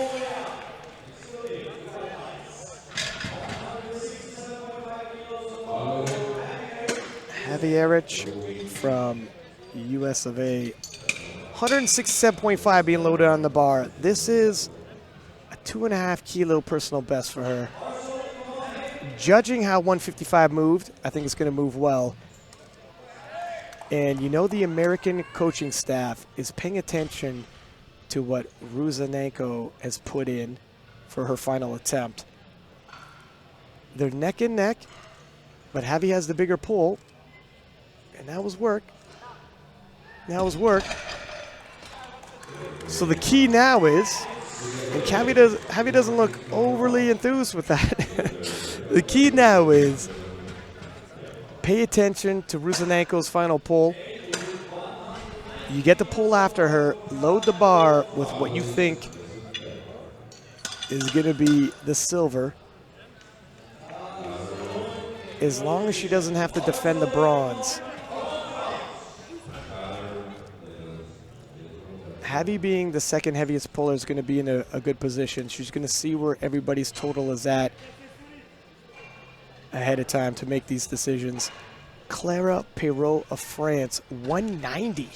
Javi Erich from US of A. 167.5 being loaded on the bar. This is a 2.5 kilo personal best for her. Judging how 155 moved, I think it's going to move well. And you know the American coaching staff is paying attention to what Ruzanenko has put in for her final attempt. They're neck and neck, but Javi has the bigger pull. And that was work. That was work. So the key now is, and Javi doesn't look overly enthused with that. The key now is pay attention to Ruzanenko's final pull. You get the pull after her, load the bar with what you think is going to be the silver. As long as she doesn't have to defend the bronze. Javi being the second heaviest puller is going to be in a good position. She's going to see where everybody's total is at ahead of time to make these decisions. Clara Perrault of France, 190.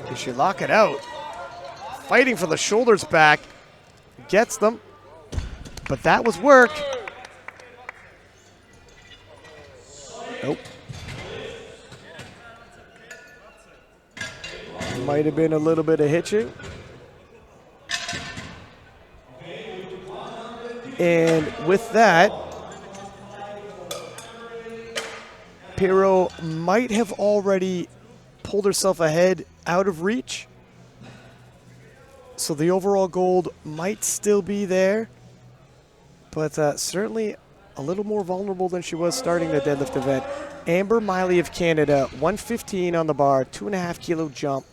Can she lock it out? Fighting for the shoulders back. Gets them. But that was work. Nope. Might have been a little bit of hitching. And with that, Perrault might have already pulled herself ahead out of reach. So the overall gold might still be there, but certainly a little more vulnerable than she was starting the deadlift event. Amber Miley of Canada, 115 on the bar, 2.5 kilo jump.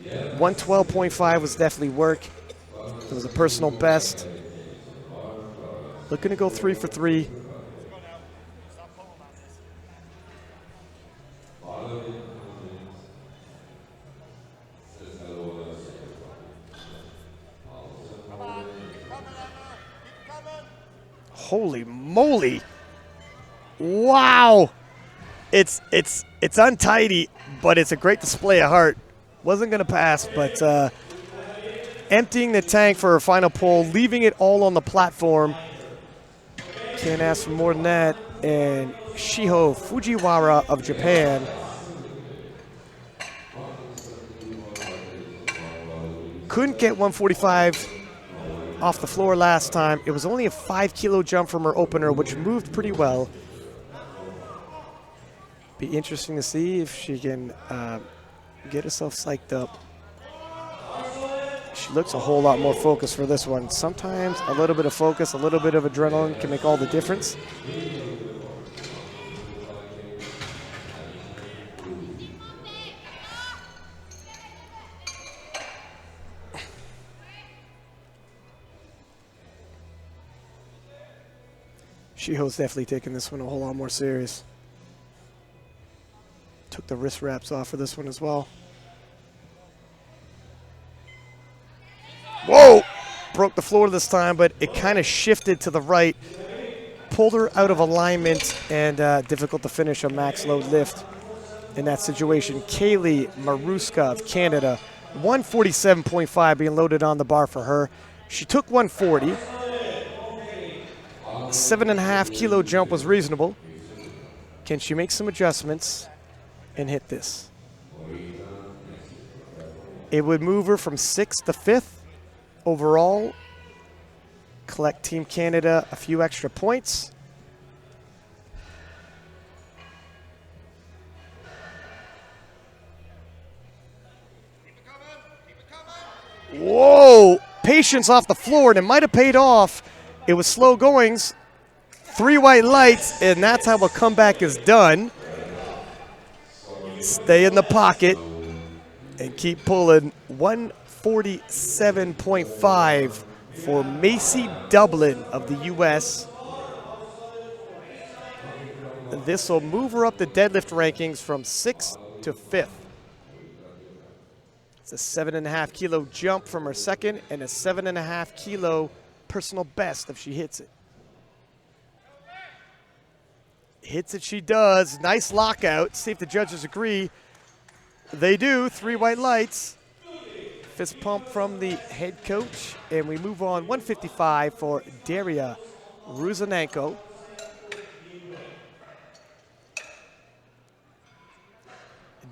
112.5 was definitely work. It was a personal best. Looking to go 3 for 3. Holy moly. Wow. It's untidy, but it's a great display of heart. Wasn't going to pass, but emptying the tank for her final pull, leaving it all on the platform. Can't ask for more than that. And Shiho Fujiwara of Japan. Couldn't get 145 off the floor last time. It was only a 5 kilo jump from her opener, which moved pretty well. Be interesting to see if she can get herself psyched up. She looks a whole lot more focused for this one. Sometimes a little bit of focus, a little bit of adrenaline can make all the difference. Shiho's definitely taking this one a whole lot more serious. Took the wrist wraps off for this one as well. Whoa! Broke the floor this time, but it kind of shifted to the right. Pulled her out of alignment and difficult to finish a max load lift in that situation. Kaylee Maruska of Canada, 147.5 being loaded on the bar for her. She took 140. 7.5 kilo jump was reasonable. Can she make some adjustments and hit this? It would move her from 6th to 5th overall. Collect Team Canada a few extra points. Whoa! Patience off the floor, and it might have paid off. It was slow goings. 3 white lights, and that's how a comeback is done. stay in the pocket and keep pulling. 147.5 for Macy Dublin of the U.S. This will move her up the deadlift rankings from 6th to 5th. It's a 7.5 kilo jump from her second and a 7.5 kilo personal best if she hits it. Hits it she does. Nice lockout. See if the judges agree. They do. 3 white lights. Fist pump from the head coach. And we move on. 155 for Daria Ruzanenko.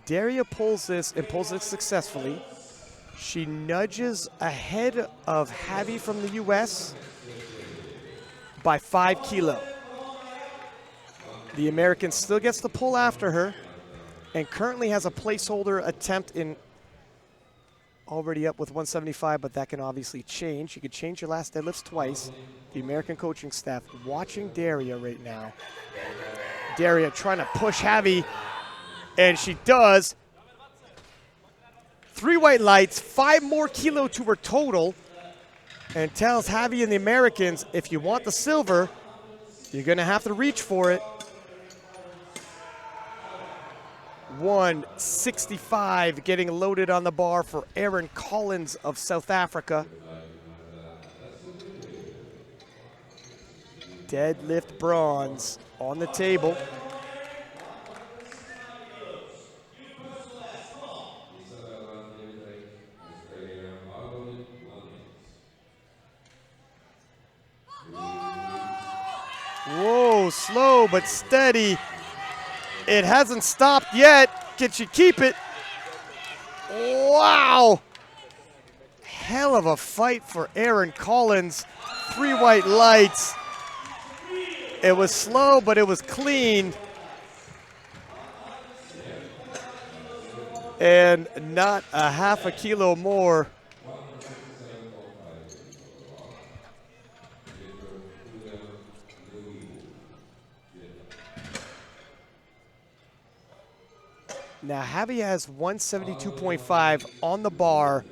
Daria pulls this and pulls it successfully. She nudges ahead of Javi from the U.S. by 5 kilo. The American still gets the pull after her and currently has a placeholder attempt in already up with 175, but that can obviously change. You could change your last deadlifts twice. The American coaching staff watching Daria right now. Daria trying to push Javi, and she does. 3 white lights, 5 more kilo to her total, and tells Javi and the Americans, if you want the silver, you're gonna have to reach for it. 165 getting loaded on the bar for Erin Collins of South Africa. Deadlift bronze on the table. Whoa, slow but steady. It hasn't stopped yet. Can she keep it? Wow. Hell of a fight for Erin Collins. 3 white lights. It was slow, but it was clean. And not a half a kilo more. Now, Javi has 172.5 on the bar.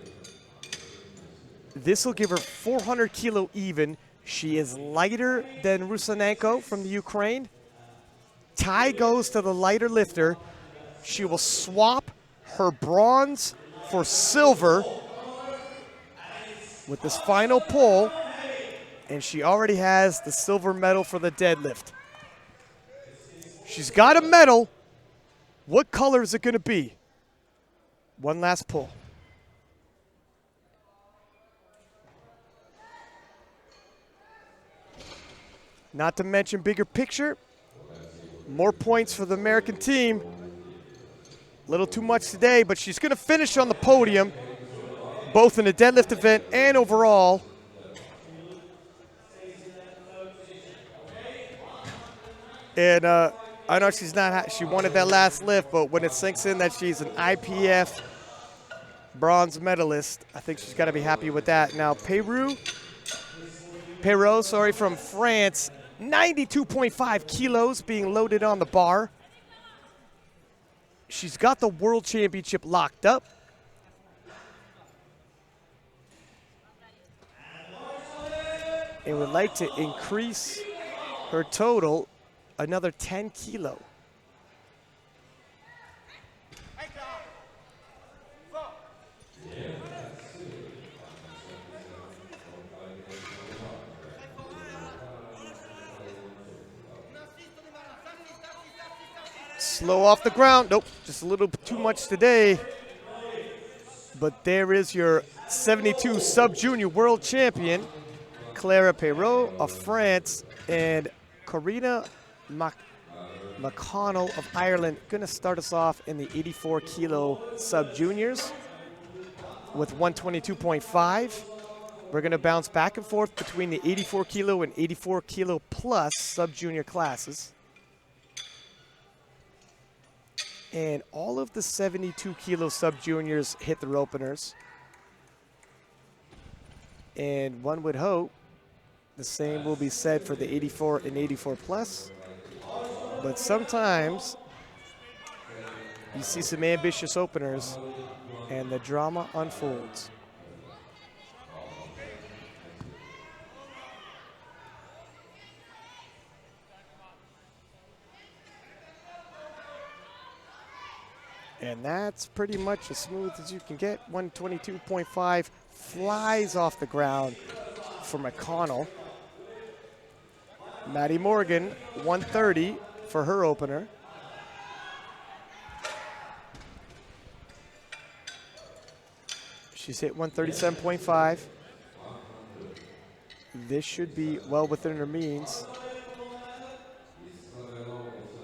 This will give her 400 kilo even. She is lighter than Rusanenko from the Ukraine. Tie goes to the lighter lifter. She will swap her bronze for silver with this final pull, and she already has the silver medal for the deadlift. She's got a medal. What color is it going to be? One last pull. Not to mention bigger picture, more points for the American team. A little too much today, but she's going to finish on the podium, both in the deadlift event and overall. And I know she's not, she wanted that last lift, but when it sinks in that she's an IPF bronze medalist, I think she's got to be happy with that. Now, Perrault, from France, 92.5 kilos being loaded on the bar. She's got the World Championship locked up. And would like to increase her total another 10 kilo. Slow off the ground. Nope, just a little too much today. But there is your 72 sub-junior world champion, Clara Perrault of France, and Karina McConnell of Ireland going to start us off in the 84 kilo sub-juniors with 122.5. We're going to bounce back and forth between the 84 kilo and 84 kilo plus sub-junior classes. And all of the 72 kilo sub-juniors hit their openers. And one would hope the same will be said for the 84 and 84 plus. But sometimes You see some ambitious openers, and the drama unfolds. And that's pretty much as smooth as you can get. 122.5 flies off the ground for McConnell. Maddie Morgan, 130 for her opener. She's hit 137.5. This should be well within her means.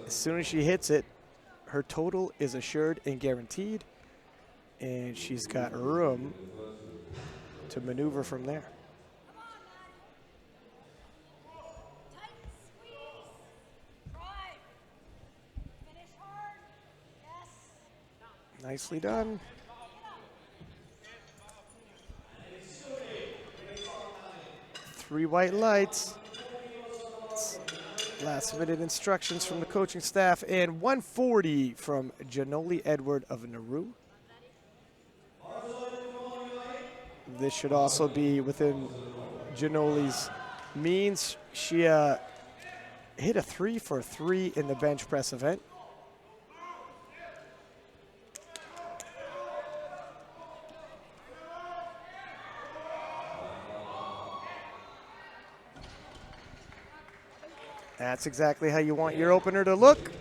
As soon as she hits it, her total is assured and guaranteed, and she's got room to maneuver from there. Nicely done. Three white lights. Last minute instructions from the coaching staff, and 140 from Janoli Edward of Nauru. This should also be within Janoli's means. She hit a 3 for 3 in the bench press event. That's exactly how you want your opener to look.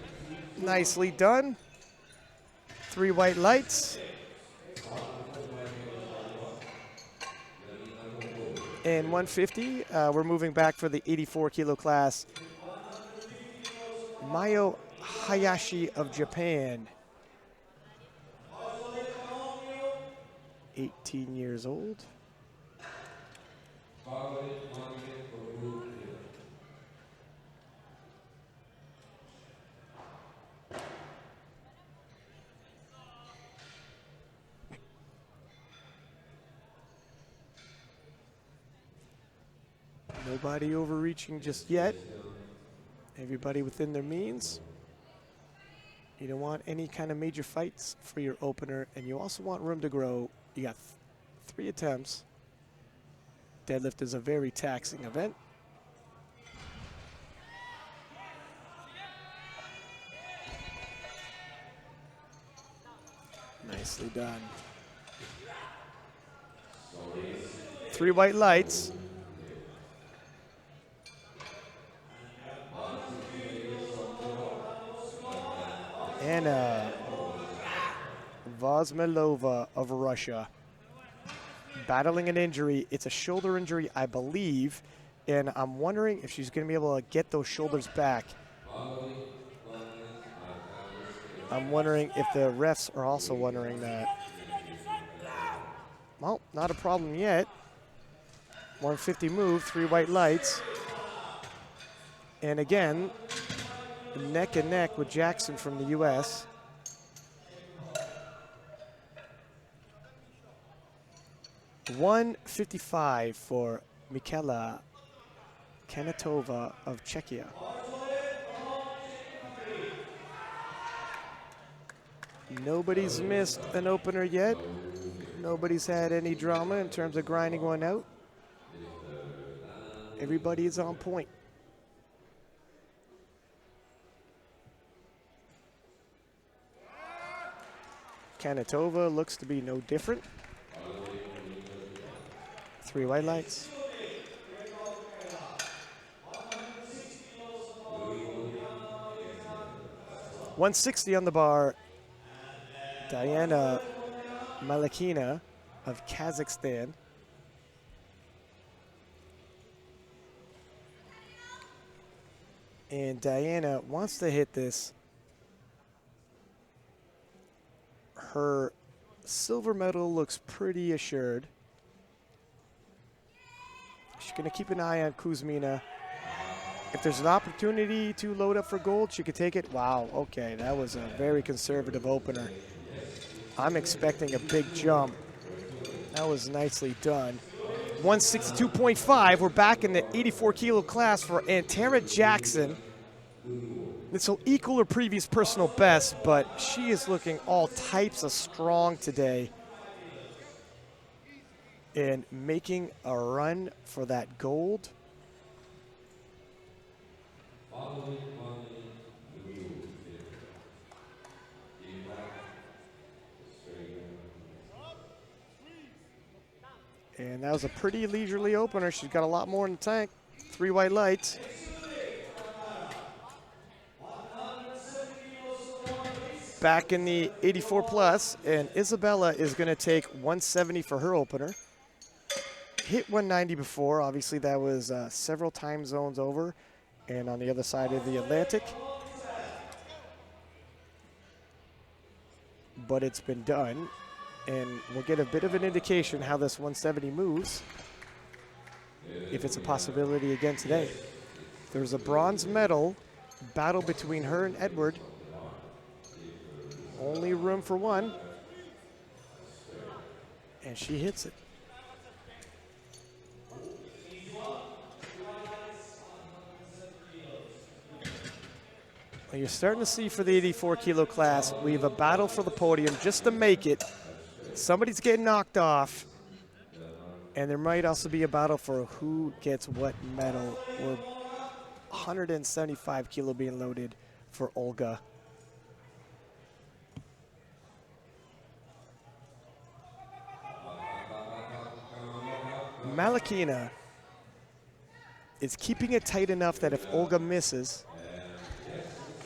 Nicely done. 3 white lights. And 150, we're moving back for the 84 kilo class. Mayo Hayashi of Japan. 18 years old. Nobody overreaching just yet. Everybody within their means. You don't want any kind of major fights for your opener, and you also want room to grow. You got 3 attempts. Deadlift is a very taxing event. Nicely done. 3 white lights. Anna Vozmelova of Russia, battling an injury. It's a shoulder injury, I believe, and I'm wondering if she's going to be able to get those shoulders back. I'm wondering if the refs are also wondering that. Well, not a problem yet. 150 move, 3 white lights. And again, neck and neck with Jackson from the U.S. $155 for Mikhaila Kanatova of Czechia. Nobody's missed an opener yet. Nobody's had any drama in terms of grinding one out. Everybody is on point. Kanatova looks to be no different. 3 white lights. $160 on the bar. Diana Malakina of Kazakhstan. And Diana wants to hit this. Her silver medal looks pretty assured. She's going to keep an eye on Kuzmina. If there's an opportunity to load up for gold, she could take it. Wow, okay, that was a very conservative opener. I'm expecting a big jump. That was nicely done. 162.5. We're back in the 84 kilo class for Antara Jackson. This will equal her previous personal best, but she is looking all types of strong today and making a run for that gold. And that was a pretty leisurely opener. She's got a lot more in the tank. 3 white lights. Back in the 84 plus, and Isabella is going to take 170 for her opener. Hit 190 before. Obviously, that was several time zones over and on the other side of the Atlantic. But it's been done, and we'll get a bit of an indication how this 170 moves, if it's a possibility again today. There's a bronze medal battle between her and Edward. Only room for one. And she hits it. Well, you're starting to see for the 84 kilo class, we have a battle for the podium just to make it. Somebody's getting knocked off. And there might also be a battle for who gets what medal. We're 175 kilo being loaded for Olga. Malakina is keeping it tight enough that if Olga misses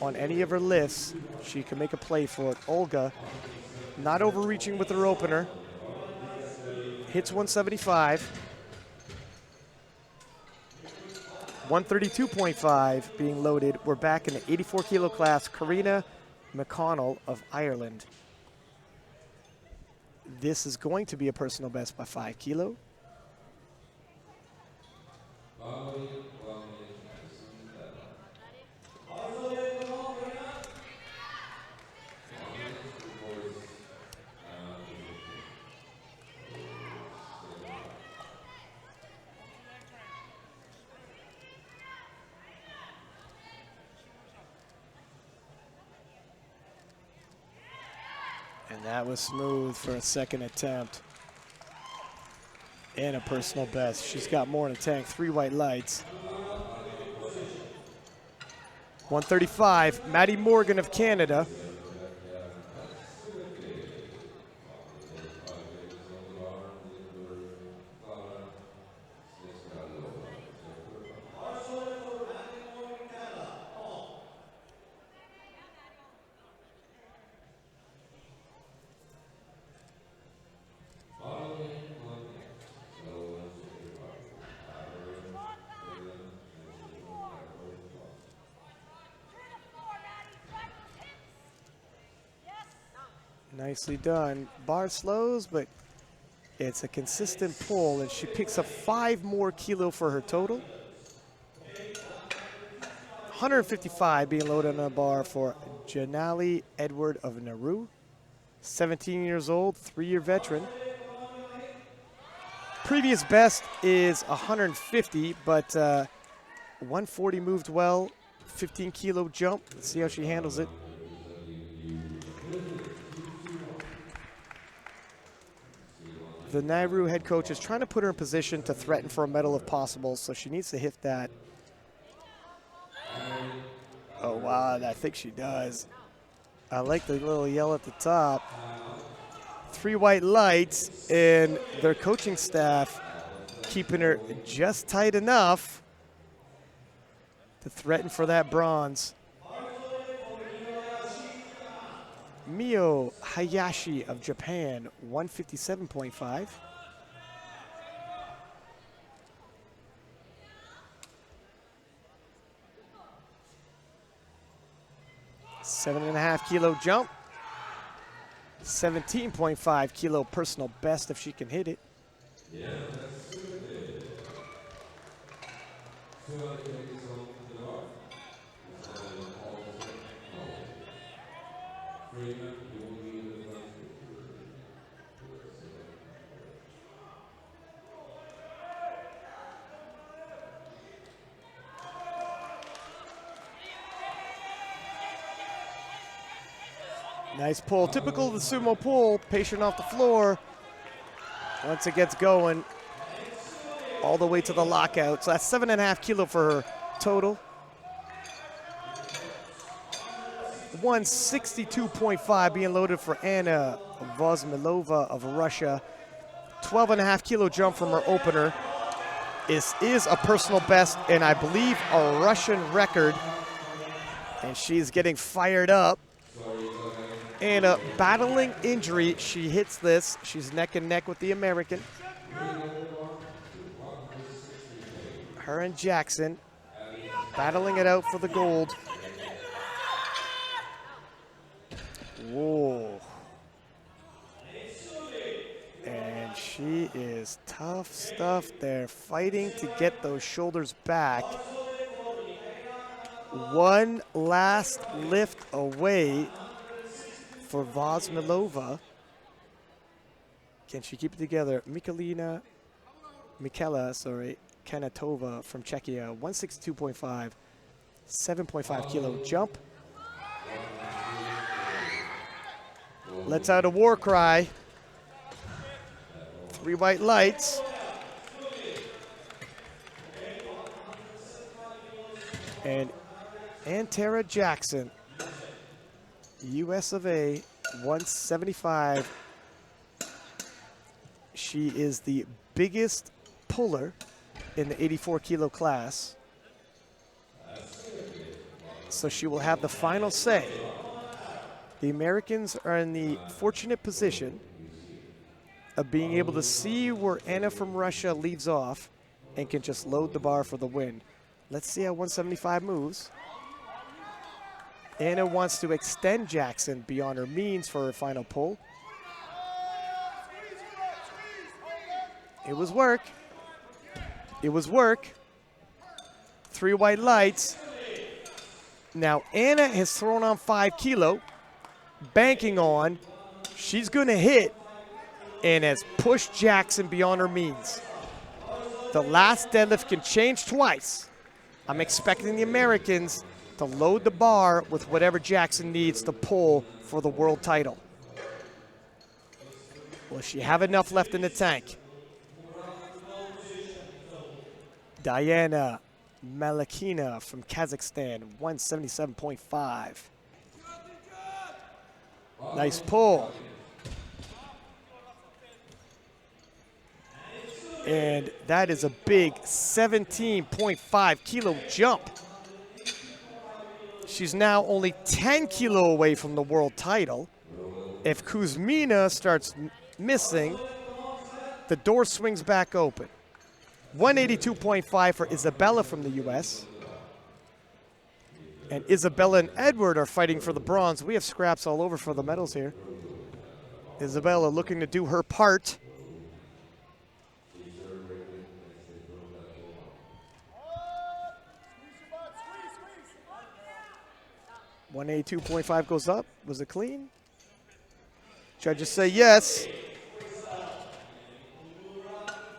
on any of her lifts, she can make a play for it. Olga, not overreaching with her opener, hits 175. 132.5 being loaded. We're back in the 84 kilo class. Karina McConnell of Ireland. This is going to be a personal best by 5 kilo. And that was smooth for a second attempt. And a personal best. She's got more in the tank. 3 white lights. 135. Maddie Morgan of Canada. Nicely done. Bar slows, but it's a consistent pull, and she picks up 5 more kilo for her total. 155 being loaded on the bar for Janali Edward of Nauru. 17 years old, 3-year veteran. Previous best is 150, but 140 moved well. 15 kilo jump. Let's see how she handles it. The Nauru head coach is trying to put her in position to threaten for a medal if possible, so she needs to hit that. Oh, wow, I think she does. I like the little yell at the top. 3 white lights, and their coaching staff keeping her just tight enough to threaten for that bronze. Mio Hayashi of Japan, 157.5. Seven and a half kilo jump. 17.5 kilo personal best if she can hit it. Nice pull, typical of the sumo pull, patient off the floor. Once it gets going, all the way to the lockout. So that's 7.5 kilo for her total. 162.5 being loaded for Anna Vozmilova of Russia. 12.5 kilo jump from her opener. This is a personal best and I believe a Russian record. And she's getting fired up. Anna battling injury. She hits this. She's neck and neck with the American. Her and Jackson battling it out for the gold. Whoa. And she is tough stuff there, fighting to get those shoulders back. One last lift away for Vozmilova. Can she keep it together? Mikhaila Kanatova from Czechia, 162.5, 7.5 kilo jump. Lets out a war cry. 3 white lights. And Antara Jackson, US of A, 175. She is the biggest puller in the 84 kilo class. So she will have the final say. The Americans are in the fortunate position of being able to see where Anna from Russia leaves off and can just load the bar for the win. Let's see how 175 moves. Anna wants to extend Jackson beyond her means for her final pull. It was work. It was work. 3 white lights. Now Anna has thrown on 5 kilo, banking on she's gonna hit and has pushed Jackson beyond her means. The last deadlift can change twice. I'm expecting the Americans to load the bar with whatever Jackson needs to pull for the world title. Will she have enough left in the tank? Diana Malakina from Kazakhstan, 177.5. Nice pull. And that is a big 17.5 kilo jump. She's now only 10 kilo away from the world title. If Kuzmina starts missing, the door swings back open. 182.5 for Isabella from the US. And Isabella and Edward are fighting for the bronze. We have scraps all over for the medals here. Isabella looking to do her part. 182.5 goes up. Was it clean? Judges say yes.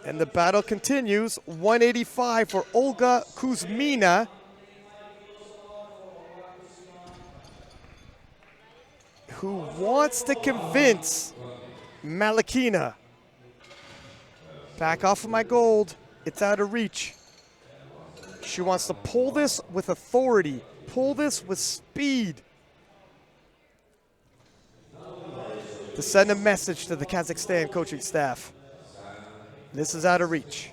And the battle continues. 185 for Olga Kuzmina. Who wants to convince Malakina. Back off of my gold. It's out of reach. She wants to pull this with authority. Pull this with speed. To send a message to the Kazakhstan coaching staff. This is out of reach.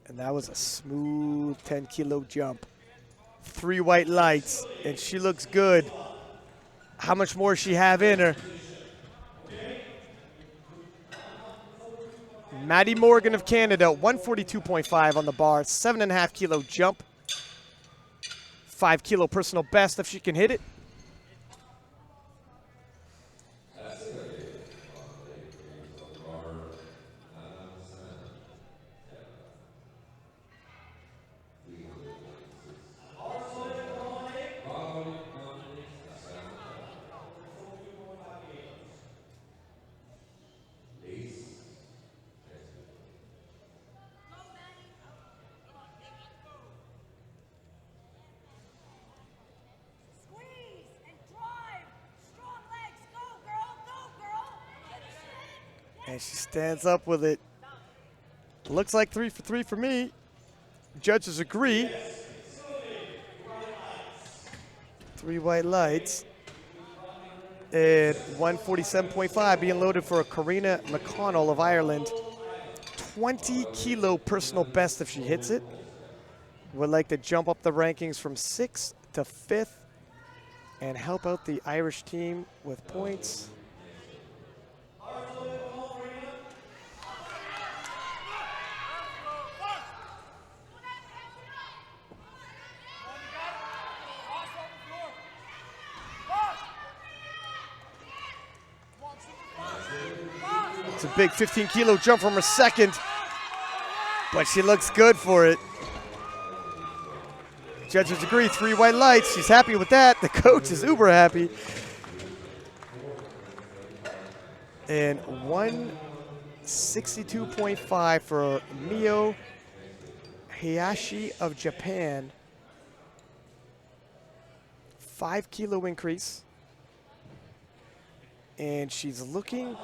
And that was a smooth 10 kilo jump. 3 white lights, and she looks good. How much more does she have in her? Maddie Morgan of Canada, 142.5 on the bar, 7.5 kilo jump. 5 kilo personal best if she can hit it. And she stands up with it. Looks like 3 for 3 for me. Judges agree. 3 white lights. And 147.5 being loaded for Karina McConnell of Ireland. 20-kilo personal best if she hits it. Would like to jump up the rankings from 6th to 5th and help out the Irish team with points. It's a big 15-kilo jump from her second, but she looks good for it. Judges agree, 3 white lights. She's happy with that. The coach is uber happy. And 162.5 for Mio Hayashi of Japan. 5-kilo increase. And she's looking,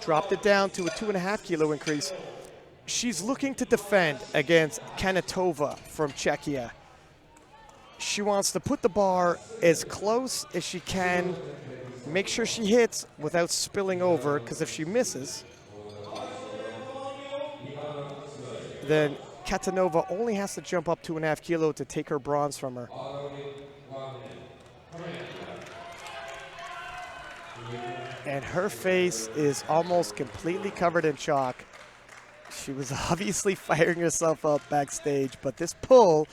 dropped it down to a 2.5-kilo increase. She's looking to defend against Kanatova from Czechia. She wants to put the bar as close as she can, make sure she hits without spilling over, because if she misses, then Katanova only has to jump up 2.5 kilo to take her bronze from her. And her face is almost completely covered in chalk. She was obviously firing herself up backstage, but this pull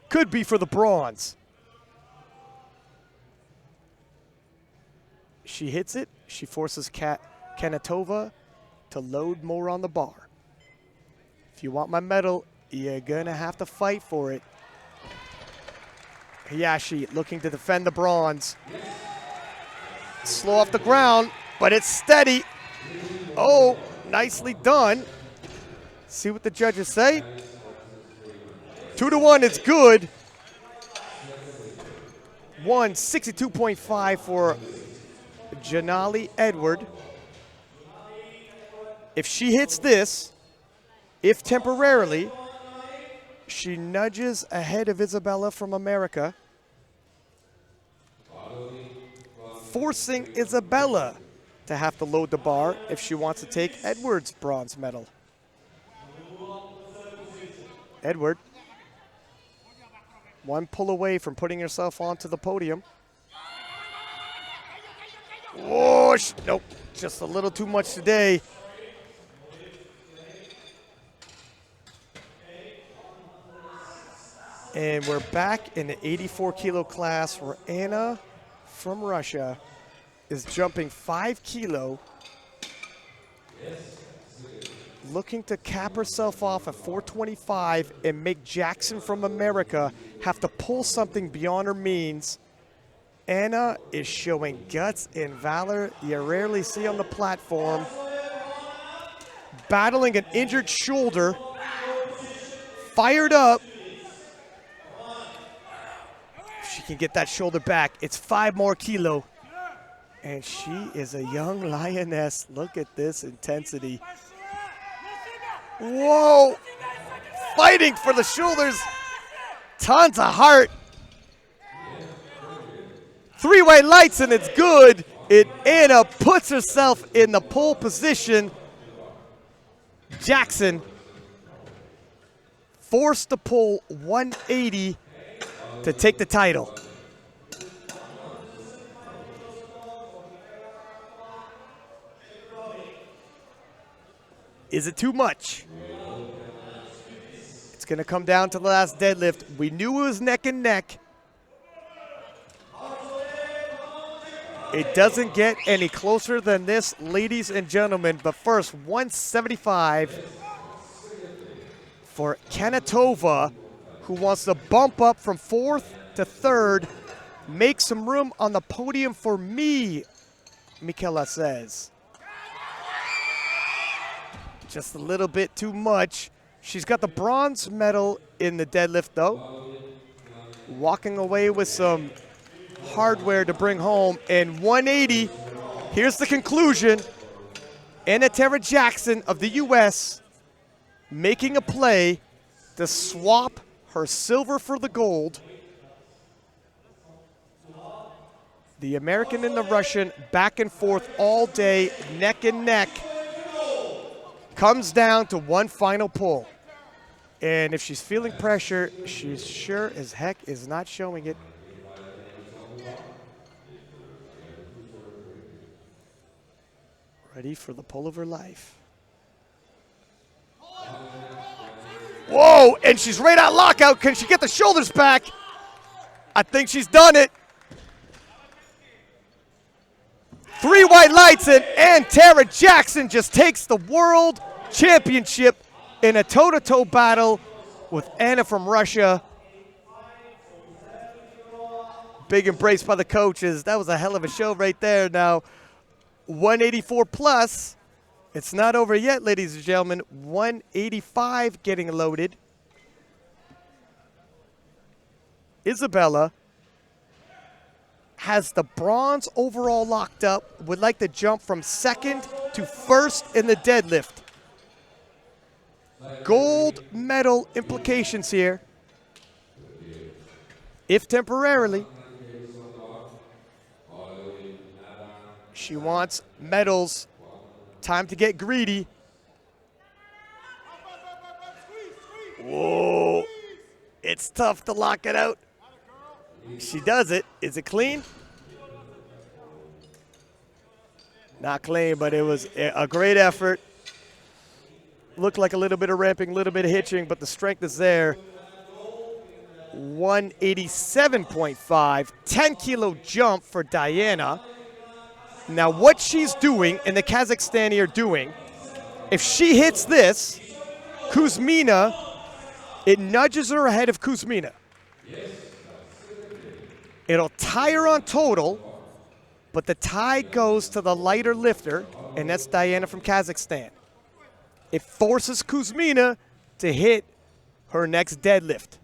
could be for the bronze. She hits it. She forces Kanatova to load more on the bar. If you want my medal, you're going to have to fight for it. Hayashi looking to defend the bronze. Slow off the ground, but it's steady. Oh, nicely done. See what the judges say. 2-1, it's good. 162.5 for Janali Edward. If she hits this, if temporarily, she nudges ahead of Isabella from America, forcing Isabella to have to load the bar if she wants to take Edward's bronze medal. Edward, one pull away from putting herself onto the podium. Oh, nope, just a little too much today. And we're back in the 84-kilo class where Anna from Russia is jumping 5 kilo, looking to cap herself off at 425 and make Jackson from America have to pull something beyond her means. Anna is showing guts and valor you rarely see on the platform. Battling an injured shoulder, fired up. If she can get that shoulder back, it's 5 more kilo. And she is a young lioness. Look at this intensity. Whoa! Fighting for the shoulders. Tons of heart. 3 white lights and it's good. Anna puts herself in the pole position. Jackson forced to pull 180 to take the title. Is it too much? It's going to come down to the last deadlift. We knew it was neck and neck. It doesn't get any closer than this, ladies and gentlemen. But first, 175 for Kanatova, who wants to bump up from 4th to 3rd. Make some room on the podium for me, Michaela says. Just a little bit too much. She's got the bronze medal in the deadlift, though. Walking away with some hardware to bring home. And 180, here's the conclusion. Anna Tara Jackson of the U.S. making a play to swap her silver for the gold. The American and the Russian back and forth all day, neck and neck. Comes down to one final pull. And if she's feeling pressure, she sure as heck is not showing it. Ready for the pull of her life. Whoa, and she's right at lockout. Can she get the shoulders back? I think she's done it. 3 white lights, and Tara Jackson just takes the world championship in a toe-to-toe battle with Anna from Russia. Big embrace by the coaches. That was a hell of a show right there. Now, 184 plus. It's not over yet, ladies and gentlemen. 185 getting loaded. Isabella has the bronze overall locked up, would like to jump from second to first in the deadlift. Gold medal implications here, if temporarily. She wants medals. Time to get greedy. Whoa, it's tough to lock it out. She does it. Is it clean? Not clean, but it was a great effort. Looked like a little bit of ramping, a little bit of hitching, but the strength is there. 187.5, 10-kilo jump for Diana. Now what she's doing, and the Kazakhstani are doing, if she hits this, Kuzmina, it nudges her ahead of Kuzmina. It'll tie her on total, but the tie goes to the lighter lifter, and that's Diana from Kazakhstan. It forces Kuzmina to hit her next deadlift.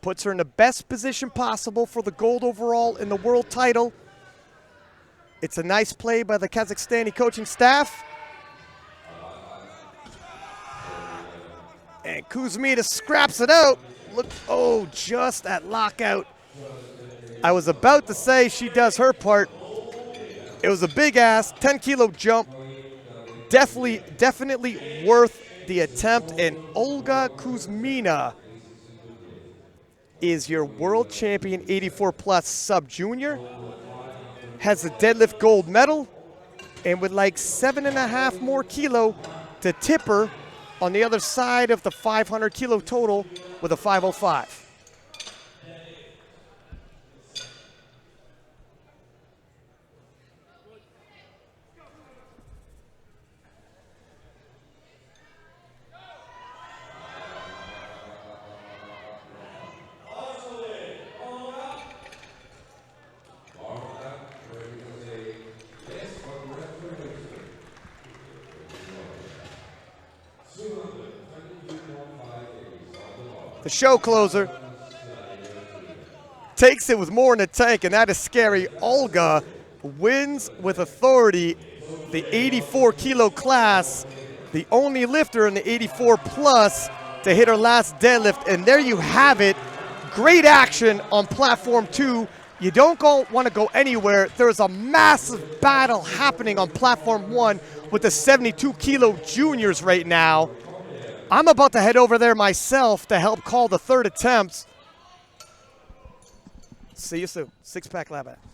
Puts her in the best position possible for the gold overall in the world title. It's a nice play by the Kazakhstani coaching staff. And Kuzmina scraps it out. Look, oh, just at lockout. I was about to say she does her part. It was a big ass 10-kilo jump. Definitely worth the attempt. And Olga Kuzmina is your world champion 84 plus sub junior. Has the deadlift gold medal and would like 7.5 more kilo to tip her on the other side of the 500 kilo total with a 505. The show closer takes it with more in the tank, and that is scary. Olga wins with authority the 84-kilo class, the only lifter in the 84 plus to hit her last deadlift. And there you have it. Great action on platform 2. You don't want to go anywhere. There's a massive battle happening on platform 1 with the 72-kilo juniors right now. I'm about to head over there myself to help call the third attempt. See you soon. Six Pack Lab App.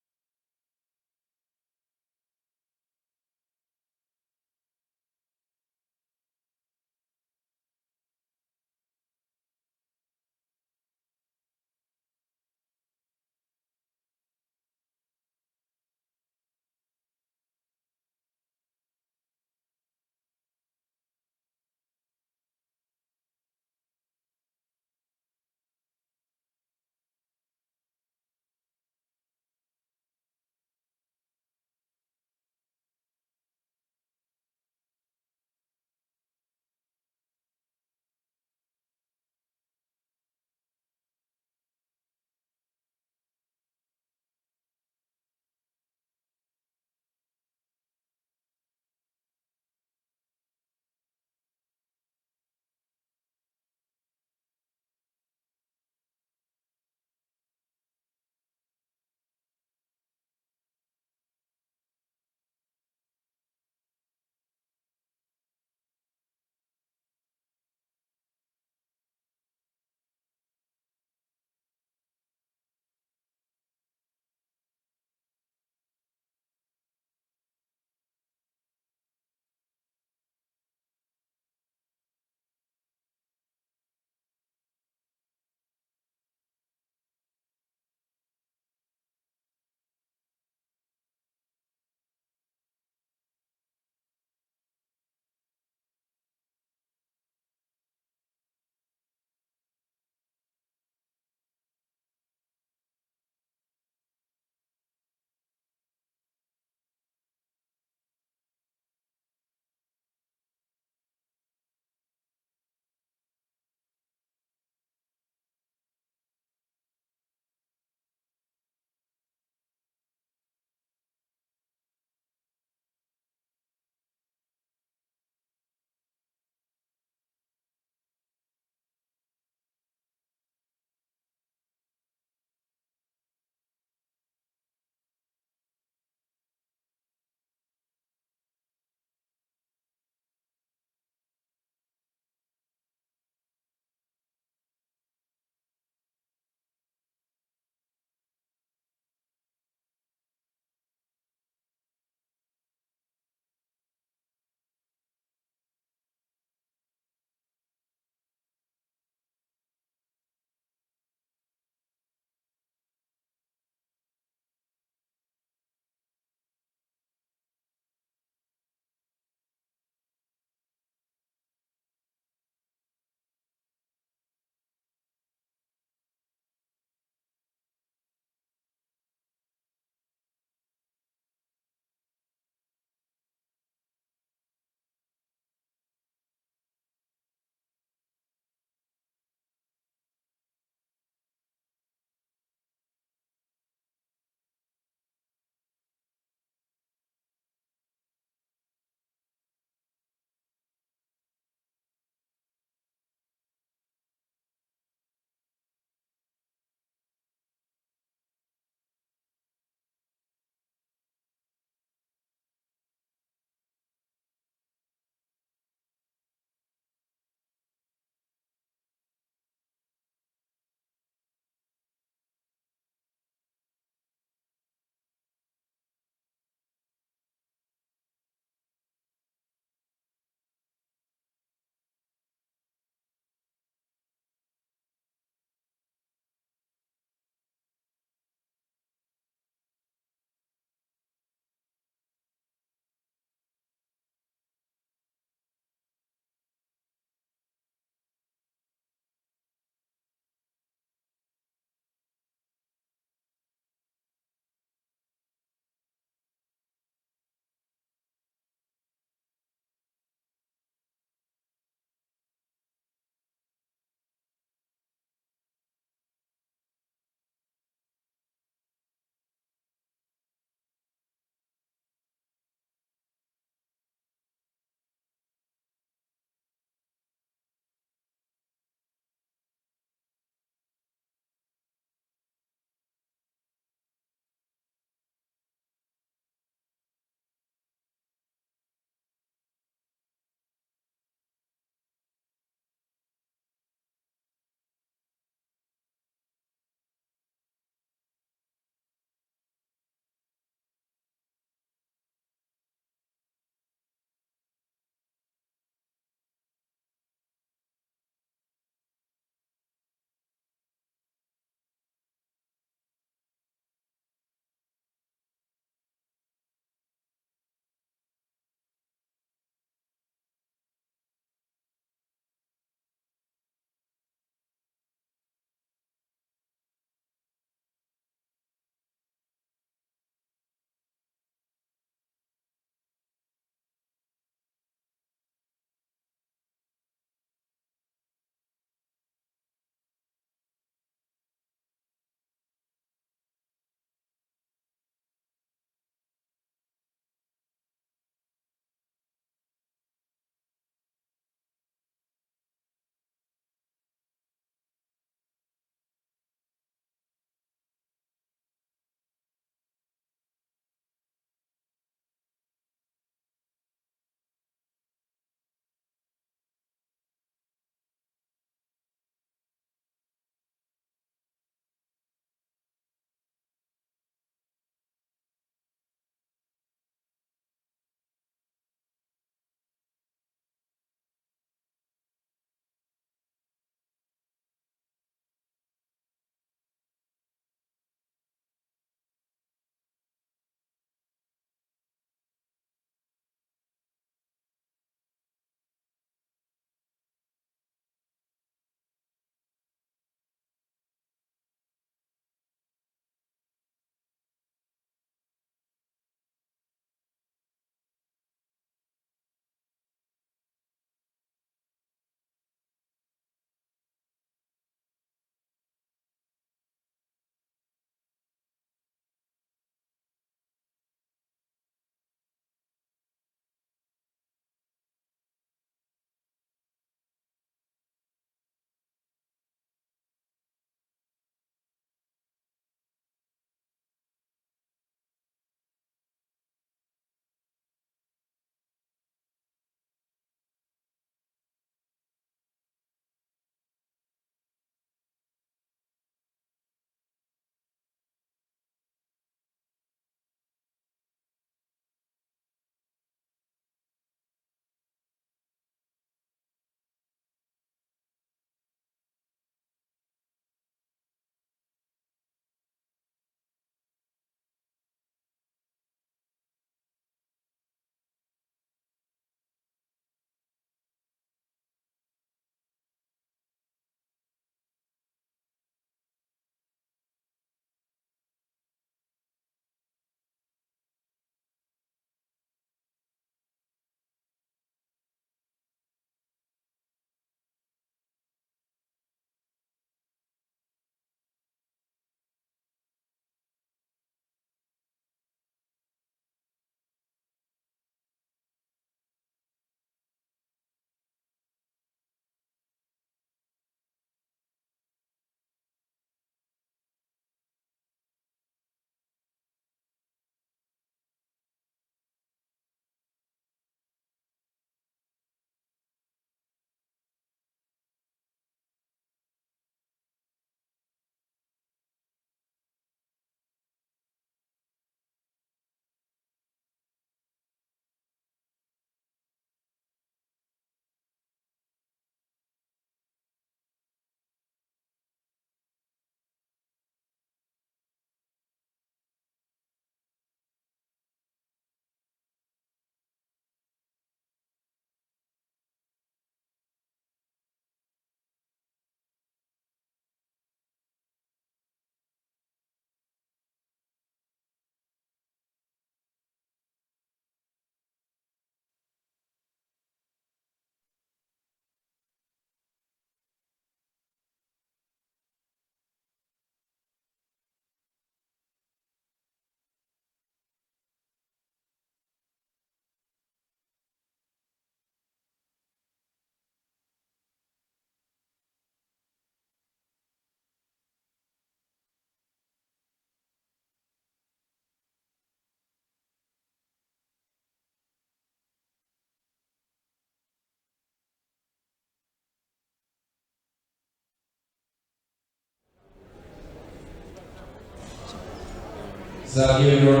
Sam Junior.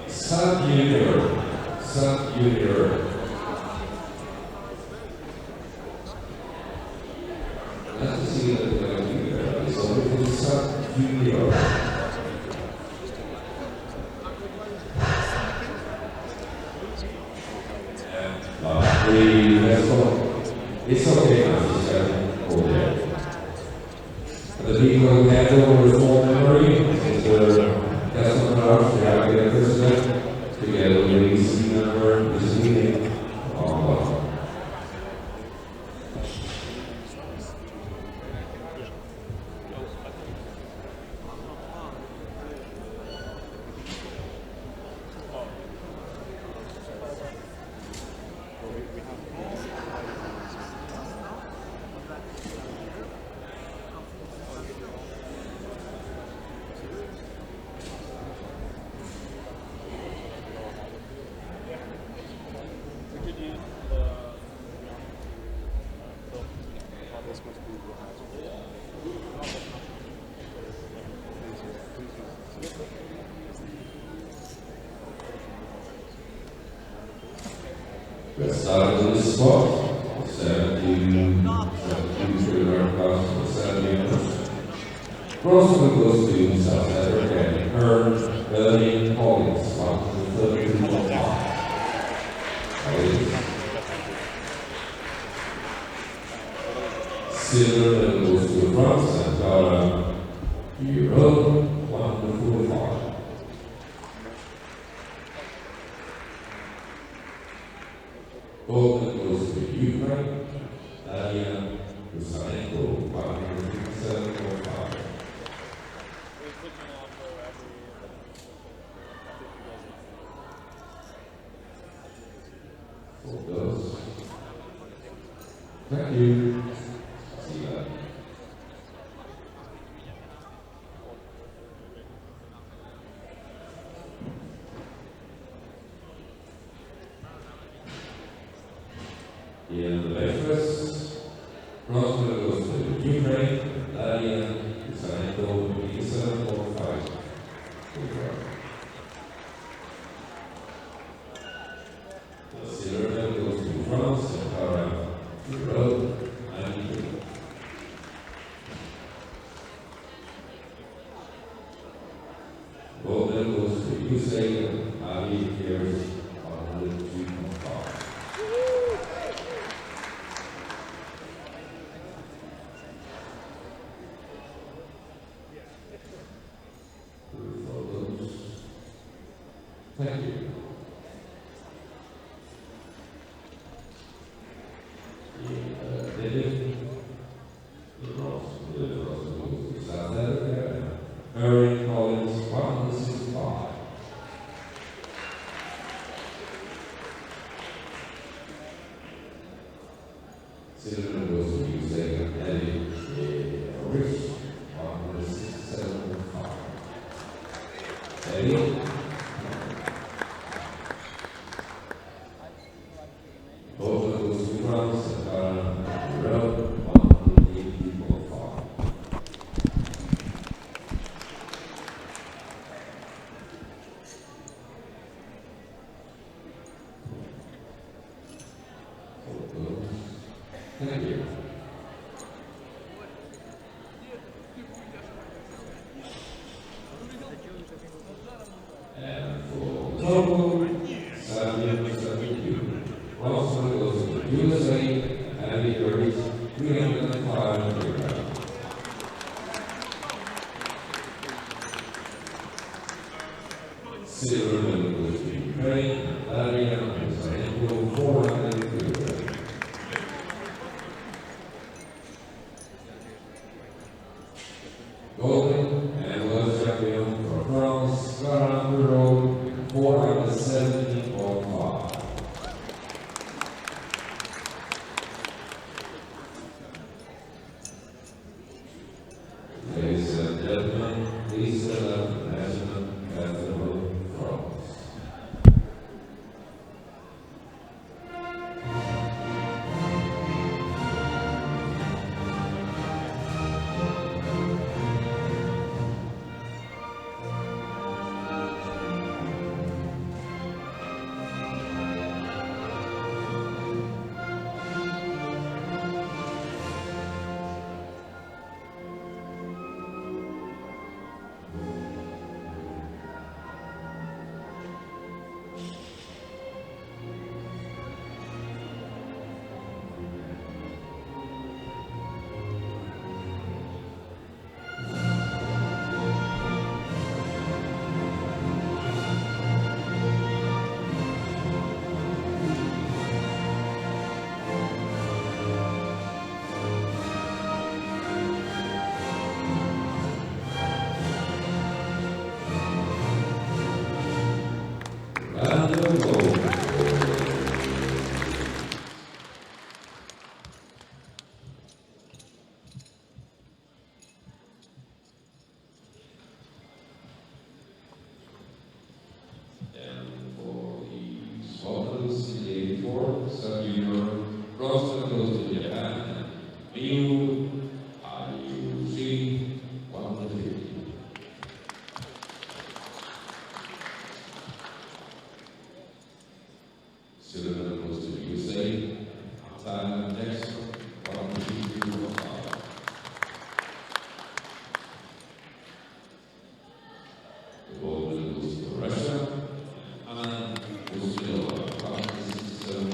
Sam Junior. Sam Junior. Let's see that it's only for Sam Junior. It's okay now, she said, over there. The people who hand over the full memory is the Castle House, the Alligator President, together with the EC member, this meeting. Let's start on this spot. 17 3 class, 17. Crossman goes to South Africa and earned Berlin Collins, 132.5. Silver then goes to France and got Euro 145. Gold goes to Ukraine, Daria Rusanenko, 157.5. For those. Thank you. See you later. In the breakfast, Crossman goes to Ukraine, Daria Rusanenko, 87.5. The silver medal goes to France and Tara Euro 92. Gold medal goes to USA and Ali Pierce 102.5. Thank you. Deadlift. South Africa. Murray Collins, 165. Silver goes to USA and Eddie Rich, 167.5. Eddie. Both goes to France and Euro 180.5. Thank you. And for total, 72. Crossman goes to USA and he carries 305 kilograms. Silver medal goes to Ukraine, Daria Rusanenko, 400 kilograms. Golden and world champion for France, Sarah Euro 470.5. Ladies and gentlemen, please stand up the national anthem of France. 64, sub-junior, bronze medal goes to Japan, Miyu Ayushi, 150. Silver medal goes to USA, Thailand Jackson, 152.5. The gold medal goes to Russia, and Brazil, 167.5.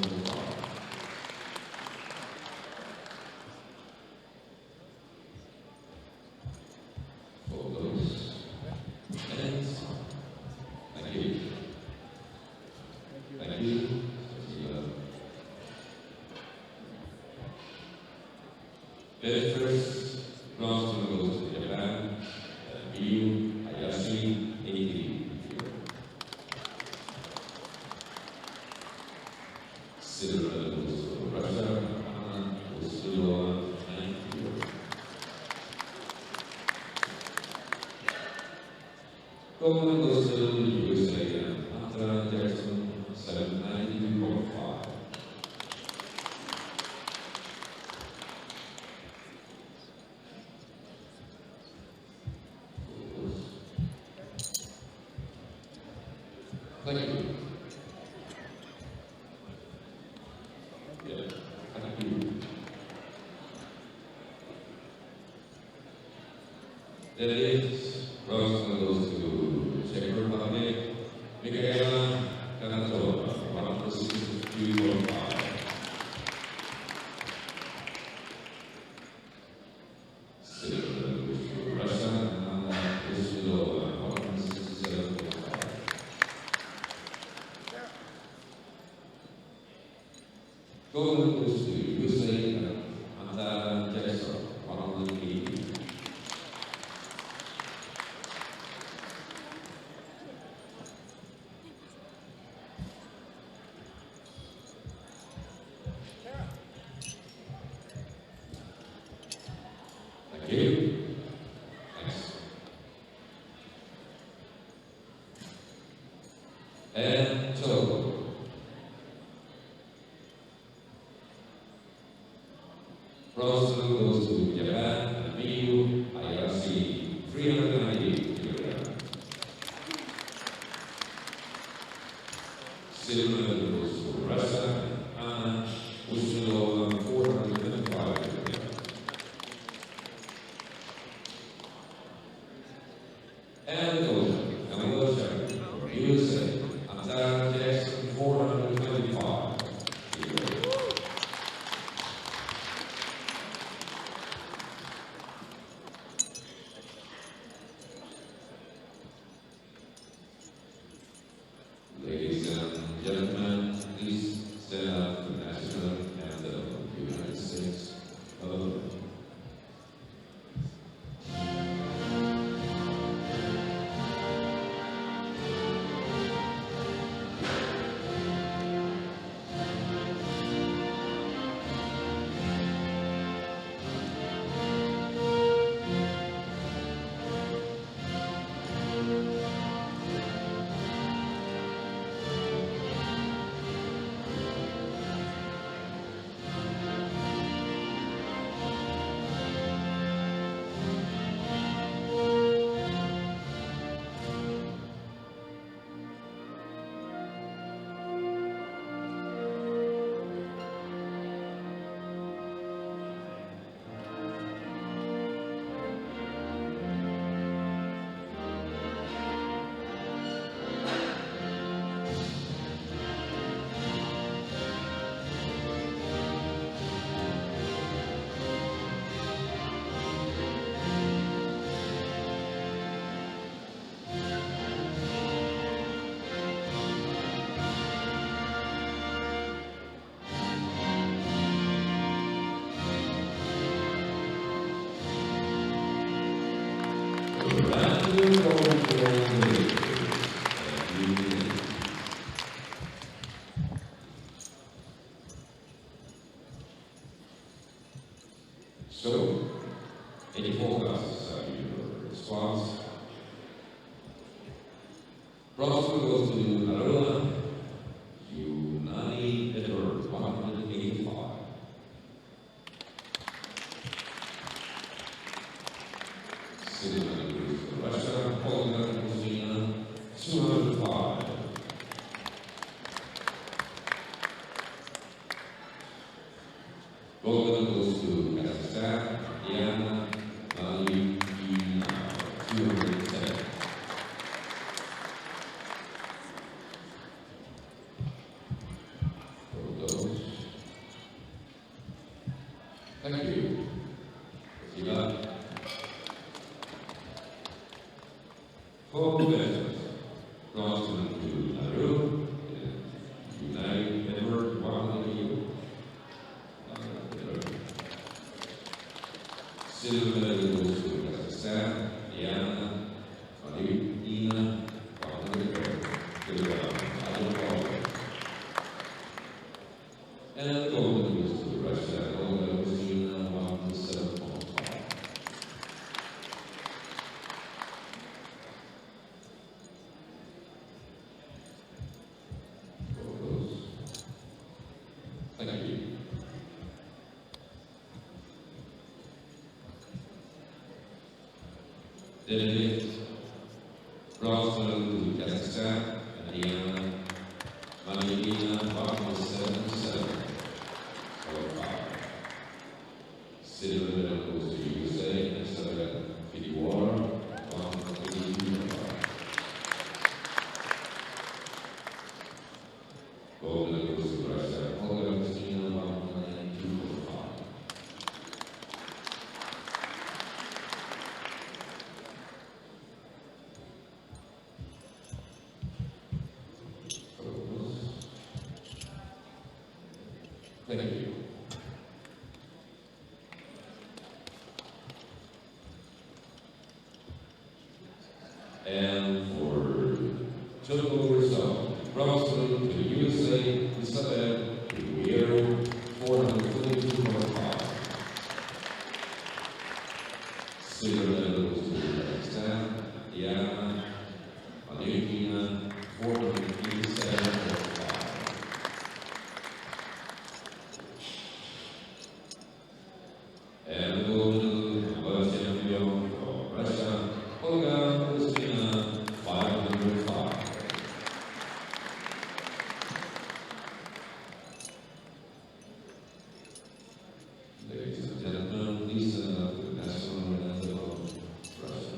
Photos and thank you. Thank you. Deadlift, bronze medal goes to Japan, Miyu Hayashi, 80. Silver medal goes to Russia, and Brazil, 90. Gold medal goes to USA and Hunter Jackson, 792.5. Thank you. Yeah, thank you. Deadlift, bronze medal goes to Czech Republic, Michaela Kanatova, 162.5. Silver medal goes to Russia, and Brazil, 167.5. Gold medal goes to USA and Thailand Jackson, 180. Thank you. Thanks. And Togo. Bronze medal goes to Japan, and Miyu Hayashi, 398 kilograms. Silver medal goes to Russia, and Brazil, 425 kilograms. And the gold medal, and world champion for USA, Thailand Jackson, 425 kilograms. Ladies and gentlemen, please stand up for the national anthem of the United States of America. So, any forecasts your response? Bronze goes to Aruna Unani Edward. Russia, Poland, Argentina, 205. Gold medal goes to Kazakhstan, Diana, Mali, 207. Thank you. Siva. For veterans, Bronze to Naru, United Edward, Wamali, Silver medal goes to Kazakhstan, Diana, Valentina, and the gold medal goes to Russia, Olga Rosina, 107.5. Thank you. Deadlift, bronze medal to Kazakhstan, Diana, Valentina, 177. Silver medal goes to USA, Isabel Figueroa, 182. Gold medal goes to Russia, Olga Christina, 192.5. Thank you. And for total result, bronze medal to USA, Isabel Figueroa, 422.5. Silver medal goes to Kazakhstan, Diana, Valentina, 487.5. And the gold medal, world champion for Russia, Olga Christina, 505. Ladies and gentlemen, please stand up to the national anthem of Russia.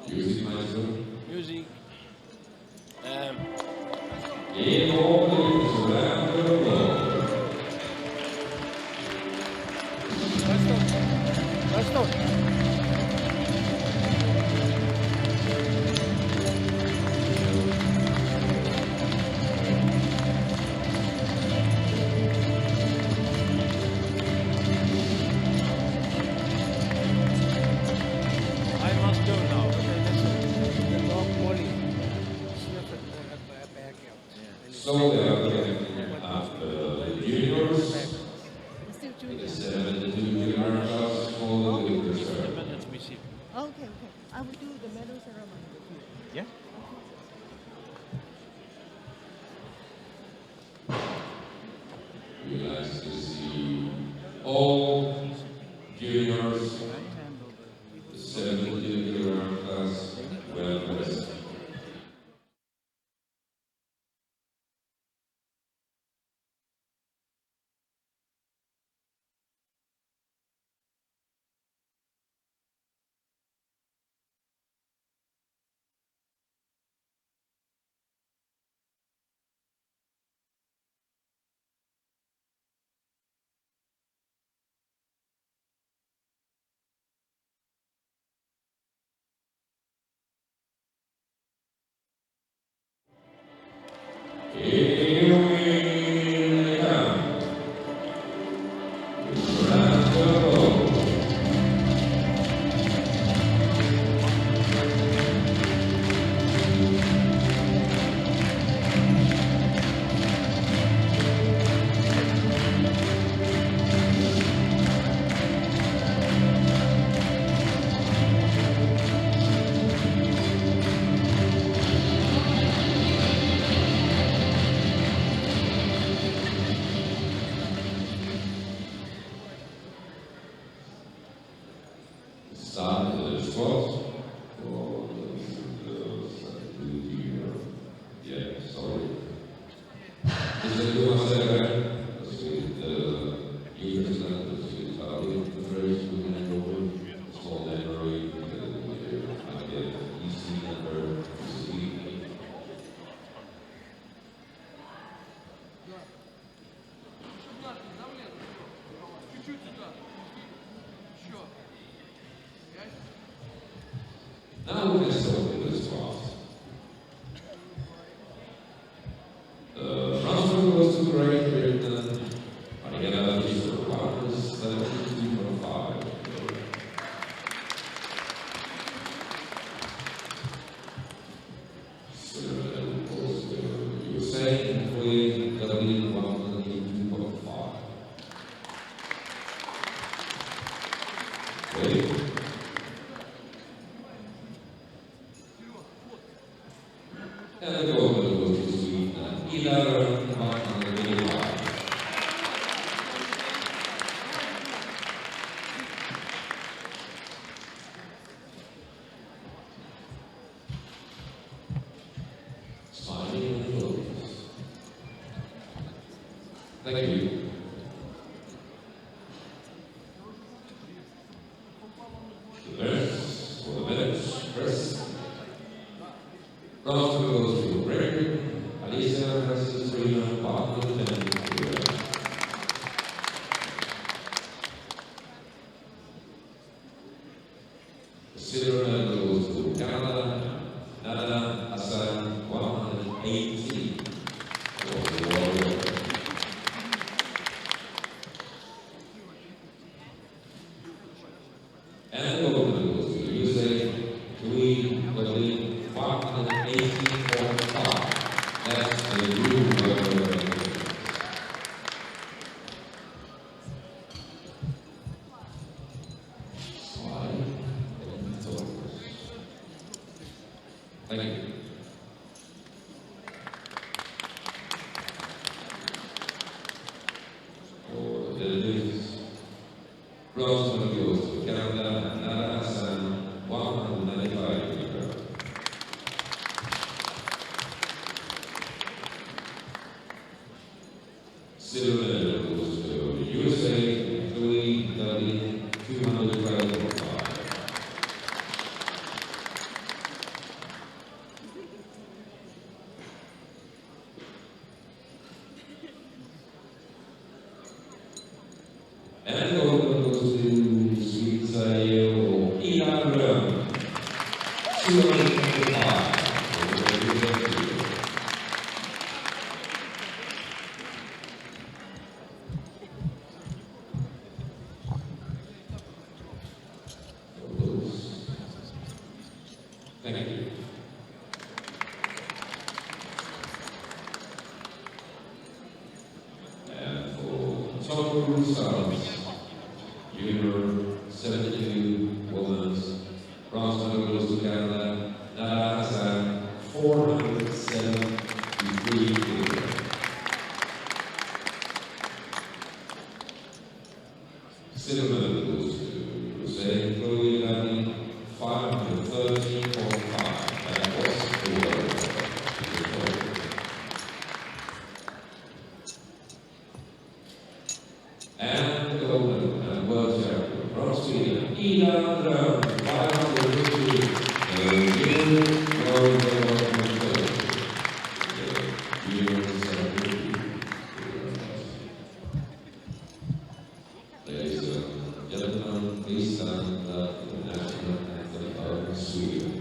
Music maestro. Music. E all around the world. Let's go. I must go now. Sold out after the juniors. The 72 junior class followed with the The reserve. minutes we see. Okay. I will do the medal ceremony with you. Yeah. We like to see All juniors, the 72 kilogram class, well dressed. Here we come. Round 12. Start the squat. For those that do here. Yeah, sorry. This is the one that let's see the units that let's see how we trace with an over small memory I get easy number speed. Now we can start with the squat. The front foot goes to the right, Britain. I get out of these for partners, 72.5. So then goes to USA, employee, W, 122.5. Ready? And the goal goes to Sweden, 11.185. Smiling and focus. Thank you. The best for the bench press. Last goes to Gregory, Alicia versus Freeman, partner and the silver medal goes to Canada, Nada Hassan, 180 for the warrior. And the gold medal goes to USA, Louis Berlin, 180.5. That's the new world. Slide and focus. Thank you. For the deadlift, bronze medal goes to Canada, Nada Hassan, 195 kilograms. Silver medal goes to USA, Louis Berlin, 212.5. And the gold medal goes to Sweden, Ida Röhm, 225. Thank you. And for total sums, junior 72 women's, bronze medal goes to Canada, Nada Hassan, 473 kilograms. Silver goes to Jose Chloe Lani, 513.5. That was the world. And the golden and world champion from Sweden, Ida Dröm, 550. Ladies and gentlemen, please stand up for the national anthem of Sweden.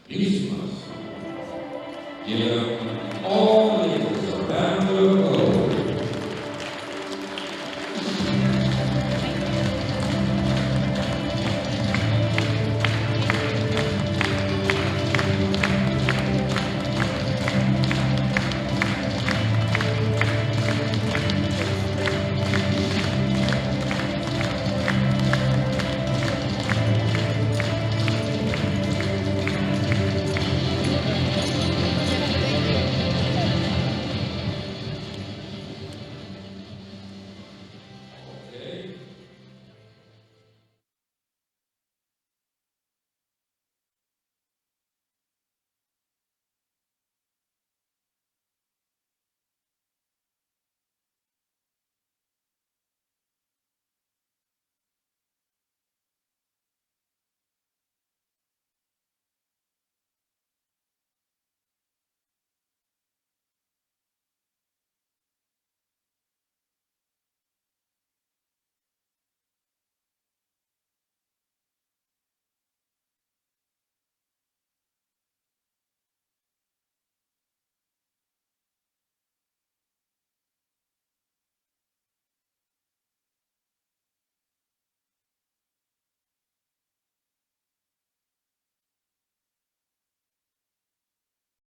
Christmas. Yeah.